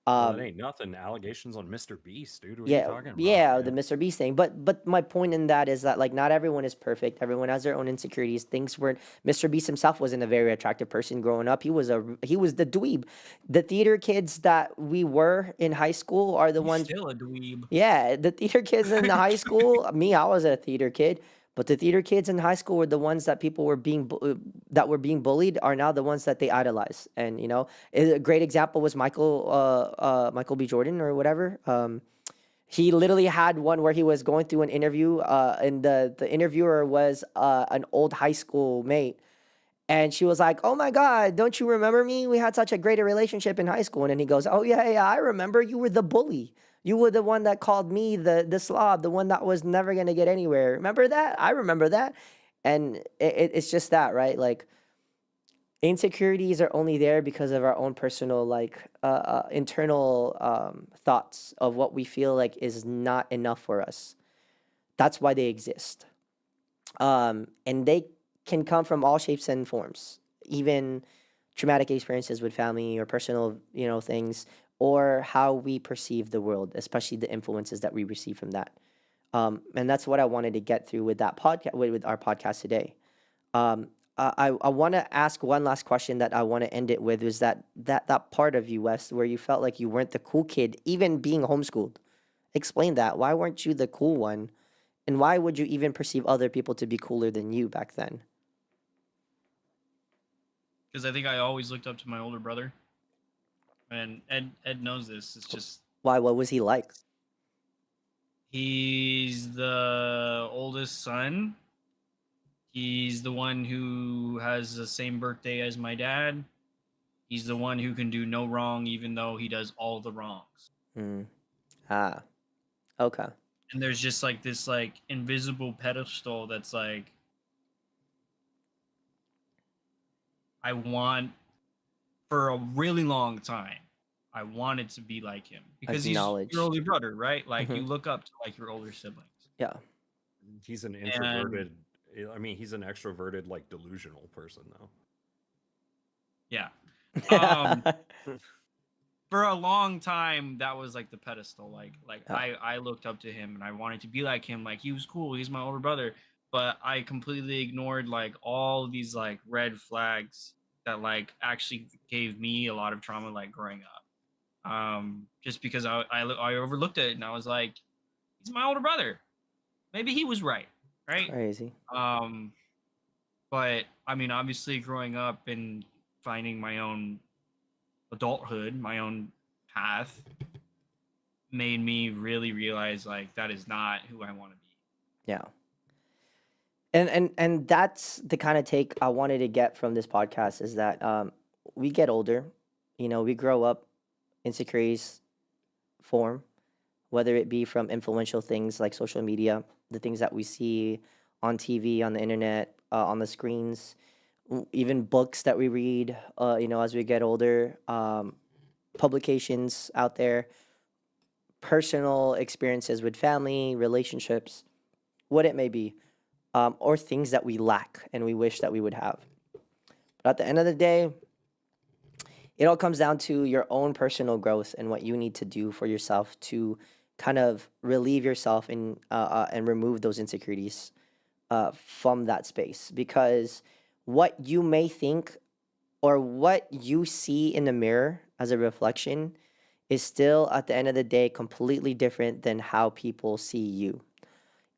Well, it ain't nothing. Allegations on Mr. Beast, dude. What are you Yeah, talking about? yeah, the man? Mr. Beast thing. But my point in that is that like not everyone is perfect. Everyone has their own insecurities. Things were Mr. Beast himself wasn't a very attractive person growing up. He was the dweeb. The theater kids that we were in high school are the He's ones. still a dweeb. Yeah, the theater kids in the high school. Me, I was a theater kid, but the theater kids in high school were the ones that people were that were being bullied are now the ones that they idolize. And a great example was Michael B. Jordan or whatever. He literally had one where he was going through an interview, and the interviewer was an old high school mate. And she was like, "Oh my God, don't you remember me? We had such a great relationship in high school." And then he goes, "Oh yeah, yeah, I remember. You were the bully. You were the one that called me the slob, the one that was never gonna get anywhere. Remember that? I remember that." And it's just that, right? Like insecurities are only there because of our own personal, like internal thoughts of what we feel like is not enough for us. That's why they exist. And they can come from all shapes and forms, even traumatic experiences with family or personal, things, or how we perceive the world, especially the influences that we receive from that. And that's what I wanted to get through with that podcast, with our podcast today. Um, I want to ask one last question that I want to end it with is that part of you, Wes, where you felt like you weren't the cool kid, even being homeschooled. Explain that. Why weren't you the cool one? And why would you even perceive other people to be cooler than you back then? Because I think I always looked up to my older brother, and Ed knows this. It's just Why? What was he like? he's the oldest son. He's the one who has the same birthday as my dad. He's the one who can do no wrong, even though he does all the wrongs. Hmm. Ah. Okay. And there's just like this like invisible pedestal that's like I want for a really long time. I wanted to be like him because he's your Acknowledged. older brother, right? Like Hmm. you look up to like your older siblings. Yeah. He's an And introverted. I mean, he's an extroverted, like delusional person, though. yeah. Um for a long time that was like the pedestal. Like Yeah. I looked up to him and I wanted to be like him. Like he was cool. He's my older brother. But I completely ignored like all these like red flags that like actually gave me a lot of trauma like growing up. Just because I overlooked it and I was like, he's my older brother. Maybe he was right, right? Crazy. Um, but I mean, obviously, growing up and finding my own adulthood, my own path, made me really realize like that is not who I want to be. Yeah. And that's the kind of take I wanted to get from this podcast is that we get older, we grow up, insecurities form, whether it be from influential things like social media, the things that we see on TV, on the internet, on the screens, even books that we read, as we get older, publications out there, personal experiences with family, relationships, what it may be, or things that we lack and we wish that we would have. But at the end of the day, it all comes down to your own personal growth and what you need to do for yourself to kind of relieve yourself and remove those insecurities from that space. Because what you may think or what you see in the mirror as a reflection is still at the end of the day completely different than how people see you.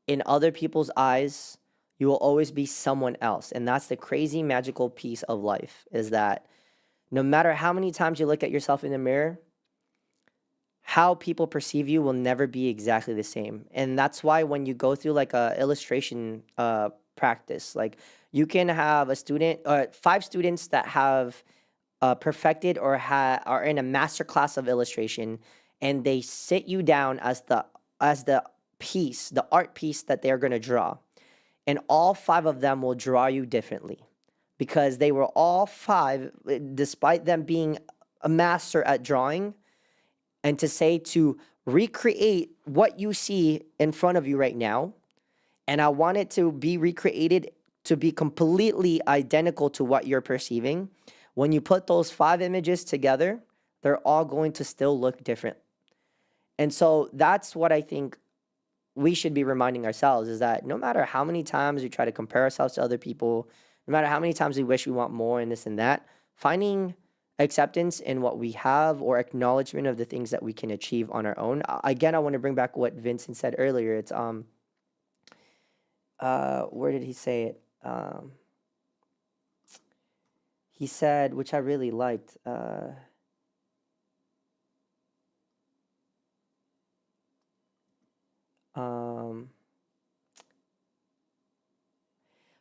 In other people's eyes, you will always be someone else. And that's the crazy magical piece of life is that no matter how many times you look at yourself in the mirror, how people perceive you will never be exactly the same. And that's why when you go through like a illustration practice, like you can have a student, 5 students that have perfected or are in a master class of illustration, and they sit you down as the piece, the art piece that they're going to draw, and all 5 of them will draw you differently because they were all 5, despite them being a master at drawing, and to say to recreate what you see in front of you right now, and I want it to be recreated to be completely identical to what you're perceiving. When you put those 5 images together, they're all going to still look different. And so that's what I think we should be reminding ourselves is that no matter how many times we try to compare ourselves to other people, no matter how many times we wish we want more and this and that, finding acceptance in what we have or acknowledgement of the things that we can achieve on our own. Again, I want to bring back what Vincent said earlier. It's where did he say it? He said, which I really liked,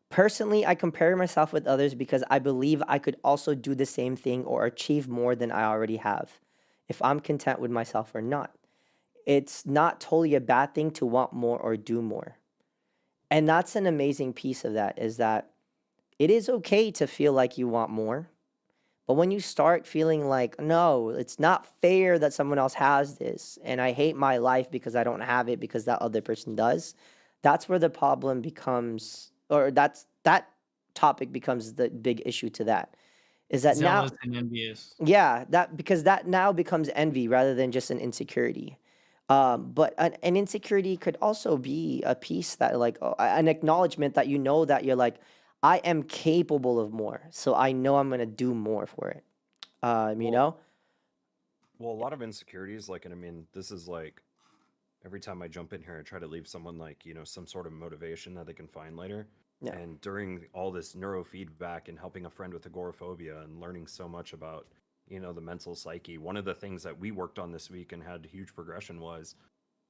personally, I compare myself with others because I believe I could also do the same thing or achieve more than I already have if I'm content with myself or not. It's not totally a bad thing to want more or do more. And that's an amazing piece of that is that it is okay to feel like you want more. But when you start feeling like, no, it's not fair that someone else has this, and I hate my life because I don't have it because that other person does, that's where the problem becomes, or that topic becomes the big issue to that. Is that now, Zealous and envious. yeah, that because that now becomes envy rather than just an insecurity. But an insecurity could also be a piece that, like, an acknowledgement that that you're like, I am capable of more, so I know I'm gonna do more for it. You Well, know? well, a lot of insecurities, like, and I mean, this is like every time I jump in here, I try to leave someone like, some sort of motivation that they can find later. Yeah. And during all this neurofeedback and helping a friend with agoraphobia and learning so much about, the mental psyche, one of the things that we worked on this week and had huge progression was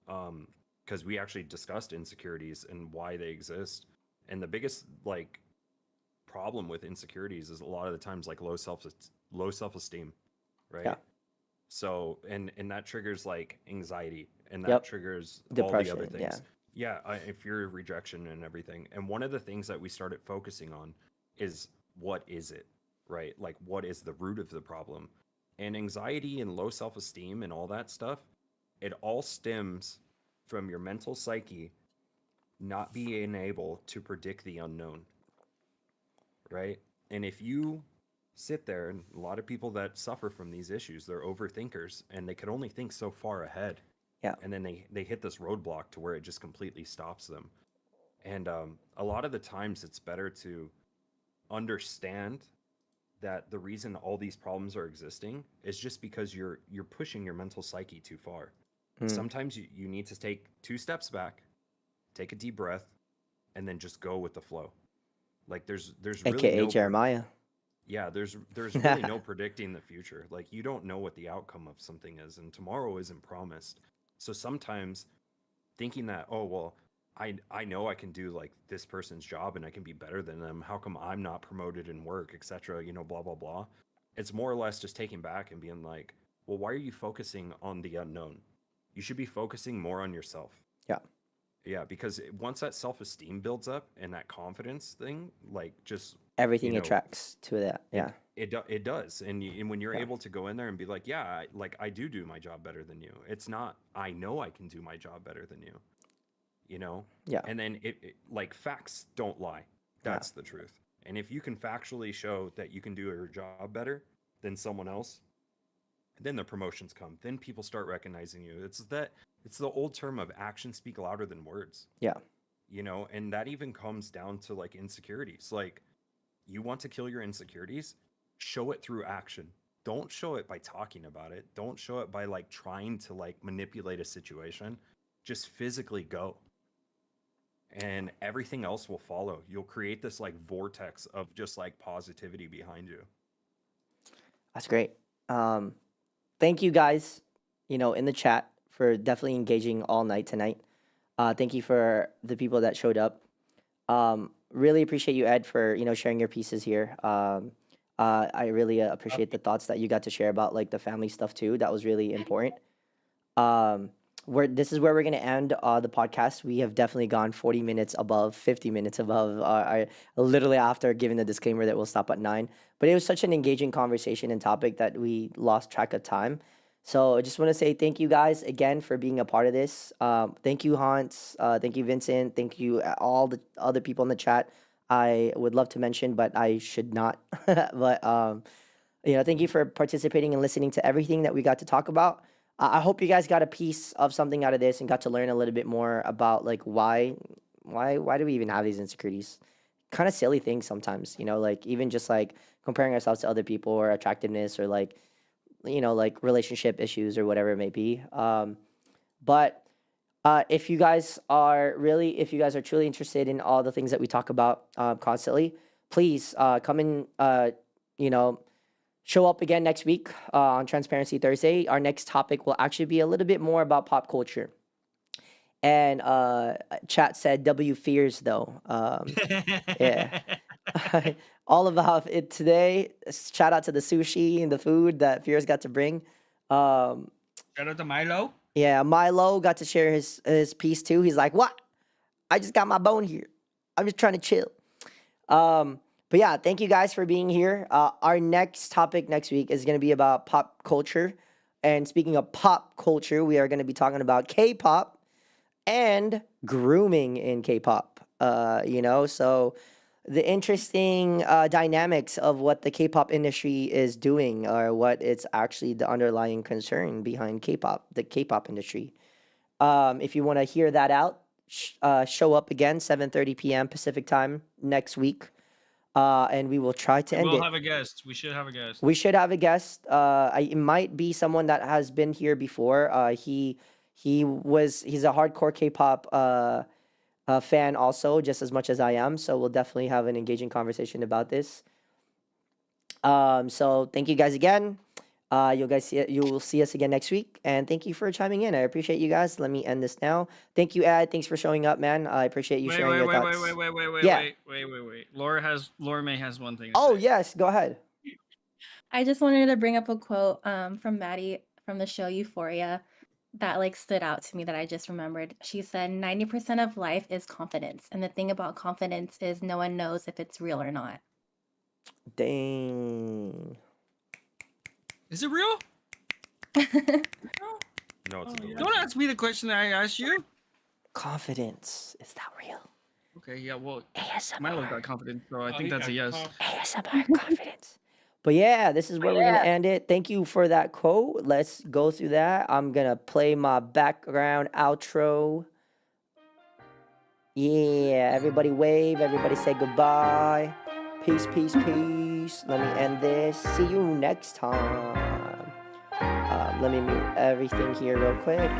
because we actually discussed insecurities and why they exist. And the biggest like problem with insecurities is a lot of the times like low self-esteem, right? Yeah. So and that triggers like anxiety, and that Yep. triggers all the other Depression. Yeah. things. Yeah, fear of rejection and everything. And one of the things that we started focusing on is what is it, right? Like what is the root of the problem? And anxiety and low self-esteem and all that stuff, it all stems from your mental psyche not being able to predict the unknown, right? And if you sit there, and a lot of people that suffer from these issues, they're overthinkers and they can only think so far ahead. Yeah. And then they hit this roadblock to where it just completely stops them. And a lot of the times it's better to understand that the reason all these problems are existing is just because you're pushing your mental psyche too far. Mm. Sometimes you need to take 2 steps back, take a deep breath, and then just go with the flow. Like there's really AKA no Jeremiah. yeah, there's really no predicting the future. Like you don't know what the outcome of something is, and tomorrow isn't promised. So sometimes thinking that, oh well, I know I can do like this person's job and I can be better than them. How come I'm not promoted in work, etc. You know, blah blah blah. It's more or less just taking back and being like, well, why are you focusing on the unknown? You should be focusing more on yourself. Yeah. Yeah, because once that self-esteem builds up and that confidence thing, like just Everything you know, attracts to that. Yeah. it does, and and when you're Yeah. able to go in there and be like, yeah, I do my job better than you. It's not I know I can do my job better than you, you know. Yeah. And then it like facts don't lie. That's the truth. And if you can factually show that you can do your job better than someone else, then the promotions come. Then people start recognizing you. It's the old term of actions speak louder than words. Yeah. You know, and that even comes down to like insecurities. Like you want to kill your insecurities, show it through action. Don't show it by talking about it. Don't show it by like trying to like manipulate a situation. Just physically go. And everything else will follow. You'll create this like vortex of just like positivity behind you. That's great. Thank you guys, in the chat for definitely engaging all night tonight. Thank you for the people that showed up. Really appreciate you, Ed, for sharing your pieces here. I really appreciate the thoughts that you got to share about like the family stuff too. That was really important. This is where we're gonna end the podcast. We have definitely gone 40 minutes above, 50 minutes above. Literally after giving the disclaimer that we'll stop at 9. But it was such an engaging conversation and topic that we lost track of time. So I just want to say thank you guys again for being a part of this. Thank you, Hans. Thank you, Vincent. Thank you, all the other people in the chat. I would love to mention, but I should not. But thank you for participating and listening to everything that we got to talk about. I hope you guys got a piece of something out of this and got to learn a little bit more about like why do we even have these insecurities? Kind of silly things sometimes, like even just like comparing ourselves to other people or attractiveness or like like relationship issues or whatever it may be. But if you guys are truly interested in all the things that we talk about constantly, please come and show up again next week on Transparency Thursday. Our next topic will actually be a little bit more about pop culture. And chat said W fears though. Yeah. All about it today. Shout out to the sushi and the food that Fears got to bring. Shout out to Milo. Yeah, Milo got to share his piece too. He's like, "What? I just got my bone here. I'm just trying to chill." But yeah, thank you guys for being here. Our next topic next week is going to be about pop culture. And speaking of pop culture, we are going to be talking about K-pop and grooming in K-pop. So the interesting dynamics of what the K-pop industry is doing, or what it's actually the underlying concern behind K-pop, the K-pop industry. If you want to hear that out, show up again 7:30 p.m. Pacific time next week, and we will try to end it. We'll have a guest. We should have a guest. We should have a guest. It might be someone that has been here before. He's a hardcore K-pop fan also, just as much as I am. So we'll definitely have an engaging conversation about this. So thank you guys again. You will see us again next week, and thank you for chiming in. I appreciate you guys. Let me end this now. Thank you, Ed. Thanks for showing up, man. I appreciate you sharing your thoughts. Wait. Laura May has one thing. Oh yes, go ahead. I just wanted to bring up a quote from Maddie from the show Euphoria that like stood out to me that I just remembered. She said 90% of life is confidence, and the thing about confidence is no one knows if it's real or not. Dang. Is it real? No, it's a Oh, yeah. delusion. Don't ask me the question that I asked you. Confidence. Is that real? Okay, yeah, well, Milo's got ASMR. confidence, so I Oh, think he that's a got yes. ASMR confidence. But yeah, this is where we're gonna end it. Thank you for that quote. Let's go through that. I'm gonna play my background outro. Yeah, everybody wave. Everybody say goodbye. Peace, peace, peace. Let me end this. See you next time. Let me mute everything here real quick.